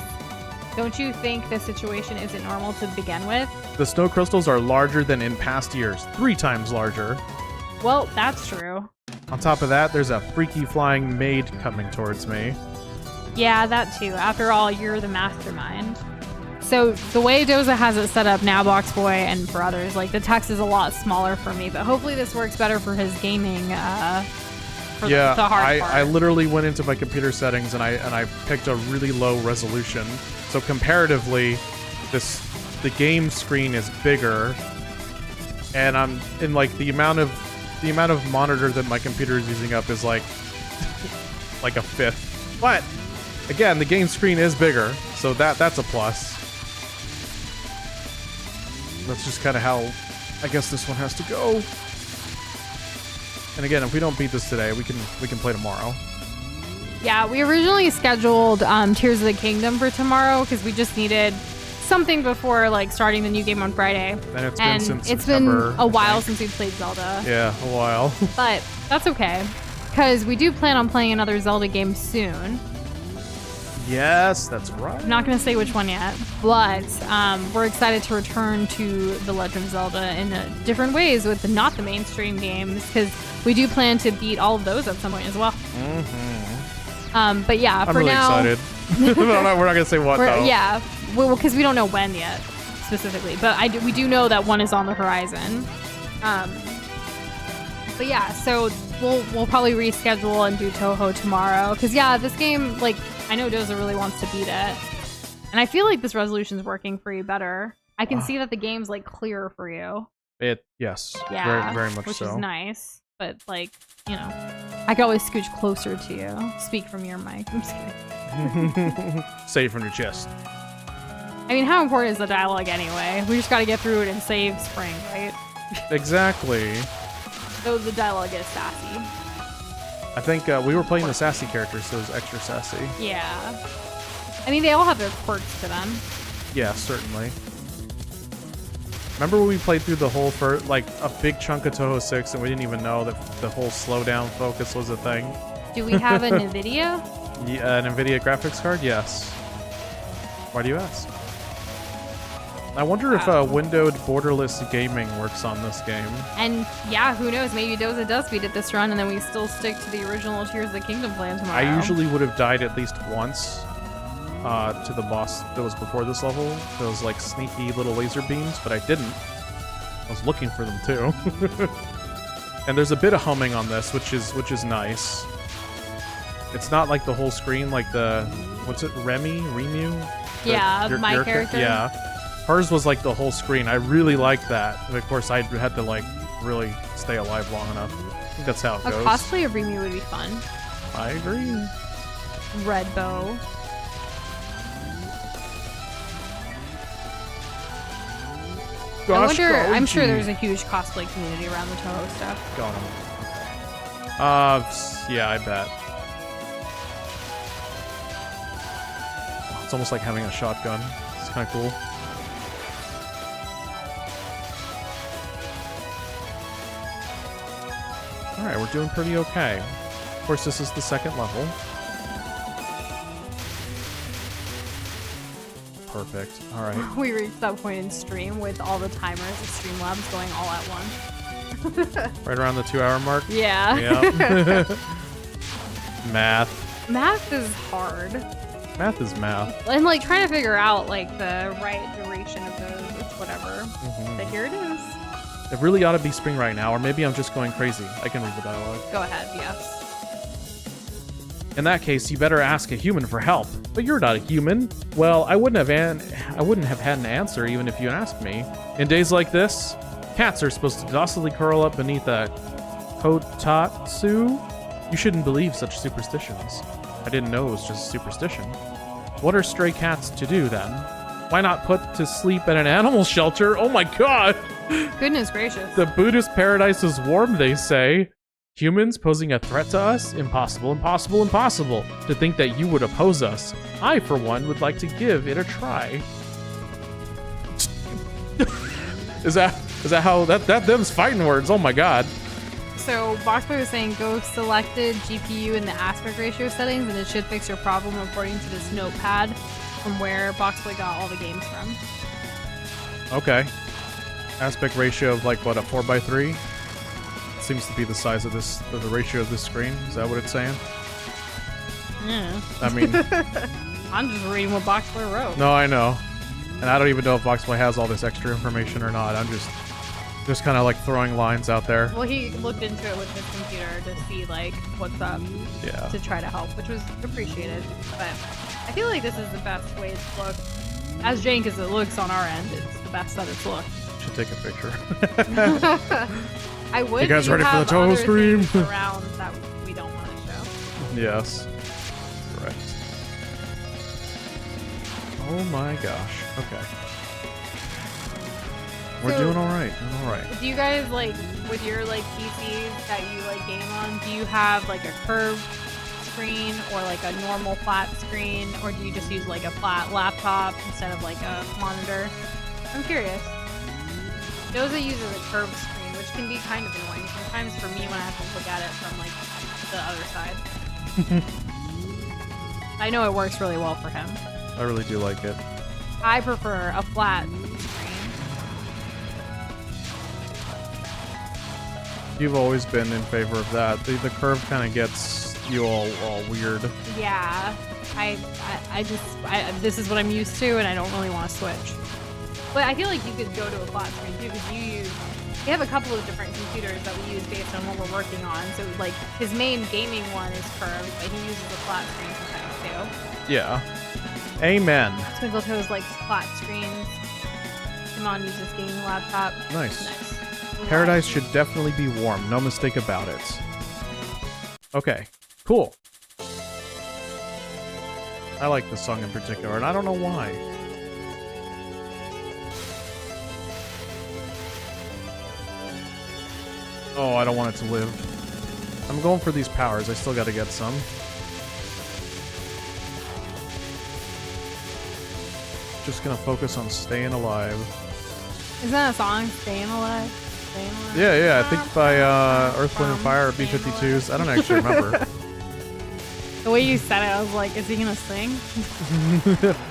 Don't you think this situation isn't normal to begin with? The snow crystals are larger than in past years. 3 times larger. Well, that's true. On top of that, there's a freaky flying maid coming towards me. Yeah, that too. After all, you're the mastermind. So the way Doza has it set up now, Box Boy, and for others, like the text is a lot smaller for me, but hopefully this works better for his gaming. For Yeah, the hard part. I literally went into my computer settings and I picked a really low resolution. So comparatively, the game screen is bigger, and I'm in like the amount of monitor that my computer is using up is like like a fifth. But again, the game screen is bigger, so that's a plus. That's just kind of how I guess this one has to go. And again, if we don't beat this today, we can play tomorrow. Yeah, we originally scheduled Tears of the Kingdom for tomorrow because we just needed something before like starting the new game on Friday. And it's been since it's September, been a while since we played Zelda. Yeah, a while. But that's okay because we do plan on playing another Zelda game soon. Yes, that's right. I'm not going to say which one yet, but we're excited to return to The Legend of Zelda in different ways with not the mainstream games because we do plan to beat all of those at some point as well. But yeah, I'm for really now, excited. We're not going to say what though. Yeah, because we don't know when yet specifically, but we do know that one is on the horizon. But yeah, so we'll probably reschedule and do Touhou tomorrow because yeah, this game, like, I know Doza really wants to beat it, and I feel like this resolution's working for you better. I can see that the game's like clearer for you. Yes, Yeah, very much which so. is nice. But like, you know, I can always scooch closer to you. Speak from your mic. I'm just kidding. Say it from your chest. I mean, how important is the dialogue anyway? We just got to get through it and save Spring, right? Exactly. Though the dialogue is sassy. I think we were playing the sassy characters, so it was extra sassy. Yeah. I mean, they all have their quirks to them. Yeah, certainly. Remember when we played through the whole like a big chunk of Touhou 6 and we didn't even know that the whole slowdown focus was a thing? Do we have an NVIDIA? Yeah, an NVIDIA graphics card? Yes. Why do you ask? I wonder if windowed borderless gaming works on this game. And yeah, who knows? Maybe Doza does beat it this run and then we still stick to the original Tears of the Kingdom plan tomorrow. I usually would have died at least once to the boss that was before this level. Those like sneaky little laser beams, but I didn't. I was looking for them too. And there's a bit of humming on this, which is nice. It's not like the whole screen, like the what's it, Remu? Yeah, my character. Yeah, hers was like the whole screen. I really liked that. And of course, I had to like really stay alive long enough. I think that's how it goes. A cosplay of Remu would be fun. I agree. Red bow. Gosh, I'm sure there's a huge cosplay community around the Touhou stuff. Got him. Yeah, I bet. It's almost like having a shotgun. It's kind of cool. Alright, we're doing pretty okay. Of course, this is the second level. Perfect. Alright. We reached that point in stream with all the timers of Streamlabs going all at once. Right around the 2-hour mark? Yeah. Yep. Math. Math is hard. Math is math. And like trying to figure out like the right duration of those, whatever. But here it is. It really ought to be spring right now, or maybe I'm just going crazy. I can read the dialogue. Go ahead, yes. In that case, you better ask a human for help. But you're not a human. Well, I wouldn't have had an answer even if you asked me. In days like this, cats are supposed to docilely curl up beneath a kotatsu. You shouldn't believe such superstitions. I didn't know it was just a superstition. What are stray cats to do then? Why not put to sleep at an animal shelter? Oh my god! Goodness gracious. The Buddhist paradise is warm, they say. Humans posing a threat to us? Impossible, impossible, impossible. To think that you would oppose us. I, for one, would like to give it a try. Is that how them's fighting words? Oh my god. So Boxboy was saying go selected GPU in the aspect ratio settings and it should fix your problem according to this notepad from where Boxboy got all the games from. Okay. Aspect ratio of like what, a 4x3? Seems to be the size of this, or the ratio of this screen. Is that what it's saying? Yeah. I mean, I'm just reading what Boxboy wrote. No, I know. And I don't even know if Boxboy has all this extra information or not. I'm just kind of like throwing lines out there. Well, he looked into it with his computer to see like what's up. Yeah. To try to help, which was appreciated. But I feel like this is the best way it's looked. As jank as it looks on our end, it's the best that it's looked. Should take a picture. I would. You guys ready for the Touhou stream? Around that we don't want to show. Yes. Correct. Oh my gosh. Okay. We're doing all right. Doing all right. Do you guys like with your like PCs that you like game on? Do you have like a curved screen or like a normal flat screen, or do you just use like a flat laptop instead of like a monitor? I'm curious. Doza uses a curved screen, which can be kind of annoying sometimes for me when I have to look at it from like the other side. I know it works really well for him. I really do like it. I prefer a flat screen. You've always been in favor of that. The curve kind of gets you all weird. Yeah, I this is what I'm used to, and I don't really want to switch. But I feel like you could go to a flat screen too, because we have a couple of different computers that we use based on what we're working on. So like his main gaming one is curved, but he uses a flat screen sometimes too. Yeah. Amen. Twinkle Toes likes flat screens. Timon uses gaming laptop. Nice. Paradise should definitely be warm. No mistake about it. Okay. Cool. I like this song in particular, and I don't know why. Oh, I don't want it to live. I'm going for these powers. I still gotta get some. Just gonna focus on staying alive. Isn't that a song? Staying Alive? Staying Alive? Yeah, I think by Earth, Wind, and Fire or B-52s. I don't actually remember. The way you said it, I was like, is he gonna sing?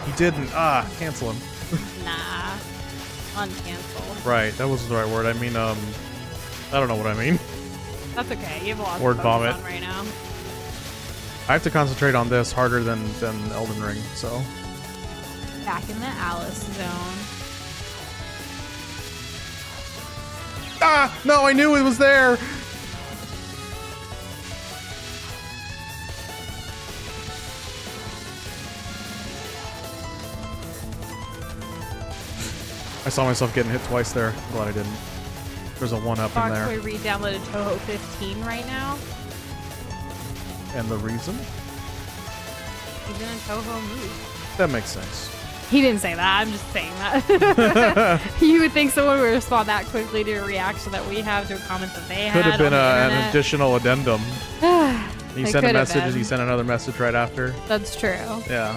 He didn't. Cancel him. Nah. Uncancel. Right, that wasn't the right word. I mean, I don't know what I mean. That's okay. You have a lot Word of vomit. on right now. I have to concentrate on this harder than Elden Ring, so. Back in the Alice zone. No, I knew it was there! I saw myself getting hit twice there. I'm glad I didn't. There's a 1-up in there. Boxboy re-downloaded Touhou 15 right now. And the reason? He's in a Touhou mood. That makes sense. He didn't say that. I'm just saying that. You would think someone would respond that quickly to a reaction that we have to a comment that they Could had. have been on the an internet. additional addendum. You It sent a could have message and been. you sent another message right after. That's true. Yeah.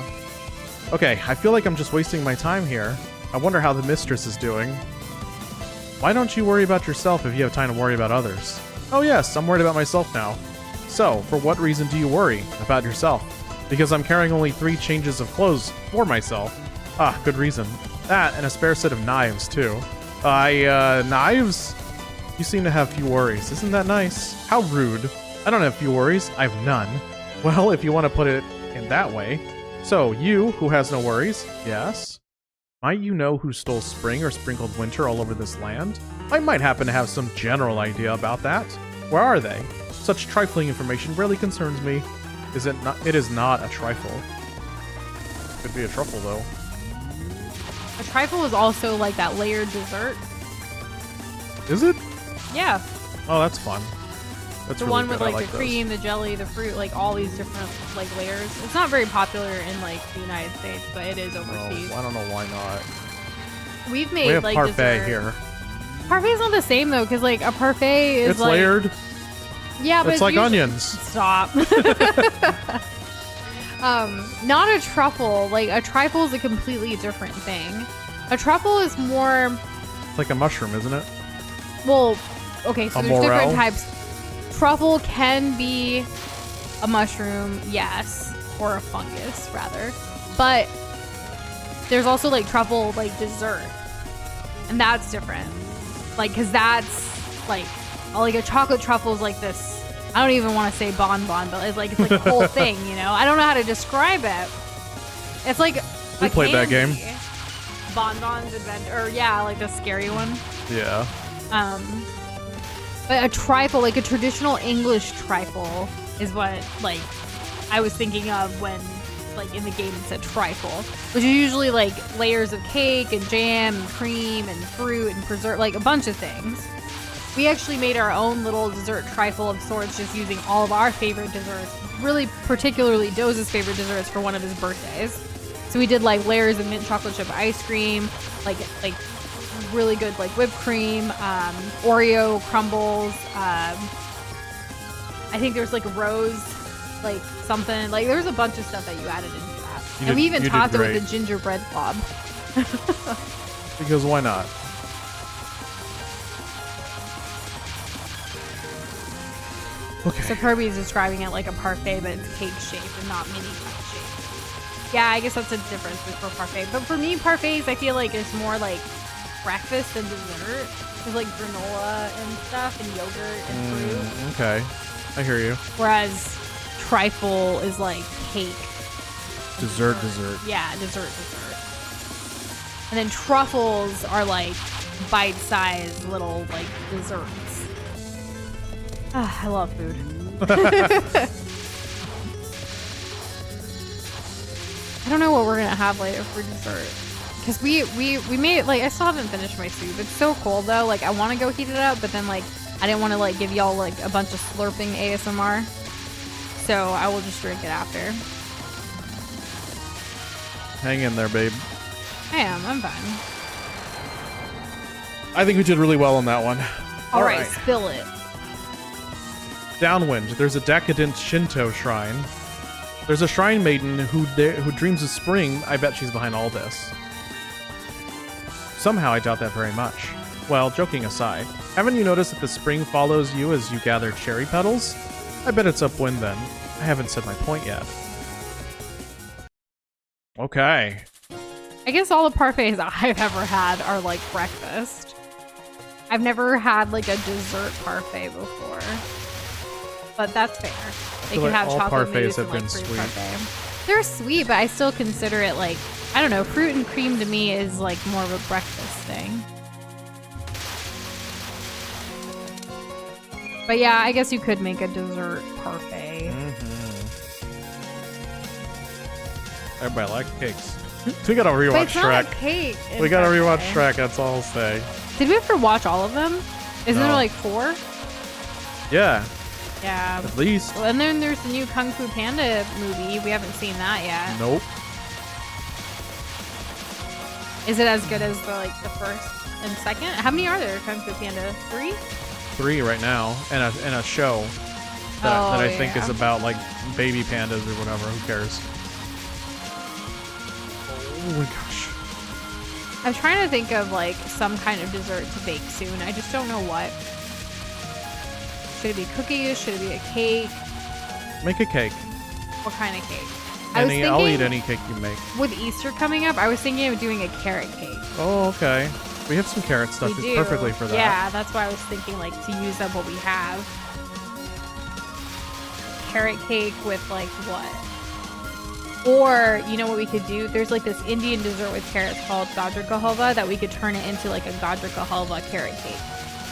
Okay, I feel like I'm just wasting my time here. I wonder how the mistress is doing. Why don't you worry about yourself if you have time to worry about others? Oh yes, I'm worried about myself now. So, for what reason do you worry about yourself? Because I'm carrying only 3 changes of clothes for myself. Good reason. That, and a spare set of knives, too. Knives? You seem to have few worries. Isn't that nice? How rude. I don't have few worries. I have none. Well, if you want to put it in that way. So, you, who has no worries, yes? Might you know who stole spring or sprinkled winter all over this land? I might happen to have some general idea about that. Where are they? Such trifling information rarely concerns me. Is it not? It is not a trifle. Could be a truffle though. A trifle is also like that layered dessert. Is it? Yeah. Oh, that's fun. That's the really one good. with I like the cream, the jelly, the fruit, like all these different like layers. It's not very popular in like the United States, but it is overseas. I don't know why not. We've made We have like parfait dessert. here. Parfait's not the same though, because like a parfait is It's like layered. Yeah, but it's like usually... onions. Stop. Not a truffle. Like a trifle is a completely different thing. A truffle is more. It's like a mushroom, isn't it? Well, okay, so A there's different morel? types. Truffle can be a mushroom, yes, or a fungus rather, but there's also like truffle like dessert, and that's different. Like, cause that's like a chocolate truffle is like this. I don't even want to say bonbon, but it's like a whole thing, you know. I don't know how to describe it. It's like We played that game. Bonbons Adventure, or yeah, like the scary one. Yeah. But a trifle, like a traditional English trifle, is what like I was thinking of when like in the game it said trifle, which is usually like layers of cake and jam and cream and fruit and preserve, like a bunch of things. We actually made our own little dessert trifle of sorts, just using all of our favorite desserts, really particularly Doza's favorite desserts for one of his birthdays. So we did like layers of mint chocolate chip ice cream, like really good like whipped cream, Oreo crumbles. I think there's like a rose, like something. Like there's a bunch of stuff that you added into that. And we even topped it with a gingerbread blob. Because why not? Okay. So Kirby's describing it like a parfait, but it's cake shaped and not mini cake shaped. Yeah, I guess that's a difference for parfait. But for me, parfaits I feel like it's more like breakfast than dessert. There's like granola and stuff and yogurt and fruit. Okay, I hear you. Whereas trifle is like cake. Dessert. Yeah, dessert. And then truffles are like bite-sized little like desserts. I love food. I don't know what we're gonna have later for dessert. Cause we made it, like, I still haven't finished my soup. It's so cold though. Like I want to go heat it up, but then like I didn't want to like give y'all like a bunch of slurping ASMR. So I will just drink it after. Hang in there, babe. I'm fine. I think we did really well on that one. All right, spill it. Downwind, there's a decadent Shinto shrine. There's a shrine maiden who dreams of spring. I bet she's behind all this. Somehow I doubt that very much. Well, joking aside, haven't you noticed that the spring follows you as you gather cherry petals? I bet it's upwind then. I haven't said my point yet. Okay. I guess all the parfaits I've ever had are like breakfast. I've never had like a dessert parfait before. But that's fair. They can like have all chocolate parfaits mousse have and been like fruit sweet. parfait. They're sweet, but I still consider it like, I don't know, fruit and cream to me is like more of a breakfast thing. But yeah, I guess you could make a dessert parfait. Everybody likes cakes. We gotta But rewatch it's not Shrek. a cake. in We gotta rewatch parfait. Shrek, that's all I'll say. Did we ever watch all of them? Isn't No. there like 4? Yeah, Yeah. at least. Well, and then there's the new Kung Fu Panda movie. We haven't seen that yet. Nope. Is it as good as the first and second? How many are there? Kung Fu Panda 3? 3 right now, and a show that I think is about like baby pandas or whatever. Who cares? Oh my gosh. I'm trying to think of like some kind of dessert to bake soon. I just don't know what. Should it be cookies? Should it be a cake? Make a cake. What kind of cake? I'll eat any cake you make. With Easter coming up, I was thinking of doing a carrot cake. Oh, okay. We have some carrot stuff. We It's do. perfectly for that. Yeah, that's why I was thinking like to use up what we have. Carrot cake with like what? Or, you know what we could do? There's like this Indian dessert with carrots called Gajar ka halwa that we could turn it into like a Gajar ka halwa carrot cake.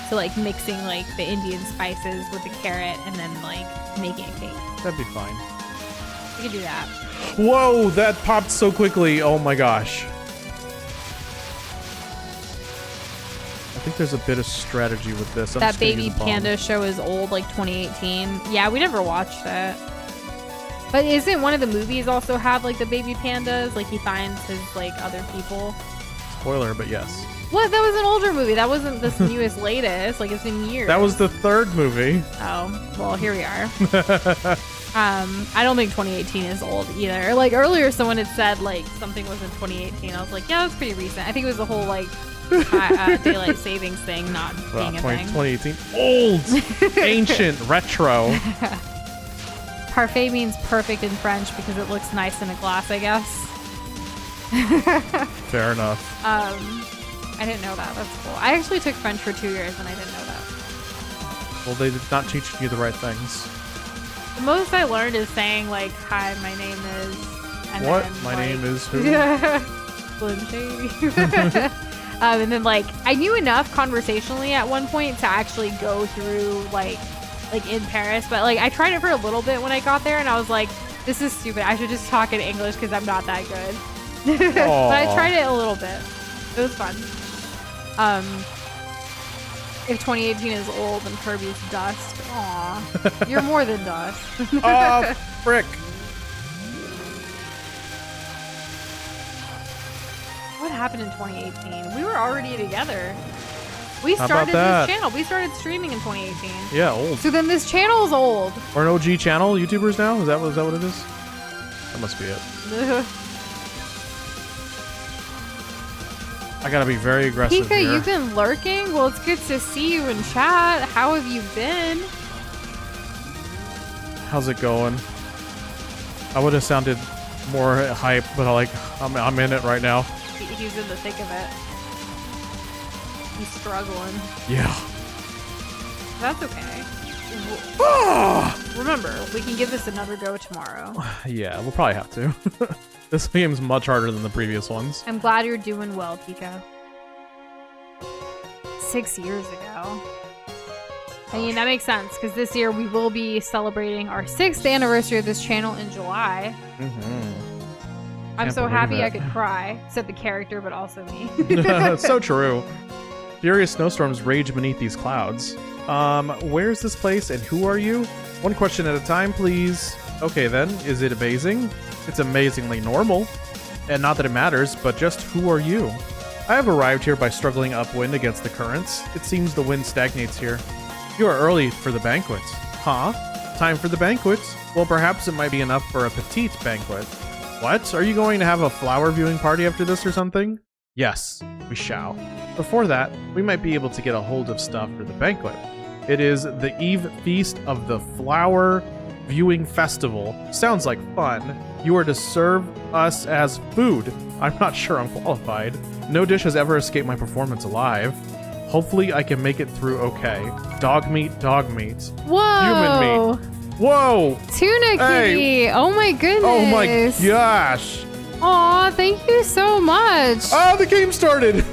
So like mixing like the Indian spices with the carrot and then like making a cake. That'd be fine. We can do that. Whoa, that popped so quickly. Oh my gosh. I think there's a bit of strategy with this. That Baby Panda show is old, like 2018. Yeah, we never watched it. But isn't one of the movies also have like the baby pandas? Like he finds his like other people. Spoiler, but yes. What? That was an older movie. That wasn't this newest, latest. Like it's been years. That was the third movie. Oh, well, here we are. I don't think 2018 is old either. Like earlier, someone had said like something was in 2018. I was like, yeah, that's pretty recent. I think it was the whole like daylight savings thing not being a thing. 2018. Old, ancient, retro. Parfait means perfect in French because it looks nice in a glass, I guess. Fair enough. I didn't know that. That's cool. I actually took French for 2 years and I didn't know that. Well, they did not teach you the right things. The most I learned is saying like, "Hi, my name is." And what? then, My like, name is who? Slim Shady. And then like I knew enough conversationally at one point to actually go through like in Paris, but like I tried it for a little bit when I got there and I was like, this is stupid. I should just talk in English because I'm not that good. But I tried it a little bit. It was fun. If 2018 is old and Kirby's dust, aw, you're more than dust. Oh, frick. What happened in 2018? We were already together. We How started about that? this channel. We started streaming in 2018. Yeah, old. So then this channel is old. Or an OG channel, YouTubers now? Is that what it is? That must be it. I gotta be very aggressive Pika, here. you've been lurking? Well, it's good to see you in chat. How have you been? How's it going? I would have sounded more hype, but I'm in it right now. He's in the thick of it. He's struggling. Yeah. That's okay. Remember, we can give this another go tomorrow. Yeah, we'll probably have to. This game's much harder than the previous ones. I'm glad you're doing well, Pika. 6 years ago. I mean, that makes sense, because this year we will be celebrating our 6th anniversary of this channel in July. I'm so happy I could cry. Said the character, but also me. So true. Furious snowstorms rage beneath these clouds. Where's this place and who are you? One question at a time, please. Okay then, is it amazing? It's amazingly normal. And not that it matters, but just who are you? I have arrived here by struggling upwind against the currents. It seems the wind stagnates here. You are early for the banquet. Huh? Time for the banquet? Well, perhaps it might be enough for a petite banquet. What? Are you going to have a flower viewing party after this or something? Yes, we shall. Before that, we might be able to get a hold of stuff for the banquet. It is the Eve Feast of the Flower Viewing Festival. Sounds like fun. You are to serve us as food. I'm not sure I'm qualified. No dish has ever escaped my performance alive. Hopefully I can make it through okay. Dog meat, dog meat. Whoa! Human meat. Whoa! Tuna kitty! Hey. Oh my goodness! Oh my gosh! Aw, thank you so much! Oh, the game started!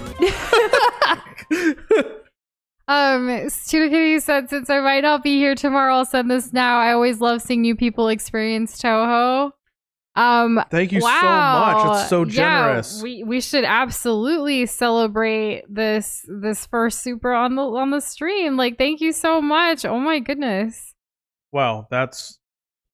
Tuna Kitty said, since I might not be here tomorrow, I'll send this now. I always love seeing new people experience Touhou. Thank you wow. so much. It's so generous. Yeah, we should absolutely celebrate this first super on the stream. Like, thank you so much. Oh my goodness. Wow,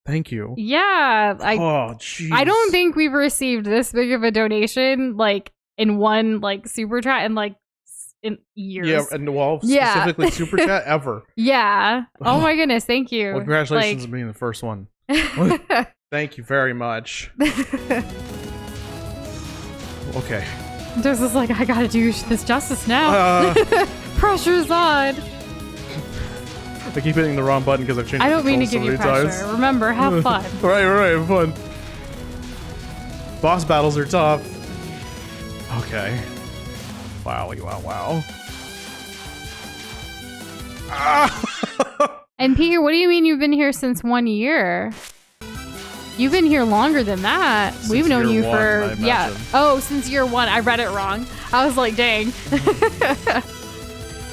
thank you. Yeah, oh, jeez. I don't think we've received this big of a donation like in one like super chat in years. Yeah, and specifically super chat ever. Yeah. Oh my goodness, thank you. Well, congratulations on being the first one. Thank you very much. Okay. This is like, I gotta do this justice now. Pressure's on. I keep hitting the wrong button because I've changed. I don't mean to so give you many pressure. times. Remember, have fun. right, have fun. Boss battles are tough. Okay. Wow. And Peter, what do you mean you've been here since 1 year? You've been here longer than that. Since We've known you one, for yeah. Oh, since year 1. I read it wrong. I was like, dang.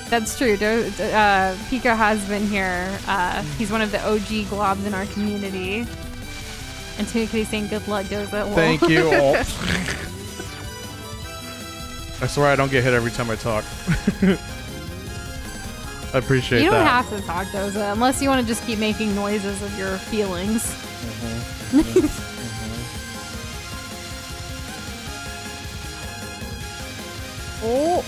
That's true. Pika has been here. He's one of the OG globs in our community. And Kitty saying good luck, Doza. Well. Thank you. Oh. I swear I don't get hit every time I talk. I appreciate that. You don't have to talk, Doza, unless you want to just keep making noises of your feelings. Oh.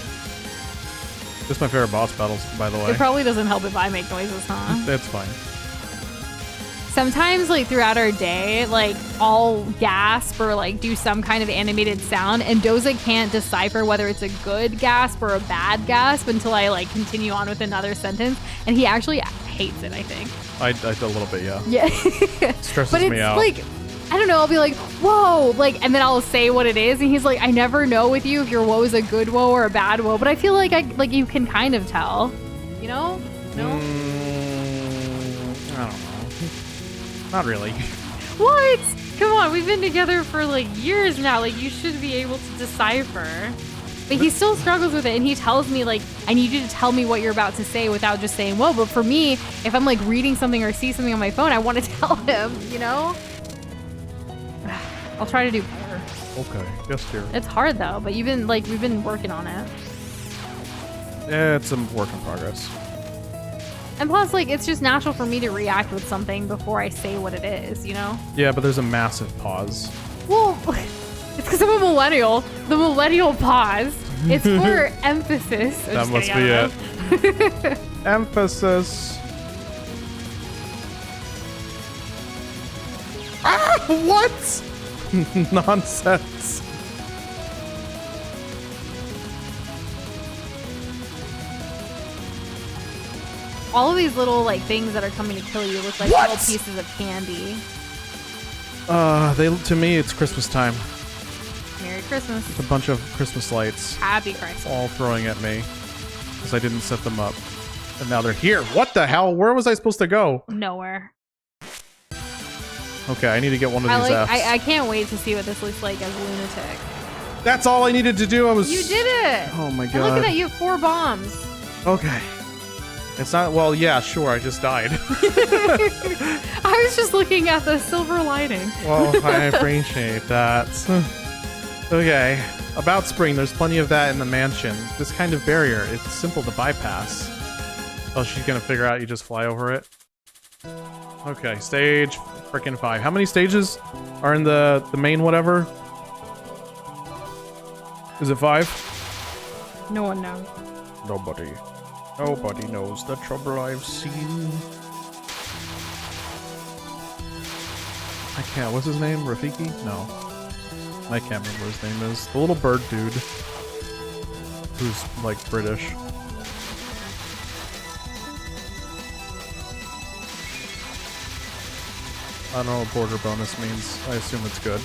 This is my favorite boss battles, by the way. It probably doesn't help if I make noises, huh? That's fine. Sometimes, like, throughout our day, like, I'll gasp or, like, do some kind of animated sound, and Doza can't decipher whether it's a good gasp or a bad gasp until I, like, continue on with another sentence, and he actually hates it, I think. I do a little bit, yeah. Yeah. Stresses me out. But it's, like, I don't know, I'll be like, whoa, like, and then I'll say what it is, and he's like, I never know with you if your woe is a good woe or a bad woe, but I feel like you can kind of tell, you know? No? I don't know. Not really. What? Come on, we've been together for like years now. Like, you should be able to decipher. But he still struggles with it, and he tells me, like, I need you to tell me what you're about to say without just saying, whoa. But for me, if I'm like reading something or see something on my phone, I want to tell him, you know? I'll try to do better. Okay, yes, dear. It's hard though, but we've been working on it. Yeah, it's a work in progress. And plus, like, it's just natural for me to react with something before I say what it is, you know? Yeah, but there's a massive pause. Well, it's because I'm a millennial. The millennial pause. It's for emphasis. That must be it. Emphasis. Ah, what? Nonsense. All of these little, like, things that are coming to kill you look like little pieces of candy. To me, it's Christmas time. Merry Christmas. It's a bunch of Christmas lights. Happy Christmas. All throwing at me because I didn't set them up. And now they're here. What the hell? Where was I supposed to go? Nowhere. Okay, I need to get one of these Fs. I can't wait to see what this looks like as a lunatic. That's all I needed to do. You did it! Oh my god. And look at that, you have 4 bombs. Okay. It's not, well, yeah, sure, I just died. I was just looking at the silver lining. Well, I appreciate that. Okay. About spring, there's plenty of that in the mansion. This kind of barrier, it's simple to bypass. Oh, she's gonna figure out you just fly over it. Okay, stage frickin' 5. How many stages are in the main whatever? Is it 5? No one knows. Nobody knows the trouble I've seen. I can't. What's his name? Rafiki? No. I can't remember what his name is. The little bird dude. Who's, like, British. I don't know what border bonus means. I assume it's good.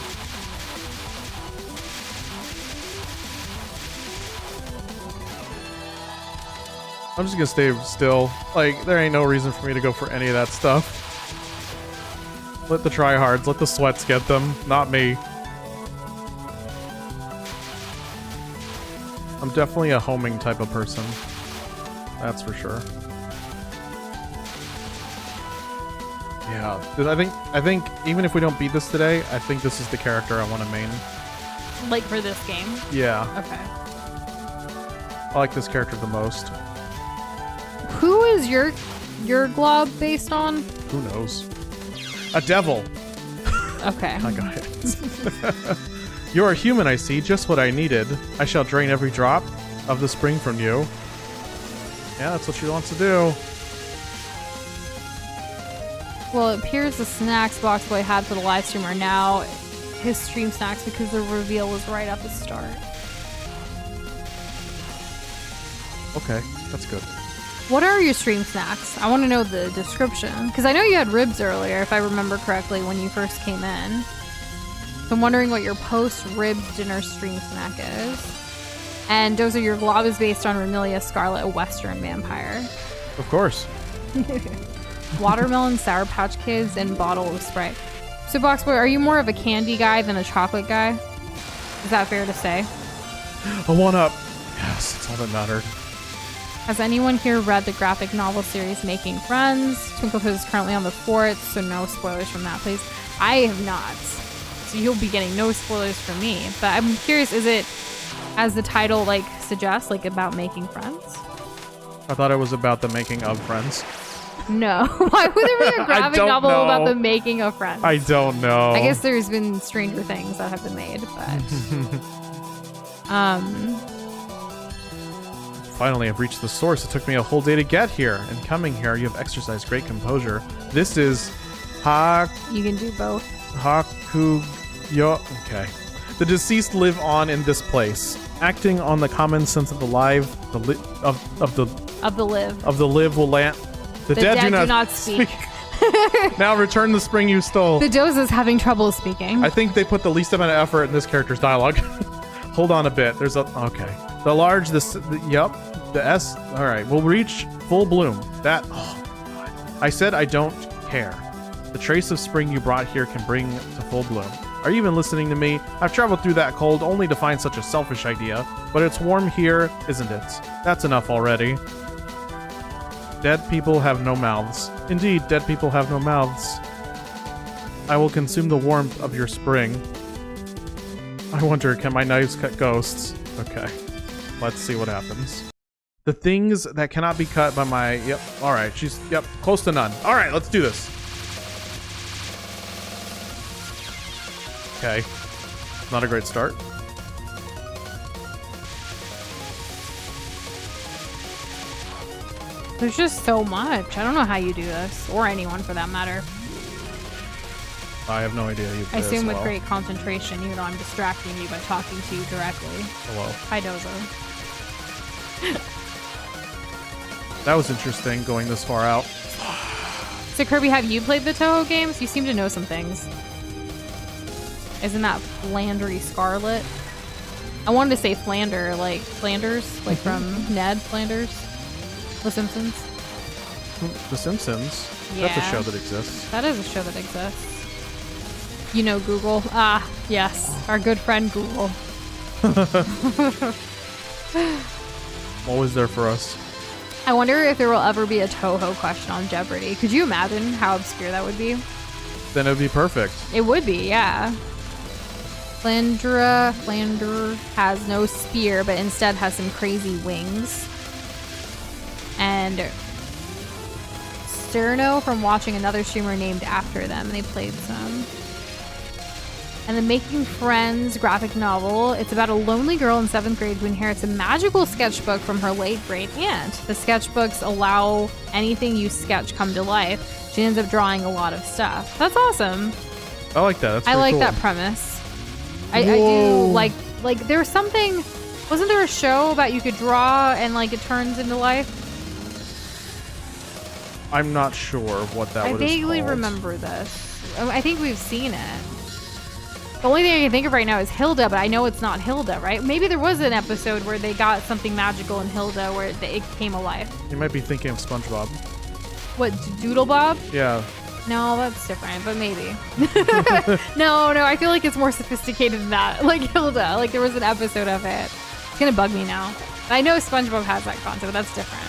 I'm just gonna stay still. Like, there ain't no reason for me to go for any of that stuff. Let the tryhards, let the sweats get them, not me. I'm definitely a homing type of person. That's for sure. Yeah, I think even if we don't beat this today, I think this is the character I want to main. Like for this game? Yeah. Okay. I like this character the most. Who is your glob based on? Who knows? A devil. Okay. I got it. You're a human, I see. Just what I needed. I shall drain every drop of the spring from you. Yeah, that's what she wants to do. Well, it appears the snacks Box Boy had for the live stream are now his stream snacks because the reveal was right at the start. Okay, that's good. What are your stream snacks? I want to know the description. Because I know you had ribs earlier, if I remember correctly, when you first came in. So I'm wondering what your post-ribs dinner stream snack is. And Doza, your glob is based on Remilia Scarlet, a Western vampire. Of course. Watermelon, Sour Patch Kids, and bottle of Sprite. So Box Boy, are you more of a candy guy than a chocolate guy? Is that fair to say? A 1-up. Yes, that's all that mattered. Has anyone here read the graphic novel series Making Friends? Twinkle Toes is currently on the 4th, so no spoilers from that, please. I have not. So you'll be getting no spoilers from me. But I'm curious, is it, as the title like suggests, like about making friends? I thought it was about the making of friends. No. Why would there be a graphic novel about the making of friends? I don't know. I guess there's been stranger things that have been made, but Finally, I've reached the source. It took me a whole day to get here. And coming here, you have exercised great composure. This is you can do both. Hakuyo. Okay. The deceased live on in this place, acting on the common sense of the live will land. The dead do not speak. Now return the spring you stole. The Doza's having trouble speaking. I think they put the least amount of effort in this character's dialogue. Hold on a bit. There's a okay. The large, the S. All right, we'll reach full bloom. That. Oh God. I said I don't care. The trace of spring you brought here can bring to full bloom. Are you even listening to me? I've traveled through that cold only to find such a selfish idea, but it's warm here, isn't it? That's enough already. Dead people have no mouths. Indeed, dead people have no mouths. I will consume the warmth of your spring. I wonder, can my knives cut ghosts? Okay, let's see what happens. The things that cannot be cut by my... Yep, alright, she's... Yep, close to none. Alright, let's do this. Okay, not a great start. There's just so much. I don't know how you do this, or anyone for that matter. I have no idea. I assume with great concentration, even though I'm distracting you by talking to you directly. Hello. Hi, Doza. That was interesting, going this far out. So, Kirby, have you played the Touhou games? You seem to know some things. Isn't that Flandery Scarlet? I wanted to say Flander, like Flanders, like from Ned Flanders. The Simpsons. The Simpsons? Yeah. That's a show that exists. That is a show that exists. You know Google. Ah, yes. Our good friend Google. Always there for us. I wonder if there will ever be a Touhou question on Jeopardy. Could you imagine how obscure that would be? Then it would be perfect. It would be, yeah. Flander has no spear, but instead has some crazy wings. And Sterno from watching another streamer named after them. They played some. And the Making Friends graphic novel. It's about a lonely girl in 7th grade who inherits a magical sketchbook from her late great aunt. The sketchbooks allow anything you sketch come to life. She ends up drawing a lot of stuff. That's awesome. I like that. That's I like cool. that premise. I do like there's something. Wasn't there a show about you could draw and like it turns into life? I'm not sure what that was. I vaguely remember this. I think we've seen it. The only thing I can think of right now is Hilda, but I know it's not Hilda, right? Maybe there was an episode where they got something magical in Hilda where it came alive. You might be thinking of SpongeBob. What, Doodle Bob? Yeah. No, that's different, but maybe. No, I feel like it's more sophisticated than that. Like Hilda, like there was an episode of it. It's gonna bug me now. I know SpongeBob has that concept, but that's different.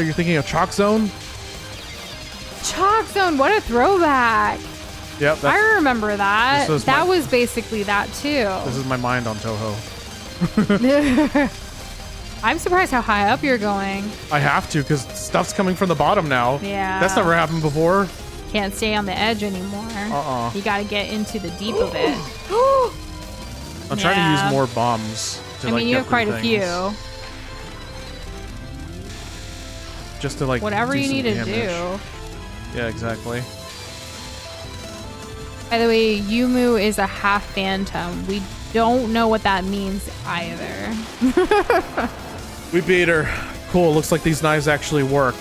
You're thinking of Chalk Zone? Chalk Zone, what a throwback. Yep. I remember that. That was basically that too. This is my mind on Touhou. I'm surprised how high up you're going. I have to, because stuff's coming from the bottom now. Yeah. That's never happened before. Can't stay on the edge anymore. You gotta get into the deep of it. I'm trying to use more bombs to, I mean, you have quite a few. Just to, like, whatever you need to do. Yeah, exactly. By the way, Yumu is a half phantom. We don't know what that means either. We beat her. Cool, looks like these knives actually work.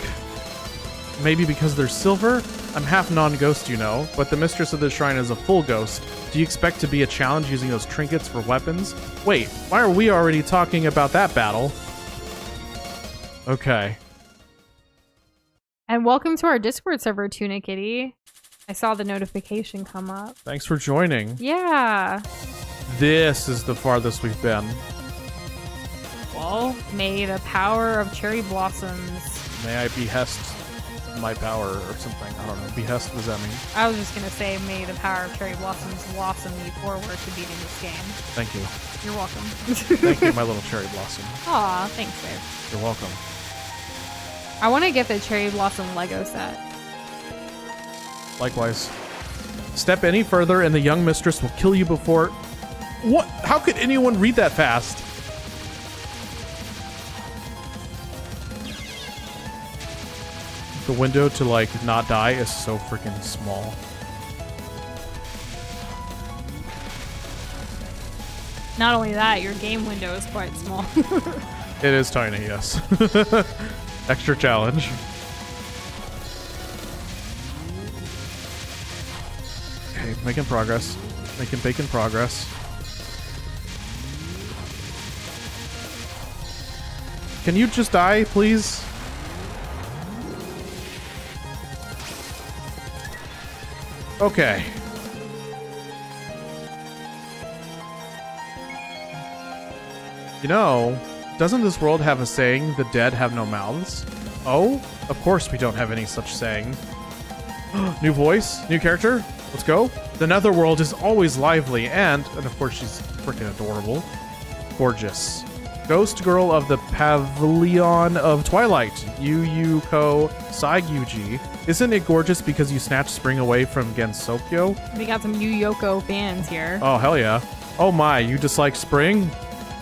Maybe because they're silver? I'm half non-ghost, you know, but the mistress of the shrine is a full ghost. Do you expect to be a challenge using those trinkets for weapons? Wait, why are we already talking about that battle? Okay. And welcome to our Discord server, Tuna Kitty. I saw the notification come up. Thanks for joining. Yeah. This is the farthest we've been. Well, may the power of cherry blossoms. May I behest my power or something. I don't know. Behest, what does that mean? I was just gonna say, may the power of cherry blossoms blossom you forward to beating this game. Thank you. You're welcome. Thank you, my little cherry blossom. Aw, thanks, babe. You're welcome. I want to get the cherry blossom Lego set. Likewise. Step any further and the young mistress will kill you before... What? How could anyone read that fast? The window to, like, not die is so freaking small. Not only that, your game window is quite small. It is tiny, yes. Extra challenge. Okay, making progress. Making bacon progress. Can you just die, please? Okay. You know, doesn't this world have a saying, the dead have no mouths? Oh? Of course we don't have any such saying. New voice? New character? Let's go. The Netherworld is always lively and of course she's freaking adorable. Gorgeous. Ghost girl of the Pavilion of Twilight, Yuyuko Saiguji. Isn't it gorgeous because you snatched spring away from Gensokyo? We got some Yu Yoko fans here. Oh, hell yeah. Oh my, you dislike spring?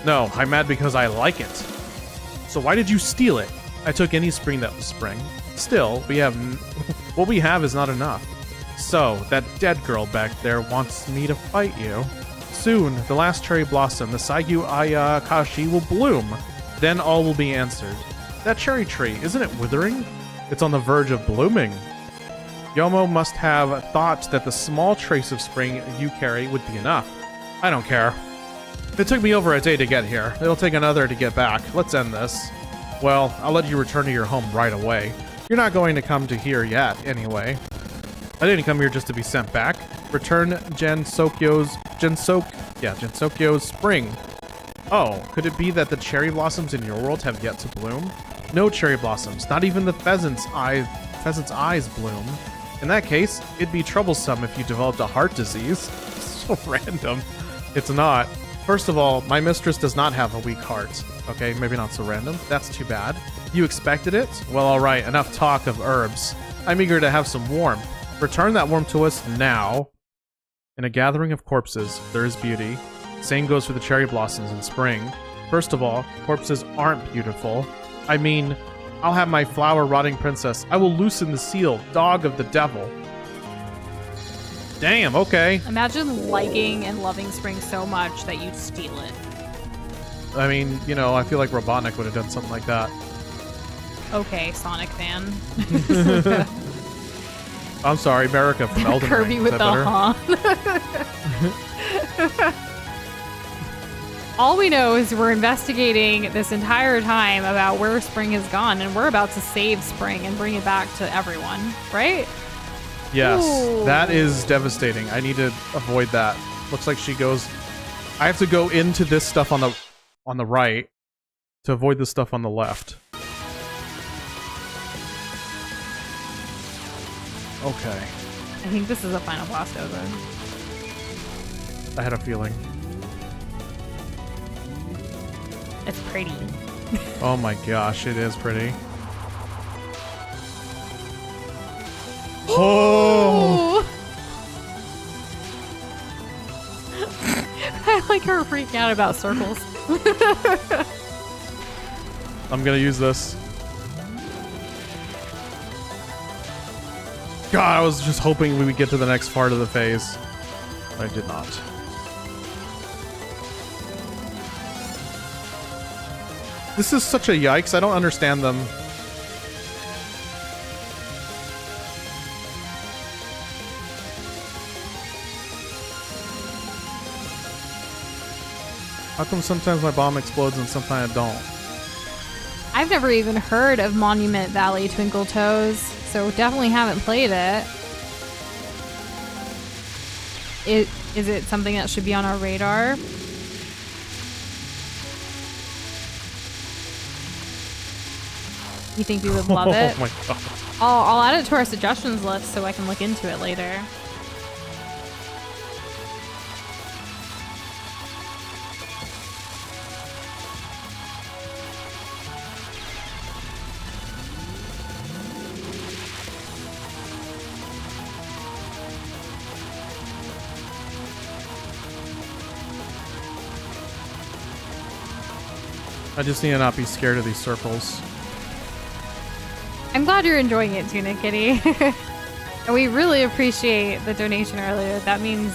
No, I'm mad because I like it. So why did you steal it? I took any spring that was spring. Still, we have... what we have is not enough. So, that dead girl back there wants me to fight you. Soon, the last cherry blossom, the Saigu Ayakashi, will bloom. Then all will be answered. That cherry tree, isn't it withering? It's on the verge of blooming. Yomo must have thought that the small trace of spring you carry would be enough. I don't care. It took me over a day to get here. It'll take another to get back. Let's end this. Well, I'll let you return to your home right away. You're not going to come to here yet, anyway. I didn't come here just to be sent back. Return Gensokyo's spring. Oh, could it be that the cherry blossoms in your world have yet to bloom? No cherry blossoms, not even the pheasant's eyes bloom. In that case, it'd be troublesome if you developed a heart disease. So random. It's not. First of all, my mistress does not have a weak heart. Okay, maybe not so random. That's too bad. You expected it? Well, alright, enough talk of herbs. I'm eager to have some warmth. Return that warmth to us now. In a gathering of corpses, there is beauty. Same goes for the cherry blossoms in spring. First of all, corpses aren't beautiful. I mean, I'll have my flower rotting princess. I will loosen the seal, dog of the devil. Damn, okay. Imagine liking and loving spring so much that you'd steal it. I mean, you know, I feel like Robotnik would have done something like that. Okay, Sonic fan. I'm sorry, Marika from Elden Ring. Kirby with the huh. All we know is we're investigating this entire time about where spring has gone, and we're about to save spring and bring it back to everyone, right? Yes, Ooh. That is devastating. I need to avoid that. Looks like she goes... I have to go into this stuff on the right to avoid the stuff on the left. Okay. I think this is a final boss, Doza. I had a feeling. It's pretty. Oh my gosh, it is pretty. Oh! I like her freaking out about circles. I'm gonna use this. God, I was just hoping we would get to the next part of the phase. I did not. This is such a yikes. I don't understand them. How come sometimes my bomb explodes and sometimes I don't? I've never even heard of Monument Valley Twinkle Toes, so definitely haven't played it. Is it something that should be on our radar? You think we would love it? Oh my god. I'll add it to our suggestions list so I can look into it later. I just need to not be scared of these circles. I'm glad you're enjoying it, Tuna Kitty. And we really appreciate the donation earlier. That means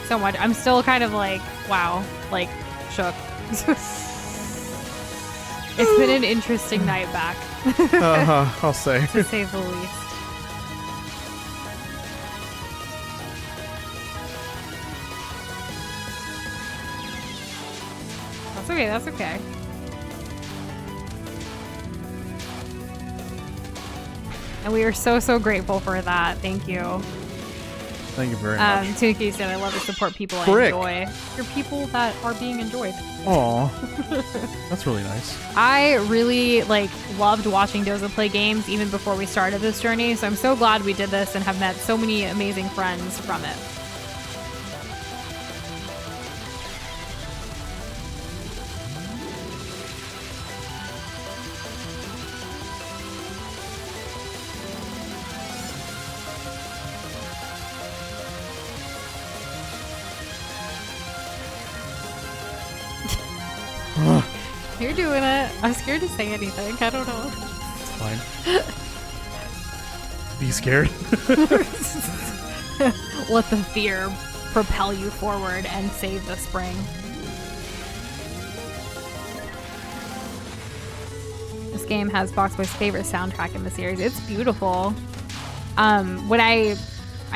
so much. I'm still kind of like, wow, like shook. It's been an interesting night back. I'll say. To say the least. That's okay, that's okay. And we are so, so grateful for that. Thank you. Thank you very much. Tuniki said, I love to support people I enjoy. You're people that are being enjoyed. Aw. That's really nice. I really loved watching Doza play games even before we started this journey. So I'm so glad we did this and have met so many amazing friends from it. You're doing it. I'm scared to say anything. I don't know. It's fine. Be scared. Let the fear propel you forward and save the spring. This game has Boxboy's favorite soundtrack in the series. It's beautiful. When I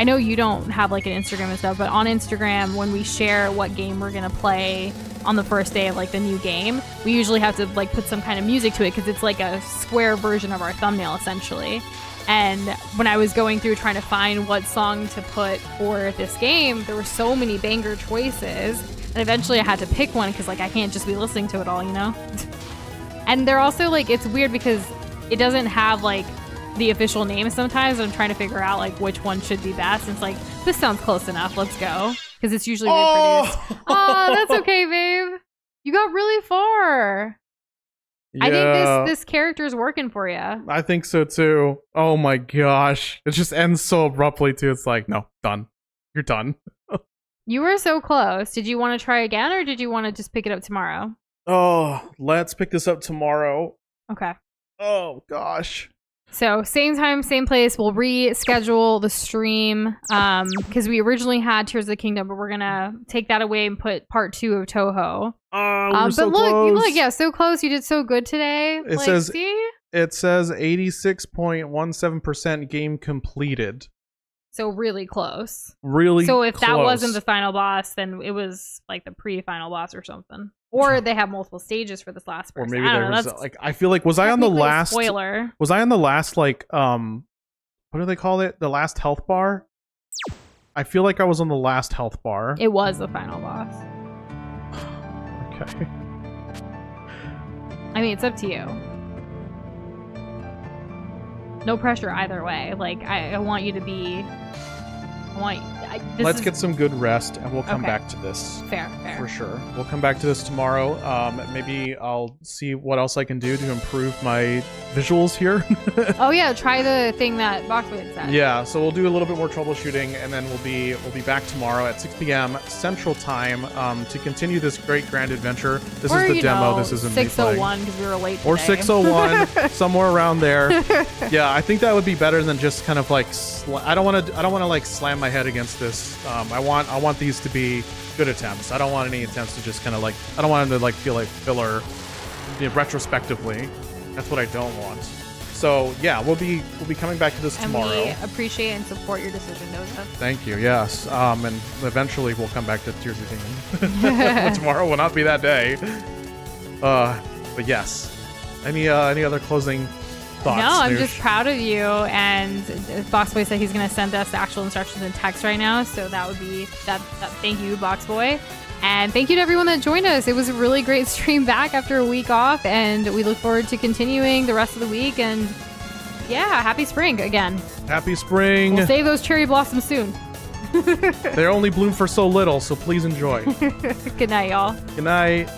know you don't have an Instagram and stuff, but on Instagram, when we share what game we're gonna play on the first day of the new game, we usually have to put some kind of music to it because it's a square version of our thumbnail essentially. And when I was going through trying to find what song to put for this game, there were so many banger choices, and eventually I had to pick one because I can't just be listening to it all, you know. And they're also it's weird because it doesn't have the official name sometimes. I'm trying to figure out which one should be best. And it's this sounds close enough, let's go. Because it's usually reproduced. Oh, that's okay, babe. You got really far. Yeah, I think this character's working for you. I think so too. Oh my gosh. It just ends so abruptly too. It's no, done. You're done. You were so close. Did you want to try again or did you want to just pick it up tomorrow? Oh, let's pick this up tomorrow. Okay. Oh gosh. So same time, same place. We'll reschedule the stream because we originally had Tears of the Kingdom, but we're gonna take that away and put part 2 of Touhou. But so look, yeah, so close. You did so good today. It says 86.17% game completed. So really close. Really. So if close. that wasn't the final boss, then it was the pre-final boss or something. Or they have multiple stages for this last person. Or maybe there was I feel was I on the last spoiler? Was I on the last what do they call it? The last health bar? I feel like I was on the last health bar. It was the final boss. Okay. I mean, it's up to you. No pressure either way. I want you to be. Let's get some good rest, and we'll come back to this. Fair. For sure. We'll come back to this tomorrow. Maybe I'll see what else I can do to improve my visuals here. Oh yeah, try the thing that Boxwood said. Yeah, so we'll do a little bit more troubleshooting, and then we'll be back tomorrow at 6 p.m. Central Time to continue this great grand adventure. This is the demo. This isn't 6:01 because we were late today. Or 6:01, somewhere around there. Yeah, I think that would be better than just kind of I don't want to slam my head against this. I want these to be good attempts. I don't want any attempts to just kind of I don't want them to feel like filler retrospectively. That's what I don't want. So yeah, we'll be coming back to this tomorrow. And we appreciate and support your decision, Doza. Thank you. Yes. And eventually we'll come back to Tears of the Kingdom. Tomorrow will not be that day. But yes. Any other closing thoughts? No, I'm Nush? just proud of you. And Boxboy said he's going to send us the actual instructions in text right now. So that would be that. Thank you, Boxboy. And thank you to everyone that joined us. It was a really great stream back after a week off. And we look forward to continuing the rest of the week and Yeah, happy spring again. Happy spring. We'll save those cherry blossoms soon. They only bloom for so little, so please enjoy. Good night, y'all. Good night.